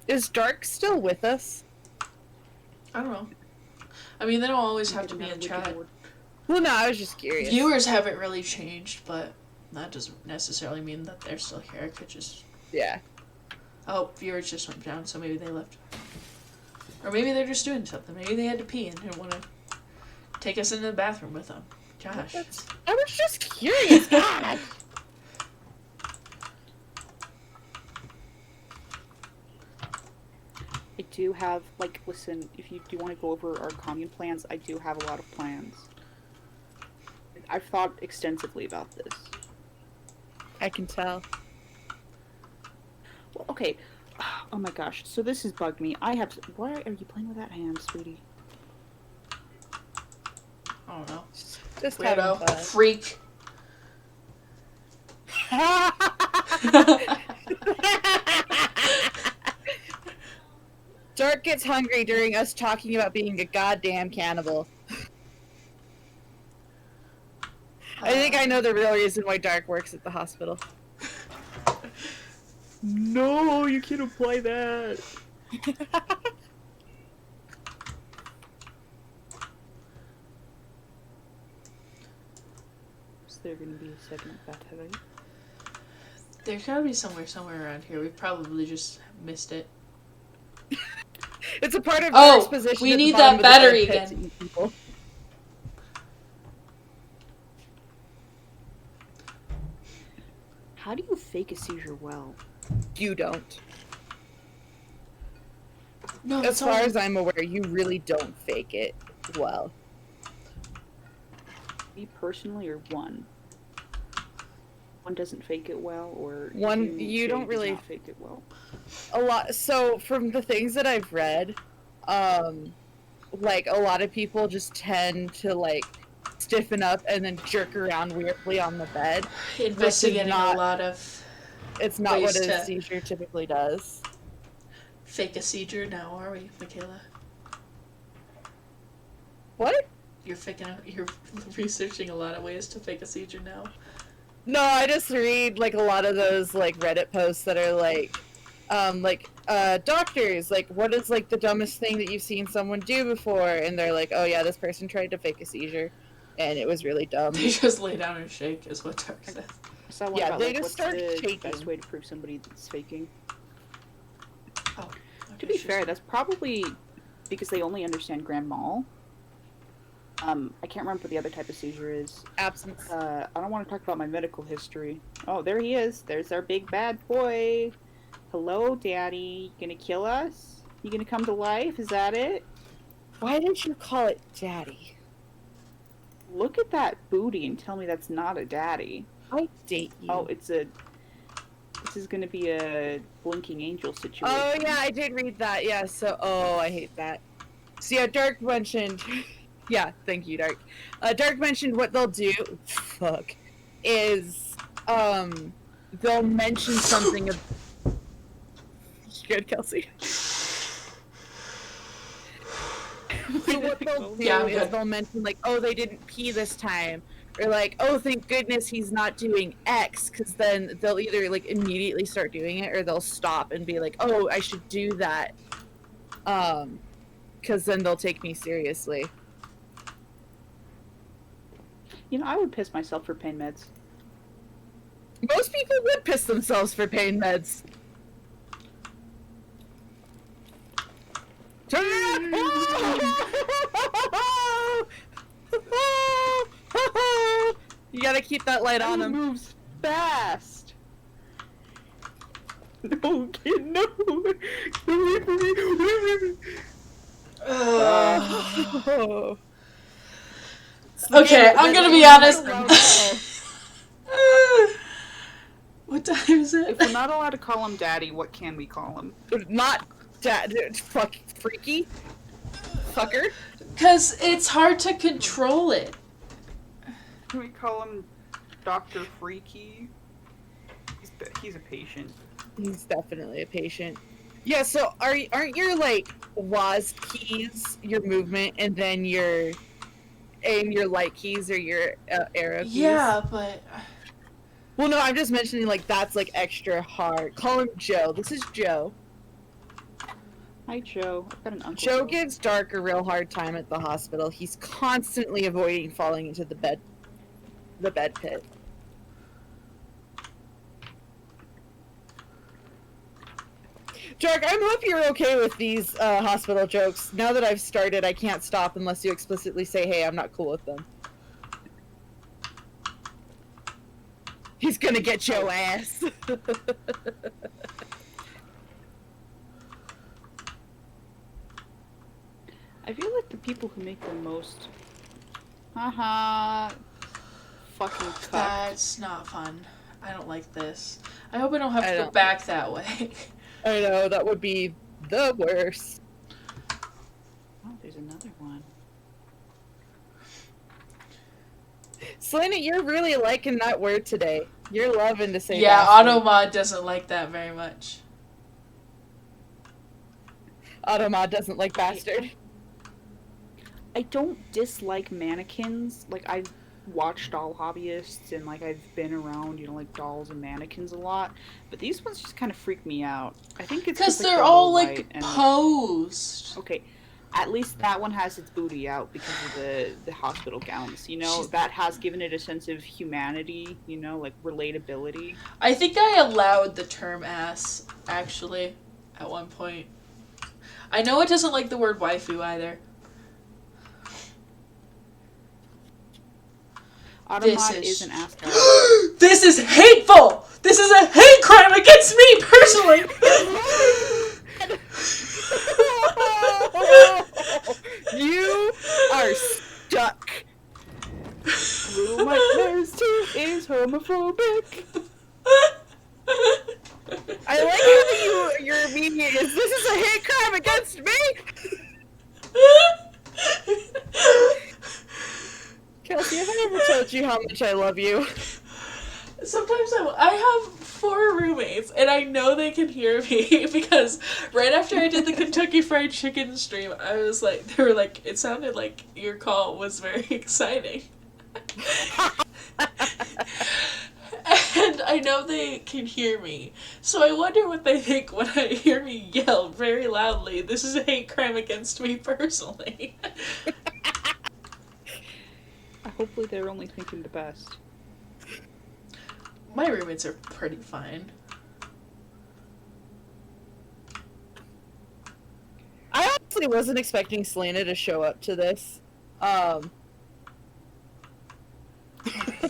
Is Dark still with us? I don't know. I mean, they don't always have to be in chat. Well, no, I was just curious. Viewers haven't really changed, but that doesn't necessarily mean that they're still here. It could just... Yeah. Oh, viewers just went down, so maybe they left. Or maybe they're just doing something. Maybe they had to pee and didn't want to take us into the bathroom with them. Gosh. I was just curious. God. I do have, like, listen, if you do want to go over our commune plans, I do have a lot of plans. I've thought extensively about this. I can tell. Well, okay. Oh my gosh, so this has bugged me. Why are you playing with that hand, sweetie? I don't know. Just having Weirdo. fun. Freak. Dark gets hungry during us talking about being a goddamn cannibal. I think I know the real reason why Dark works at the hospital. No, you can't apply that. Is there gonna be a second battery? There's gotta be somewhere around here. We probably just missed it. It's a part of Dark's Oh, position. we at the need bottom that of the battery bed pit to again. eat people. How do you fake a seizure well? You don't. No, As far as I'm aware, you really don't fake it well. Me personally, or one? One doesn't fake it well, or One, you say don't does really not fake it well. a lot. So from the things that I've read, like a lot of people just tend to like stiffen up and then jerk around weirdly on the bed. investigating not- a lot of It's not what Ways a to- seizure typically does. fake a seizure now, are we, Makayla? What? You're researching a lot of ways to fake a seizure now. No, I just read like a lot of those like Reddit posts that are like doctors, like what is like the dumbest thing that you've seen someone do before? And they're like, oh yeah, this person tried to fake a seizure and it was really dumb. They just lay down and shake, is what Dark says. So Yeah, about, they like, just what's start the shaking. best way to prove somebody that's faking? Oh, To be fair, that's probably because they only understand grand mal. I can't remember what the other type of seizure is. Absence. I don't want to talk about my medical history. Oh, there he is. There's our big bad boy. Hello, Daddy. You gonna kill us? You gonna come to life? Is that it? Why did you call it daddy? Look at that booty and tell me that's not a daddy. I date you. Oh, it's a... This is gonna be a blinking angel situation. Oh yeah, I did read that. Yeah, so I hate that. So yeah, Dark mentioned yeah, thank you, Dark. Dark mentioned what they'll do is they'll mention something of good, Kelsey. So what they'll do Yeah, I'm is good. they'll mention like, oh, they didn't pee this time. Or like, oh, thank goodness he's not doing X, because then they'll either like immediately start doing it, or they'll stop and be like, oh, I should do that, because then they'll take me seriously. You know, I would piss myself for pain meds. Most people would piss themselves for pain meds. Turn it up! You gotta keep that light on It him. moves fast. No, kid, no. Get away from me. Oh. Okay, I'm gonna be honest. What time is If it? we're not allowed to call him Daddy, what can we call him? Not dad. Fuck, freaky. Fucker. Because it's hard to control it. Can we call him Dr. Freaky? He's a patient. He's definitely a patient. Yeah. So aren't your like WAS keys your movement, and then your light keys or your arrow keys? Yeah, but Well, no, I'm just mentioning like that's like extra hard. Call him Joe. This is Joe. Hi, Joe. I've got an uncle. Joe gives Dark a real hard time at the hospital. He's constantly avoiding falling into the bed pit. Dark, I hope you're okay with these hospital jokes. Now that I've started, I can't stop unless you explicitly say, hey, I'm not cool with them. He's gonna get your ass. I feel like the people who make the most haha fucking cuck. that's not fun. I don't like this. I hope I don't have to I go don't. back that way. I know, that would be the worst. Oh, there's another one. Selena, you're really liking that word today. You're loving to say Yeah, bastard. Automod doesn't like that very much. Automod doesn't like bastard. I don't dislike mannequins. Like, I've watched doll hobbyists and, like, I've been around, like, dolls and mannequins a lot. But these ones just kind of freak me out. I think it's Because like, they're the all, low like, light and... posed. Okay, at least that one has its booty out because of the hospital gowns, That has given it a sense of humanity, like, relatability. I think I allowed the term ass, actually, at one point. I know it doesn't like the word waifu either. Automod is an ass guy. This is hateful! This is a hate crime against me personally! You are stuck. Blue Mike Mare's too is homophobic. I like how your immediate is, this is a hate crime against me! Kelsey, have I ever told you how much I love you? Sometimes I have 4 roommates, and I know they can hear me because right after I did the Kentucky Fried Chicken stream, I was like, they were like, it sounded like your call was very exciting. And I know they can hear me, so I wonder what they think when I hear me yell very loudly, this is a hate crime against me personally. Hopefully they're only thinking the best. My roommates are pretty fine. I honestly wasn't expecting Selena to show up to this.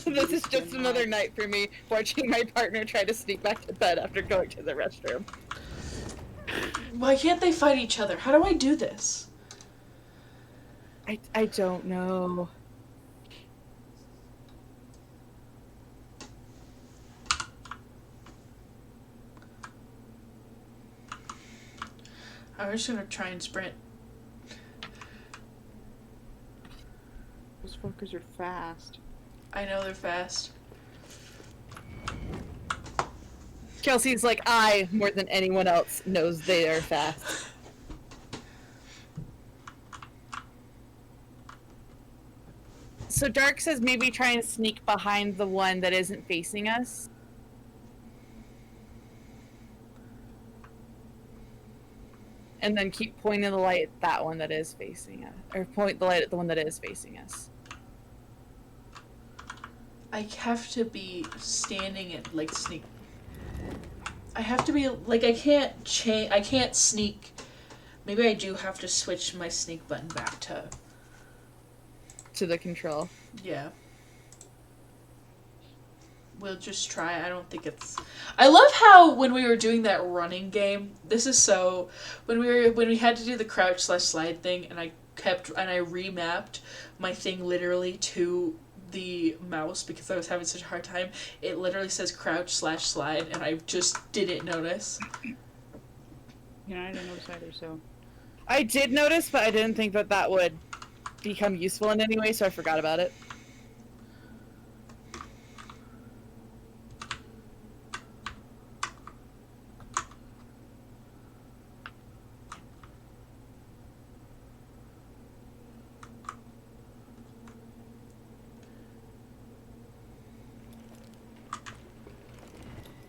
This is just another night for me watching my partner try to sneak back to bed after going to the restroom. Why can't they fight each other? How do I do this? I don't know. I'm just gonna try and sprint. Those fuckers are fast. I know they're fast. Kelsey's like, I, more than anyone else, knows they are fast. So Dark says maybe try and sneak behind the one that isn't facing us. And then keep pointing the light at that one that is facing us. Or point the light at the one that is facing us. I have to be standing at, like, sneak. I have to be, like, I can't sneak. Maybe I do have to switch my sneak button back to the control. Yeah. We'll just try. I don't think it's... I love how when we were doing that running game, this is so... When we had to do the crouch/slide thing, and I remapped my thing literally to the mouse because I was having such a hard time, it literally says crouch/slide, and I just didn't notice. I didn't notice either, so... I did notice, but I didn't think that would become useful in any way, so I forgot about it.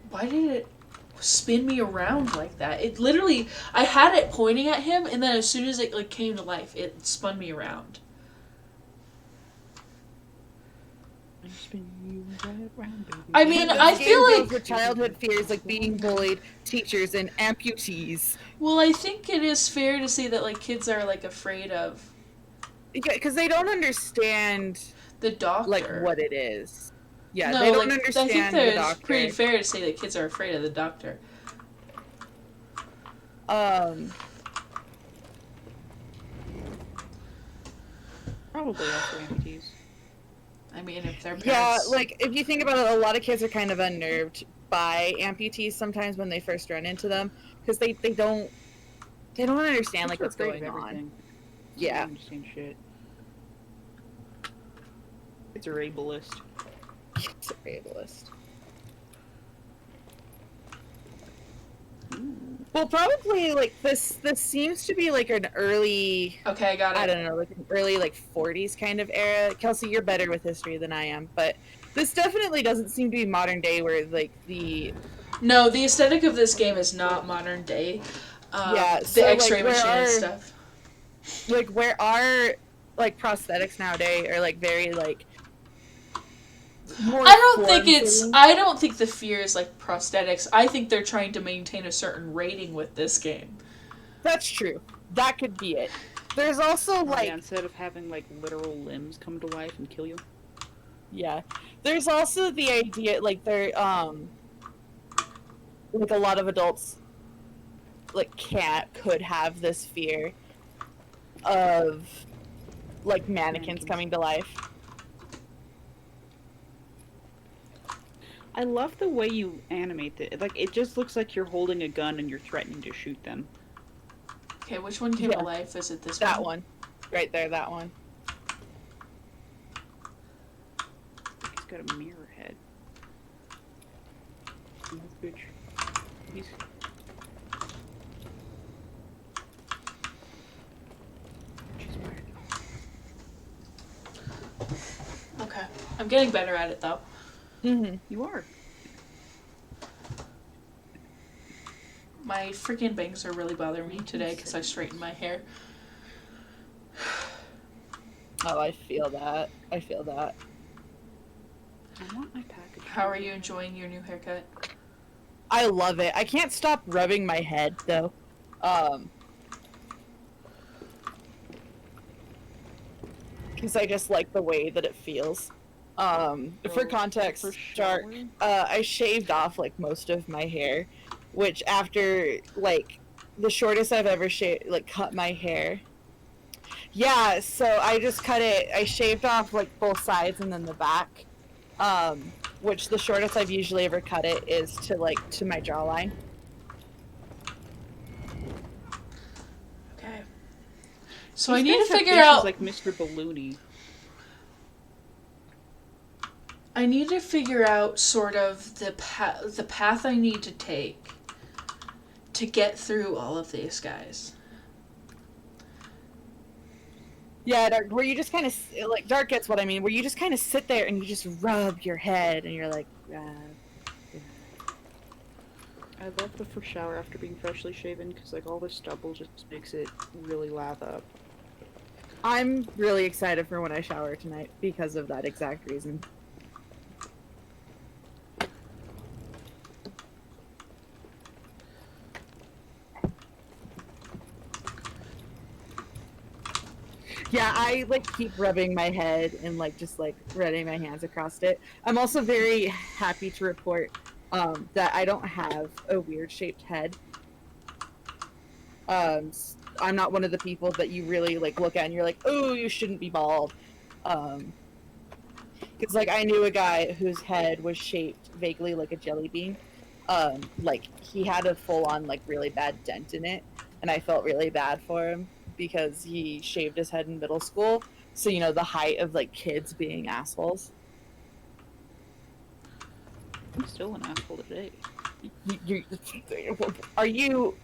Why did it spin me around like that? It literally... I had it pointing at him, and then as soon as it, like, came to life, it spun me around. I mean, I feel like... With childhood fears like being bullied, teachers, and amputees. Well, I think it is fair to say that, like, kids are, like, afraid of... Yeah, because they don't understand... the doctor. Like, what it is. Yeah, no, they don't like, understand I think the that doctor. it's pretty fair to say that kids are afraid of the doctor. Probably also amputees. I mean, if they're parents... Yeah, like, if you think about it, a lot of kids are kind of unnerved by amputees sometimes when they first run into them, because they don't understand, like, what's going on. Yeah. They don't understand shit. It's a ableist. It's ableist. Well, probably like this seems to be like an early, Okay, I got it. I don't know, like an early like 40s kind of era. Kelsey, you're better with history than I am, but this definitely doesn't seem to be modern day where like the No, the aesthetic of this game is not modern day. Yeah, The so, like, X-ray where machine and are- stuff. like where are like prosthetics nowadays are like very like more I don't think form-fitting. I don't think the fear is like prosthetics. I think they're trying to maintain a certain rating with this game. That's true. That could be it. There's also like Yeah, instead of having like literal limbs come to life and kill you. yeah. There's also the idea like there like a lot of adults like could have this fear of like mannequins coming to life. I love the way you animate it. Like, it just looks like you're holding a gun and you're threatening to shoot them. Okay, which one came to life? Is it this That one. Right there, that one. He's got a mirror head. Oh, bitch. He's... She's fired. Okay. I'm getting better at it though. Mm-hmm. You are. My freaking bangs are really bothering me today because I straightened my hair. Oh, I feel that. I feel that. I want my package. How are you enjoying your new haircut? I love it. I can't stop rubbing my head though. Because I just like the way that it feels. For context, Dark, I shaved off like most of my hair, which after like the shortest I've ever cut my hair. Yeah, so I just cut it. I shaved off like both sides and then the back. Which the shortest I've usually ever cut it is to my jawline. Okay. So I need to figure out. Like Mr. Balloony. I need to figure out sort of the path I need to take to get through all of these guys. Yeah, Dark, where you just kind of, like, Dark gets what I mean, where you just kind of sit there and you just rub your head and you're like, I love the first shower after being freshly shaven because like all the stubble just makes it really lather up. I'm really excited for when I shower tonight because of that exact reason. Yeah, I like keep rubbing my head and like just like running my hands across it. I'm also very happy to report that I don't have a weird shaped head. I'm not one of the people that you really like look at and you're like, oh, you shouldn't be bald. Because like I knew a guy whose head was shaped vaguely like a jelly bean. Like he had a full on like really bad dent in it, and I felt really bad for him because he shaved his head in middle school. So you know the height of like kids being assholes. I'm still an asshole today. Are you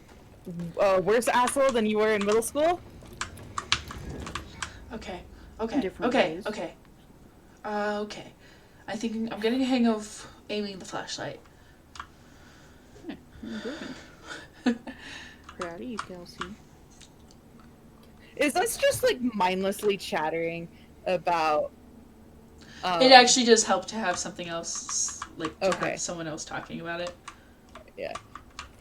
worse asshole than you were in middle school? Okay. Different Okay. ways. Okay. Okay. I think I'm getting a hang of aiming the flashlight. Yeah, improving. Proud of you, Kelsey. Is this just like mindlessly chattering about? It actually does help to have something else, like to Okay. have someone else talking about it, Yeah.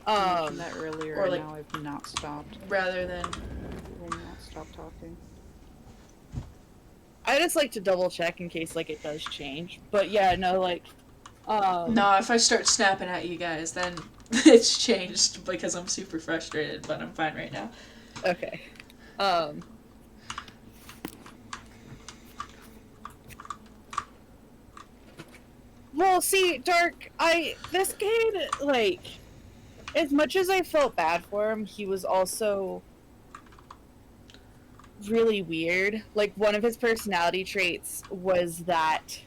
I mentioned that earlier, or, and like- now I've not stopped. rather than. I will not stop talking. I just like to double check in case like it does change. But yeah, no, like No, if I start snapping at you guys, then it's changed because I'm super frustrated. But I'm fine right now. Okay. Well, see, Dark, this kid, like, as much as I felt bad for him, he was also really weird. Like, one of his personality traits was that,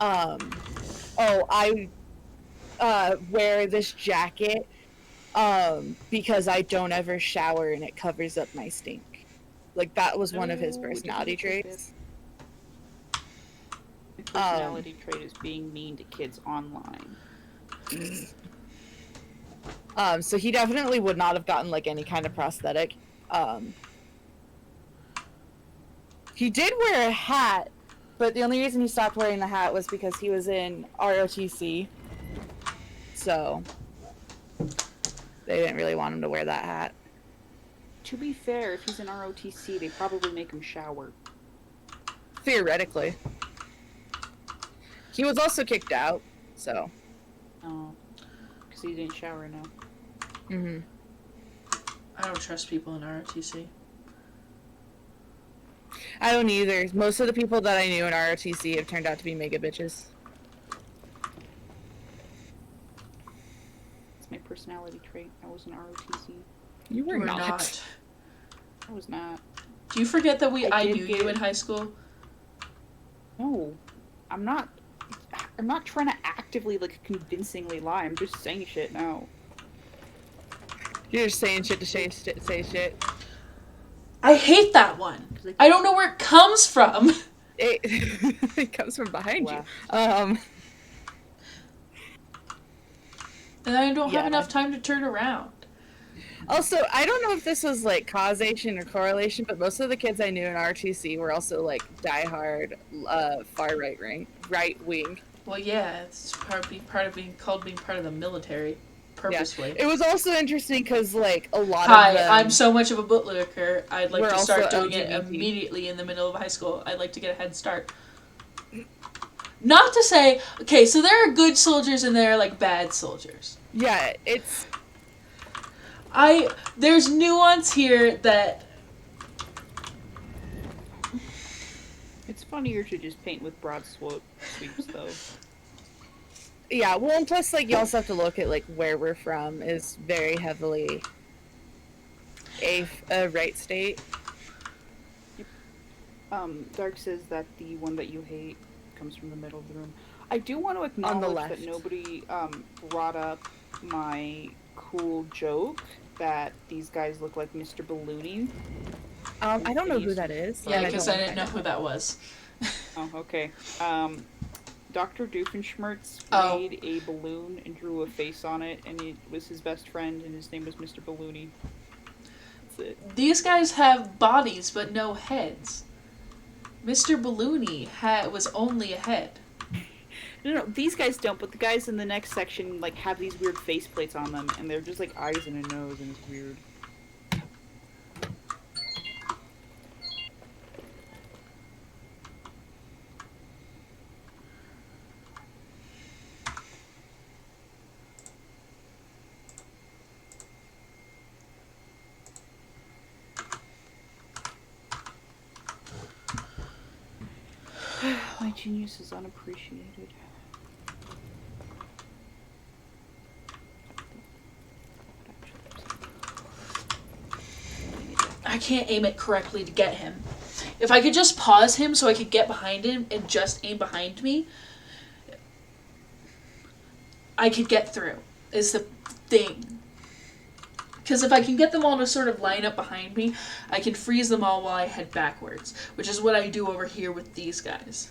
I wear this jacket because I don't ever shower and it covers up my stink. Like, that was one of his Ooh, personality dip, dip, dip. traits. My personality trait is being mean to kids online. So he definitely would not have gotten like any kind of prosthetic. He did wear a hat, but the only reason he stopped wearing the hat was because he was in ROTC. So they didn't really want him to wear that hat. To be fair, if he's in ROTC, they probably make him shower. Theoretically. He was also kicked out, so. Oh. Because he didn't shower enough. Mm-hmm. I don't trust people in ROTC. I don't either. Most of the people that I knew in ROTC have turned out to be mega bitches. It's my personality trait. I was in ROTC. You were You were not. not. I was not. Do you forget that I did knew get- you in high school? No. I'm not trying to actively, like, convincingly lie. I'm just saying shit now. You're just saying shit to say shit. I hate that one. I don't know where it comes from. It comes from behind Wow. you. And I don't have Yeah. enough time to turn around. Also, I don't know if this was like causation or correlation, but most of the kids I knew in RTC were also like diehard far right wing. Well, yeah, it's part of being part of the military, purposefully. It was also interesting because like a lot Hi, of them, I'm so much of a bootlicker. I'd like We're to start also doing it LGBT. immediately in the middle of high school. I'd like to get a head start. Not to say, okay, so there are good soldiers and there are like bad soldiers. yeah, it's There's nuance here that It's funnier to just paint with broad sweeps, though. yeah. Well, and plus like you also have to look at like where we're from is very heavily a right state. Dark says that the one that you hate comes from the middle of the room. I do want to acknowledge left. that nobody brought up my cool joke that these guys look like Mr. Balloony. I don't know who that is. yeah, and because don't I didn't know find who out. that was. Oh, okay. Dr. Doofenshmirtz Oh. made a balloon and drew a face on it, and it was his best friend, and his name was Mr. Balloony. That's it. These guys have bodies but no heads. Mr. Balloony was only a head. No, these guys don't, but the guys in the next section, like, have these weird faceplates on them, and they're just, like, eyes and a nose, and it's weird. My genius is unappreciated. I can't aim it correctly to get him. If I could just pause him so I could get behind him and just aim behind me, I could get through, is the thing. Because if I can get them all to sort of line up behind me, I can freeze them all while I head backwards, which is what I do over here with these guys.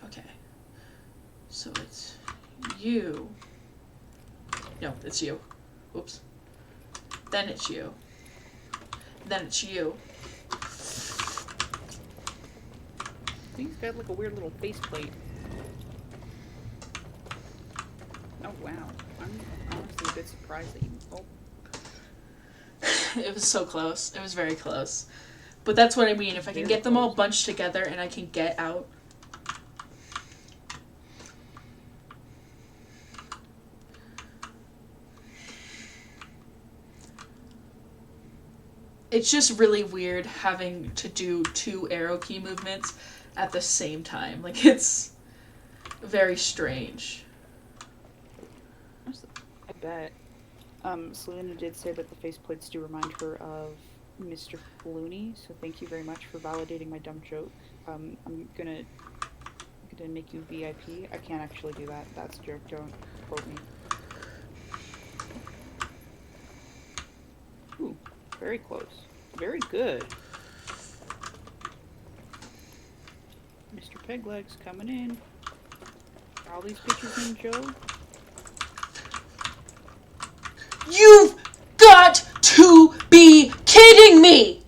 Okay. So it's you. No, it's you. Oops. Then it's you. Then it's you. He's got like a weird little faceplate. Oh wow. I'm honestly a bit surprised that you. Oh. It was so close. It was very close. But that's what I mean. If I can Very get them all close. bunched together and I can get out. it's just really weird having to do 2 arrow key movements at the same time. Like, it's very strange. I bet. Selena did say that the faceplates do remind her of Mr. Flooney, so thank you very much for validating my dumb joke. I'm gonna make you VIP. I can't actually do that. That's a joke. Don't quote me. Ooh, very close. Very good. Mr. Pegleg's coming in. Are all these bitches named Joe? You've got to be kidding me!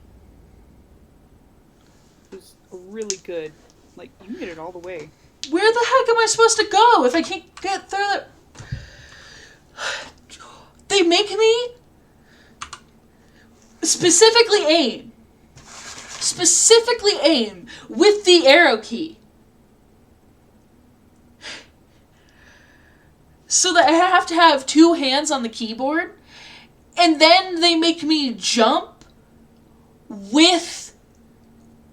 It was really good. Like, you made it all the way. Where the heck am I supposed to go if I can't get through the... They make me specifically aim with the arrow key. So that I have to have 2 hands on the keyboard, and then they make me jump with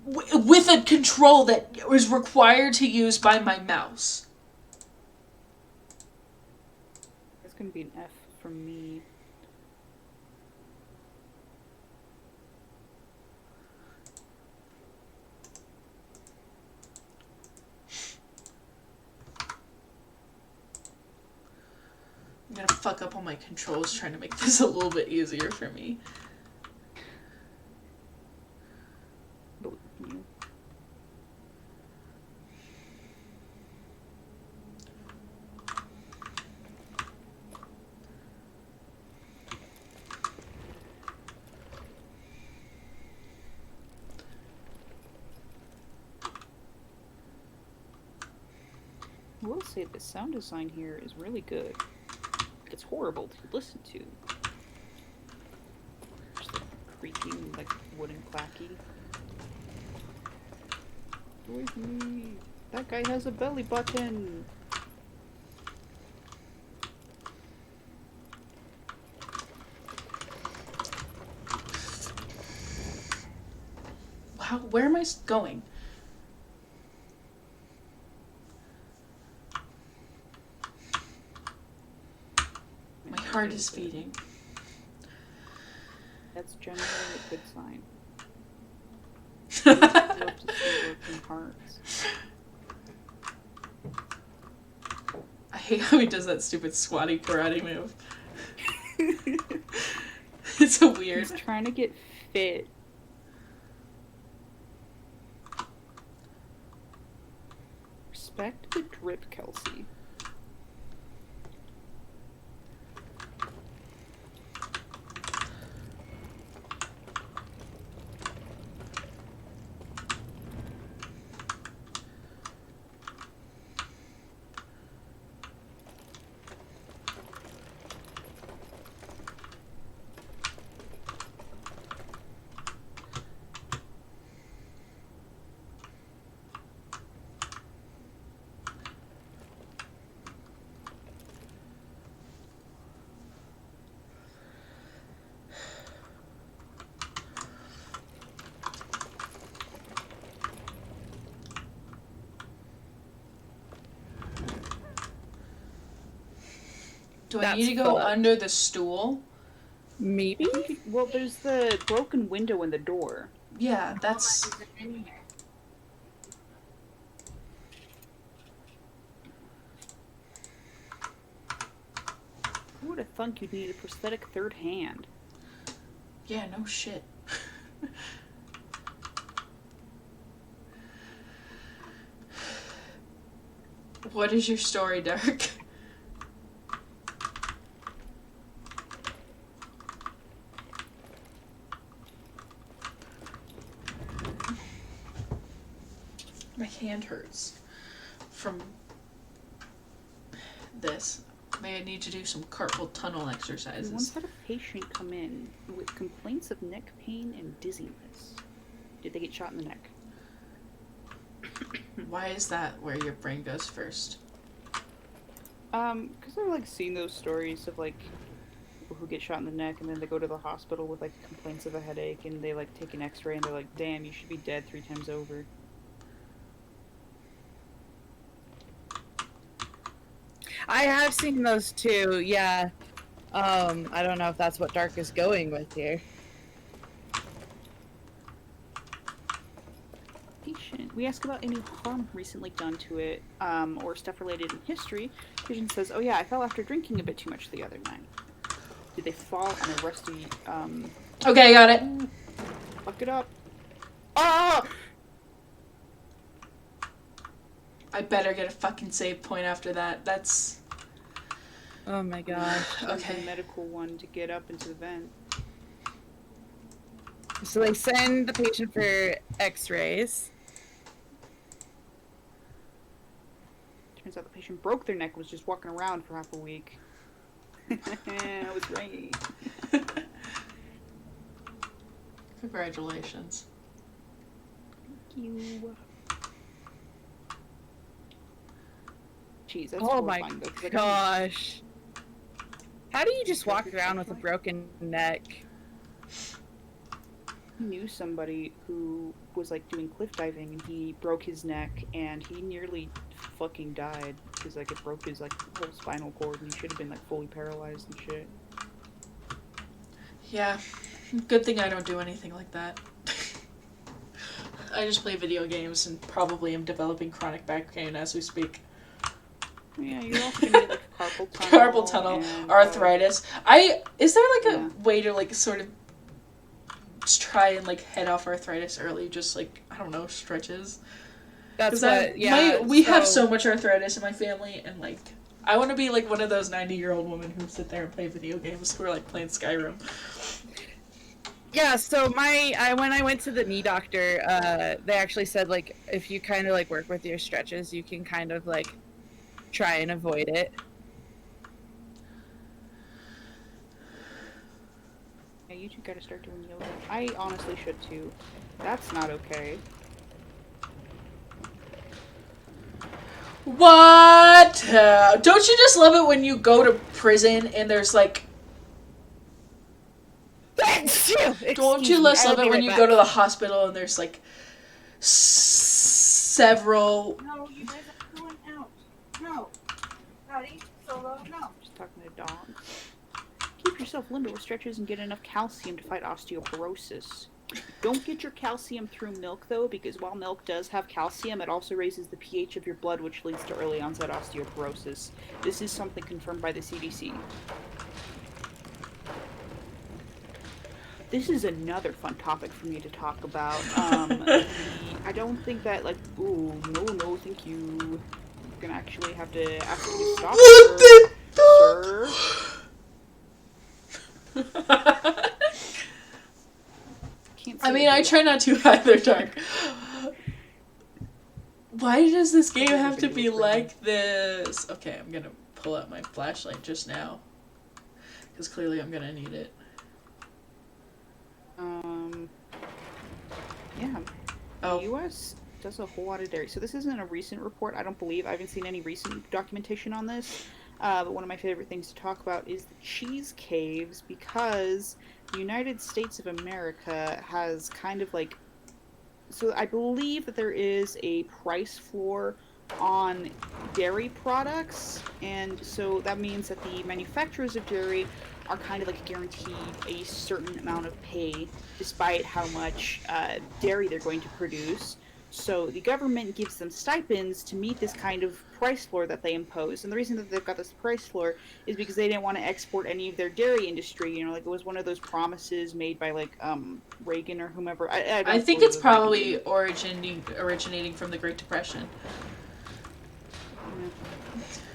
a control that was required to use by my mouse. That's gonna be an F from me. I'm gonna fuck up all my controls trying to make this a little bit easier for me. I will say the sound design here is really good. It's horrible to listen to. Just like creaking, like wooden clacky. With me! That guy has a belly button! Wow, where am I going? My heart is beating. That's generally a good sign. Love to see working hearts. I hate how he does that stupid squatty karate move. It's so weird. He's trying to get fit. Respect the drip, Kelsey. Do I need to go under the stool? Maybe? Well, there's the broken window in the door. Yeah, that's... Who would have thunk you'd need a prosthetic third hand? Yeah, no shit. What is your story, Dark? My hand hurts from this. May I need to do some carpal tunnel We exercises. once had a patient come in with complaints of neck pain and dizziness. Did they get shot in the neck? Why is that where your brain goes first? Because I've like seen those stories of like people who get shot in the neck and then they go to the hospital with like complaints of a headache and they like take an x-ray and they're like, damn, you should be dead 3 times over. I have seen those too, yeah. I don't know if that's what Dark is going with here. Patient. We ask about any harm recently done to it, or stuff related in history. Patient says, oh yeah, I fell after drinking a bit too much the other night. Did they fall on a rusty, Okay, got it. fuck it up. Ah! I better get a fucking save point after that. That's... Oh my gosh. Okay. The medical one to get up into the vent. So they send the patient for x-rays. Turns out the patient broke their neck and was just walking around for half a week. I was right. Congratulations. Thank you. Jeez, that's Oh my horrifying, though, 'cause, like, gosh. How do you just walk around with a broken neck? I knew somebody who was like doing cliff diving and he broke his neck and he nearly fucking died because like it broke his like whole spinal cord and he should have been like fully paralyzed and shit. Yeah. Good thing I don't do anything like that. I just play video games and probably am developing chronic back pain as we speak. Yeah, you're also gonna get like a carpal tunnel. Carpal tunnel, and, arthritis. Is there like a way to like sort of just try and like head off arthritis early? Just like, I don't know, stretches. That's what, yeah. We have so much arthritis in my family, and like, I want to be like one of those 90-year-old women who sit there and play video games who are like playing Skyrim. Yeah, so when I went to the knee doctor, they actually said like if you kind of like work with your stretches, you can kind of like try and avoid it. Yeah, you two gotta start doing yoga. I honestly should too. That's not okay. What? Don't you just love it when you go to prison and there's like... Don't you just love it when you go to the hospital and there's like several... No, you guys are going out. No. Daddy, Solo, no. Just talking to dogs. Keep yourself limber with stretches and get enough calcium to fight osteoporosis. Don't get your calcium through milk, though, because while milk does have calcium, it also raises the pH of your blood, which leads to early onset osteoporosis. This is something confirmed by the CDC. This is another fun topic for me to talk about. I don't think that, like, ooh, no, thank you. I'm gonna actually have to ask you to stop. What the sir. I mean, I try not to either, Dark. Why does this game have to be like this? Okay, I'm gonna pull out my flashlight just now. Because clearly I'm gonna need it. Yeah. Oh. The U.S. does a whole lot of dairy. So this isn't a recent report, I don't believe. I haven't seen any recent documentation on this. But one of my favorite things to talk about is the cheese caves, because the United States of America has kind of like... So I believe that there is a price floor on dairy products, and so that means that the manufacturers of dairy are kind of like guaranteed a certain amount of pay despite how much dairy they're going to produce. So the government gives them stipends to meet this kind of price floor that they impose. And the reason that they've got this price floor is because they didn't want to export any of their dairy industry. You know, like it was one of those promises made by like Reagan or whomever. I think it's probably originating from the Great Depression. Yeah,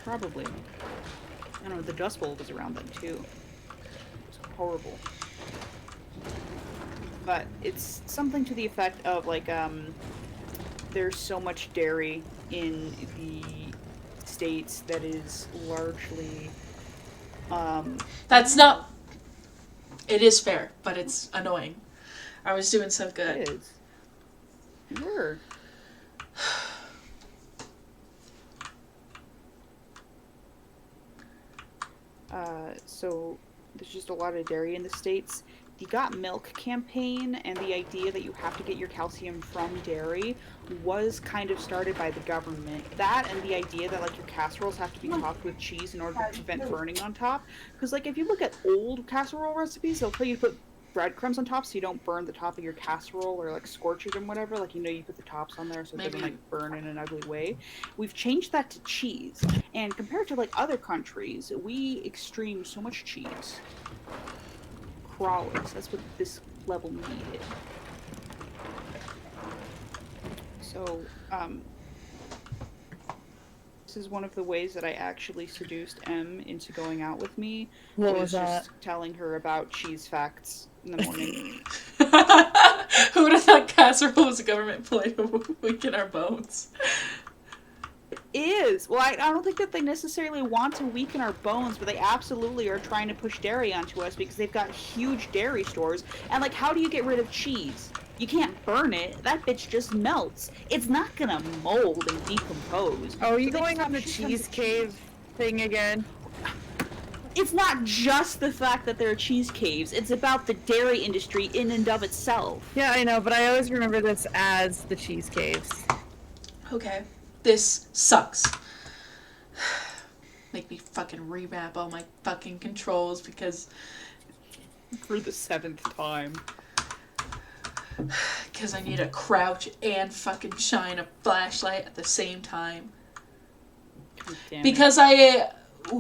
probably. I don't know, the Dust Bowl was around then too. It was horrible. But it's something to the effect of like there's so much dairy in the states that is largely That's not... It is fair, but it's annoying. I was doing so good. It is. You were. So there's just a lot of dairy in the States. The Got Milk campaign and the idea that you have to get your calcium from dairy was kind of started by the government. That and the idea that like your casseroles have to be topped with cheese in order to prevent burning on top. Because like if you look at old casserole recipes, they'll tell you to put breadcrumbs on top so you don't burn the top of your casserole or like scorch it and whatever. Like you put the tops on there so it doesn't like burn in an ugly way. We've changed that to cheese, and compared to like other countries, we extreme so much cheese. Crawlers. That's what this level needed. So, this is one of the ways that I actually seduced M into going out with me. What was just telling her about cheese facts in the morning. Who would have thought casserole was a government ploy to weaken our bones? Is. Well, I don't think that they necessarily want to weaken our bones, but they absolutely are trying to push dairy onto us because they've got huge dairy stores. And, like, how do you get rid of cheese? You can't burn it. That bitch just melts. It's not gonna mold and decompose. Oh, are you going on the cheese cave thing again? It's not just the fact that there are cheese caves. It's about the dairy industry in and of itself. Yeah, I know, but I always remember this as the cheese caves. Okay. This sucks. Make me fucking remap all my fucking controls because... For the 7th time. Because I need to crouch and fucking shine a flashlight at the same time. Because I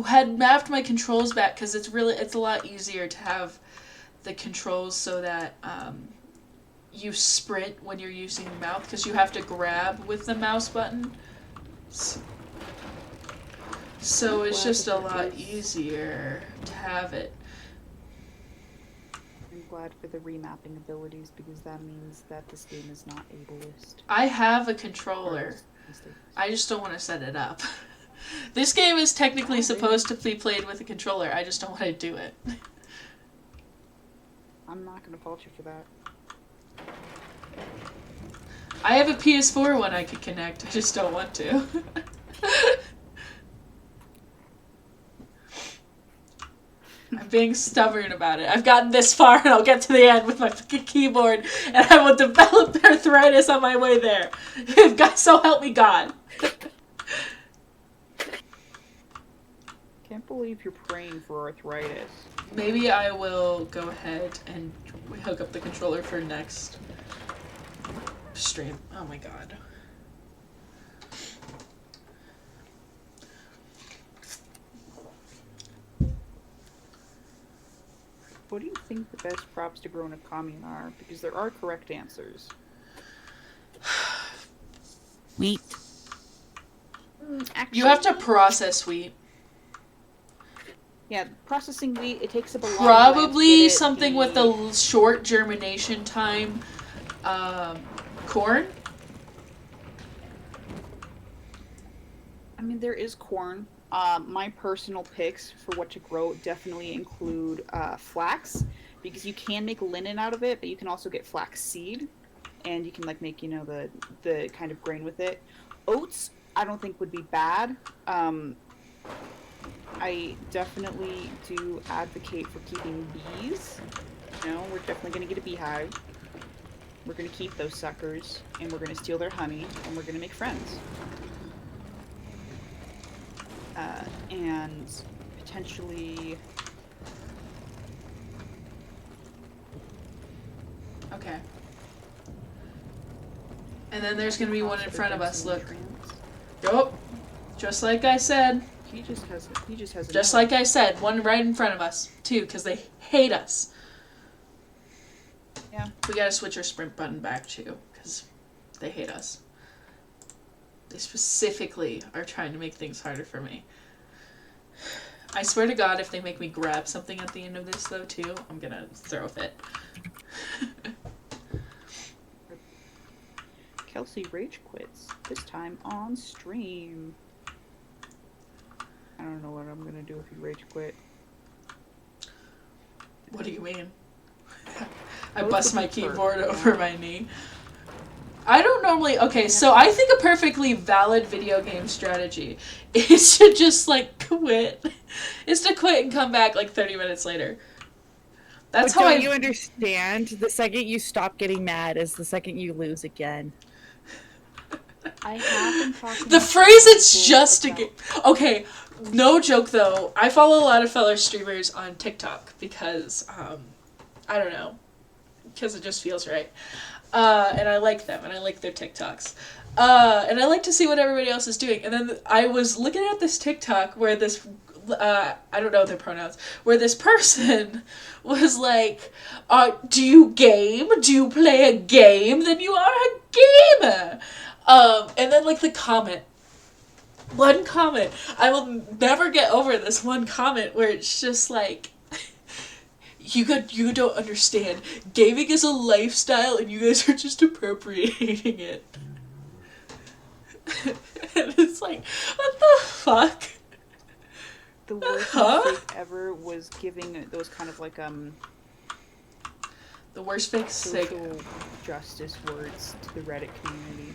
had mapped my controls back because it's a lot easier to have the controls so that you sprint when you're using the mouse because you have to grab with the mouse button. So it's just a lot easier to have it. I'm glad for the remapping abilities because that means that this game is not ableist. I have a controller. I just don't want to set it up. This game is technically supposed to be played with a controller. I just don't want to do it. I'm not going to fault you for that. I have a PS4 one I could connect. I just don't want to. I'm being stubborn about it. I've gotten this far and I'll get to the end with my fucking keyboard and I will develop arthritis on my way there. God, so help me God. Can't believe you're praying for arthritis. Maybe I will go ahead and hook up the controller for next stream. Oh my god. What do you think the best props to grow in a commune are? Because there are correct answers. Wheat. Actually, You have to process wheat. Yeah, processing wheat, it takes up a lot of Probably time something with a short germination time. Corn? I mean, there is corn. My personal picks for what to grow definitely include flax, because you can make linen out of it, but you can also get flax seed, and you can like make the kind of grain with it. Oats, I don't think would be bad. I definitely do advocate for keeping bees. You know, we're definitely gonna get a beehive. We're gonna keep those suckers, and we're gonna steal their honey, and we're gonna make friends. And potentially... Okay. And then there's gonna be one in front of us, look. Yup. Just like I said. He just has Just like I said, one right in front of us, too, because they hate us. Yeah. We gotta switch our sprint button back, too, because they hate us. They specifically are trying to make things harder for me. I swear to God, if they make me grab something at the end of this, though, too, I'm gonna throw a fit. Kelsey rage quits, this time on stream. I don't know what I'm gonna do if you rage quit. What do you mean? I bust my keyboard over my knee. I don't normally... Okay, so I think a perfectly valid video game strategy is to just, like, quit. Is to quit and come back, like, 30 minutes later. That's But how don't you understand? The second you stop getting mad is the second you lose again. I have been talking The to phrase, it's people just a about- game. Okay, no joke, though. I follow a lot of fellow streamers on TikTok because, I don't know. Because it just feels right. And I like them, and I like their TikToks. And I like to see what everybody else is doing. And then I was looking at this TikTok where this, I don't know their pronouns, where this person was like, do you game? Do you play a game? Then you are a gamer. And then, like, the comment. One comment. I will never get over this one comment where it's just like, you don't understand. Gaming is a lifestyle and you guys are just appropriating it. And it's like, what the fuck? The worst Huh? mistake ever was giving those kind of like The worst fake sick. social justice words to the Reddit community.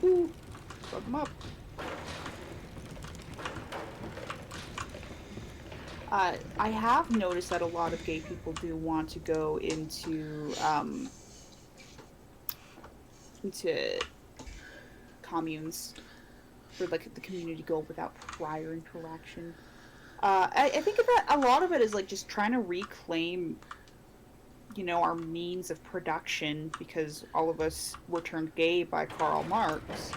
Ooh, fuck them up. I have noticed that a lot of gay people do want to go into communes for like the community goal without prior interaction. I think that a lot of it is like just trying to reclaim, you know, our means of production because all of us were turned gay by Karl Marx.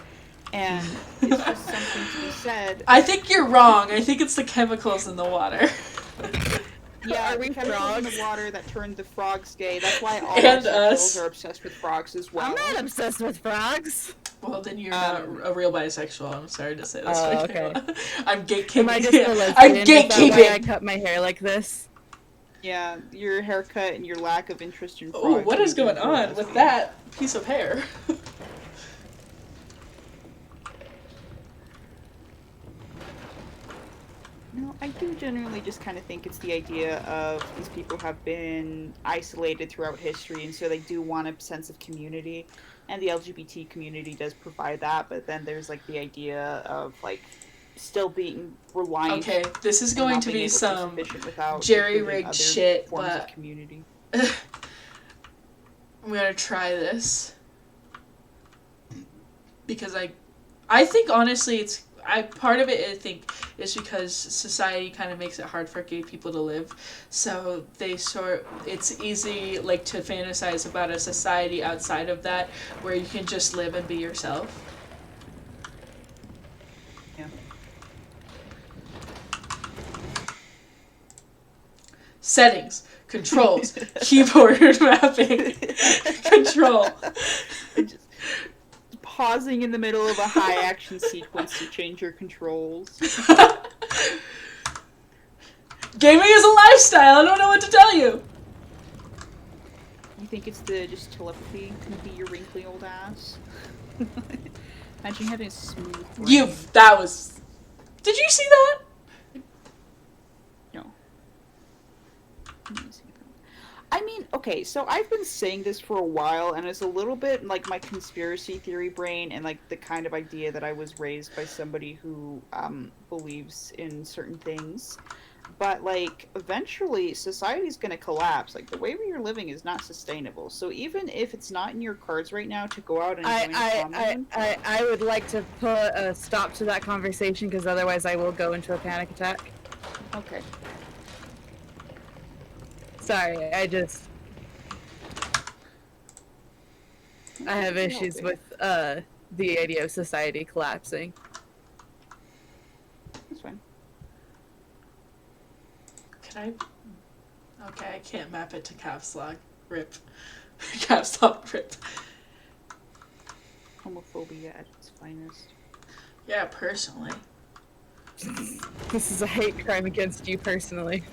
And it's just something to be said. I think you're wrong. I think it's the chemicals in the water. Yeah, Are we the chemicals in the frogs? water that turned the frogs gay. That's why all And bisexuals us. are obsessed with frogs as well. I'm not obsessed with frogs. Well, then you're not a real bisexual. I'm sorry to say this. Oh, Makayla. I'm gatekeeping. Am I just a lesbian? I'm Is that why I gatekeeping. cut my hair like this? Yeah, your haircut and your lack of interest in frogs. Oh, what is make you going a on lesbian. with that piece of hair? No, I do generally just kind of think it's the idea of these people have been isolated throughout history, and so they do want a sense of community, and the LGBT community does provide that, but then there's like the idea of like still being reliant. Okay, this is and going not to being be able some sufficient without jerry including rigged other shit, forms of but community. I'm gonna try this because I think honestly it's part of it I think is because society kind of makes it hard for gay people to live, so it's easy like to fantasize about a society outside of that where you can just live and be yourself. Yeah. Settings, controls, keyboard mapping, control. Just pausing in the middle of a high action sequence to change your controls. Gaming is a lifestyle. I don't know what to tell you. You think it's the just telepathy can be your wrinkly old ass? Imagine having a smooth brain. That was. Did you see that? No. I mean, okay, so I've been saying this for a while, and it's a little bit like my conspiracy theory brain and like the kind of idea that I was raised by somebody who believes in certain things. But like eventually society's gonna collapse. Like the way we are living is not sustainable. So even if it's not in your cards right now to go out and join a commune, I would like to put a stop to that conversation because otherwise I will go into a panic attack. okay. Sorry, I have issues with the idea of society collapsing. That's fine. Can I? Okay, I can't map it to caps lock. Rip. Caps lock. Rip. Homophobia at its finest. Yeah, personally. This is a hate crime against you personally.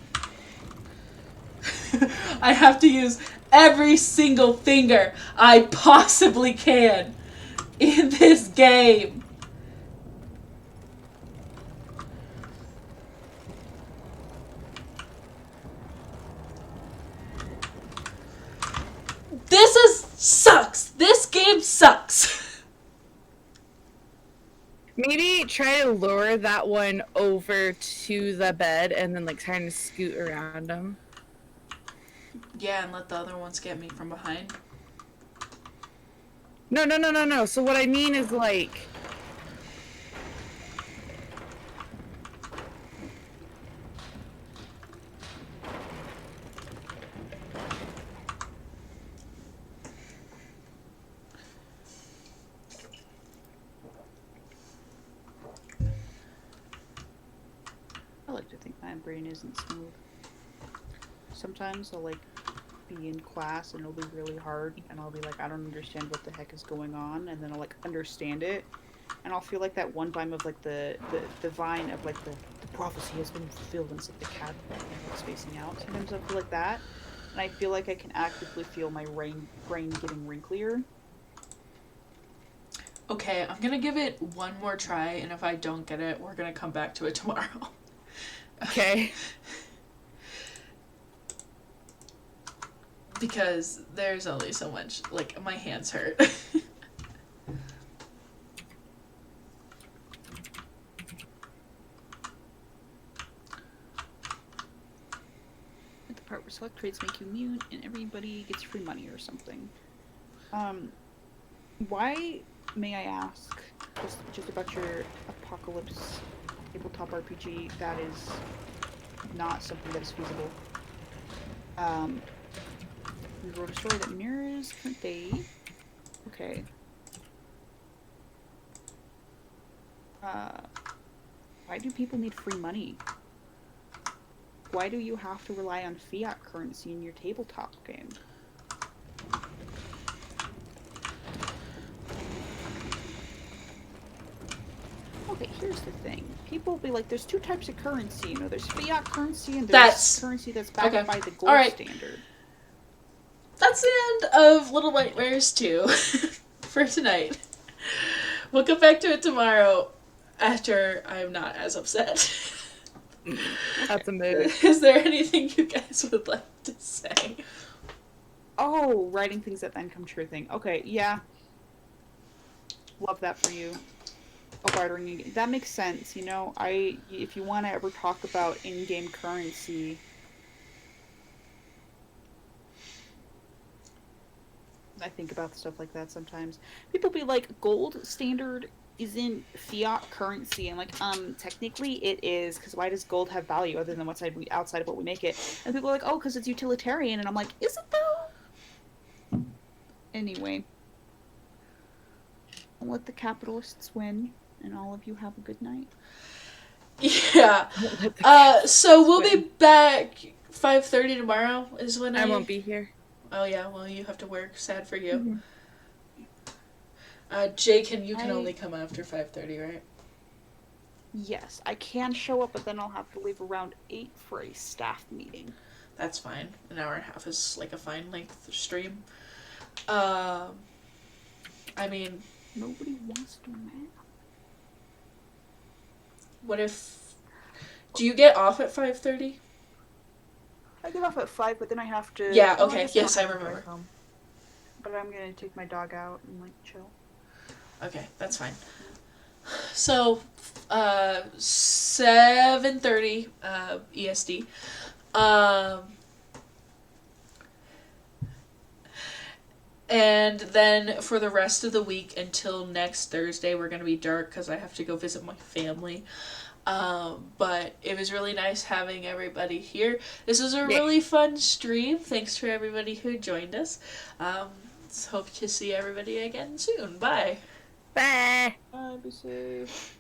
I have to use every single finger I possibly can in this game. Sucks. This game sucks. Maybe try to lure that one over to the bed and then like kind of scoot around him. Yeah, and let the other ones get me from behind. No. So what I mean is like. I like to think my brain isn't smooth. Sometimes I'll like be in class and it'll be really hard and I'll be like, I don't understand what the heck is going on, and then I'll like understand it, and I'll feel like that one time of like the vine of like the prophecy has been fulfilled, and it's like the cat spacing out. Sometimes I feel like that, and I feel like I can actively feel my brain getting wrinklier. Okay, I'm gonna give it one more try, and if I don't get it, we're gonna come back to it tomorrow. Okay. Because there's only so much, like, my hands hurt. At the part where select traits make you immune and everybody gets free money or something. Why, may I ask, just about your apocalypse tabletop RPG, that is not something that is feasible. We wrote a story that mirrors current day. Okay. Why do people need free money? Why do you have to rely on fiat currency in your tabletop game? Okay, here's the thing. People be like, there's two types of currency, you know, there's fiat currency and there's currency that's backed by the gold standard. That's the end of Little Nightmares 2 for tonight. We'll come back to it tomorrow after I'm not as upset. That's a mood. Is there anything you guys would like to say? Oh, writing things that then come true thing. Okay, yeah. Love that for you. Oh, bartering. That makes sense, you know? If you want to ever talk about in-game currency, I think about stuff like that sometimes. People be like, gold standard isn't fiat currency, and like, technically it is, because why does gold have value other than what's outside of what we make it? And people are like, oh, because it's utilitarian, and I'm like, is it though? Anyway, I'll let the capitalists win, and all of you have a good night. Yeah. So we'll be back 5:30 tomorrow is when I won't be here. Oh yeah, well you have to work. Sad for you. Jake, you can only come after 5:30, right? Yes, I can show up, but then I'll have to leave around 8 for a staff meeting. That's fine. An hour and a half is like a fine length stream. I mean, nobody wants to man. What if? Do you get off at 5:30? I get off at 5, but then I have to. Yeah. Okay. Yes, I remember. But I'm gonna take my dog out and like chill. Okay, that's fine. So, 7:30 EST. And then for the rest of the week until next Thursday, we're going to be dark because I have to go visit my family. But it was really nice having everybody here. This was a really fun stream. Thanks for everybody who joined us. Hope to see everybody again soon. Bye. Bye. Bye, be safe.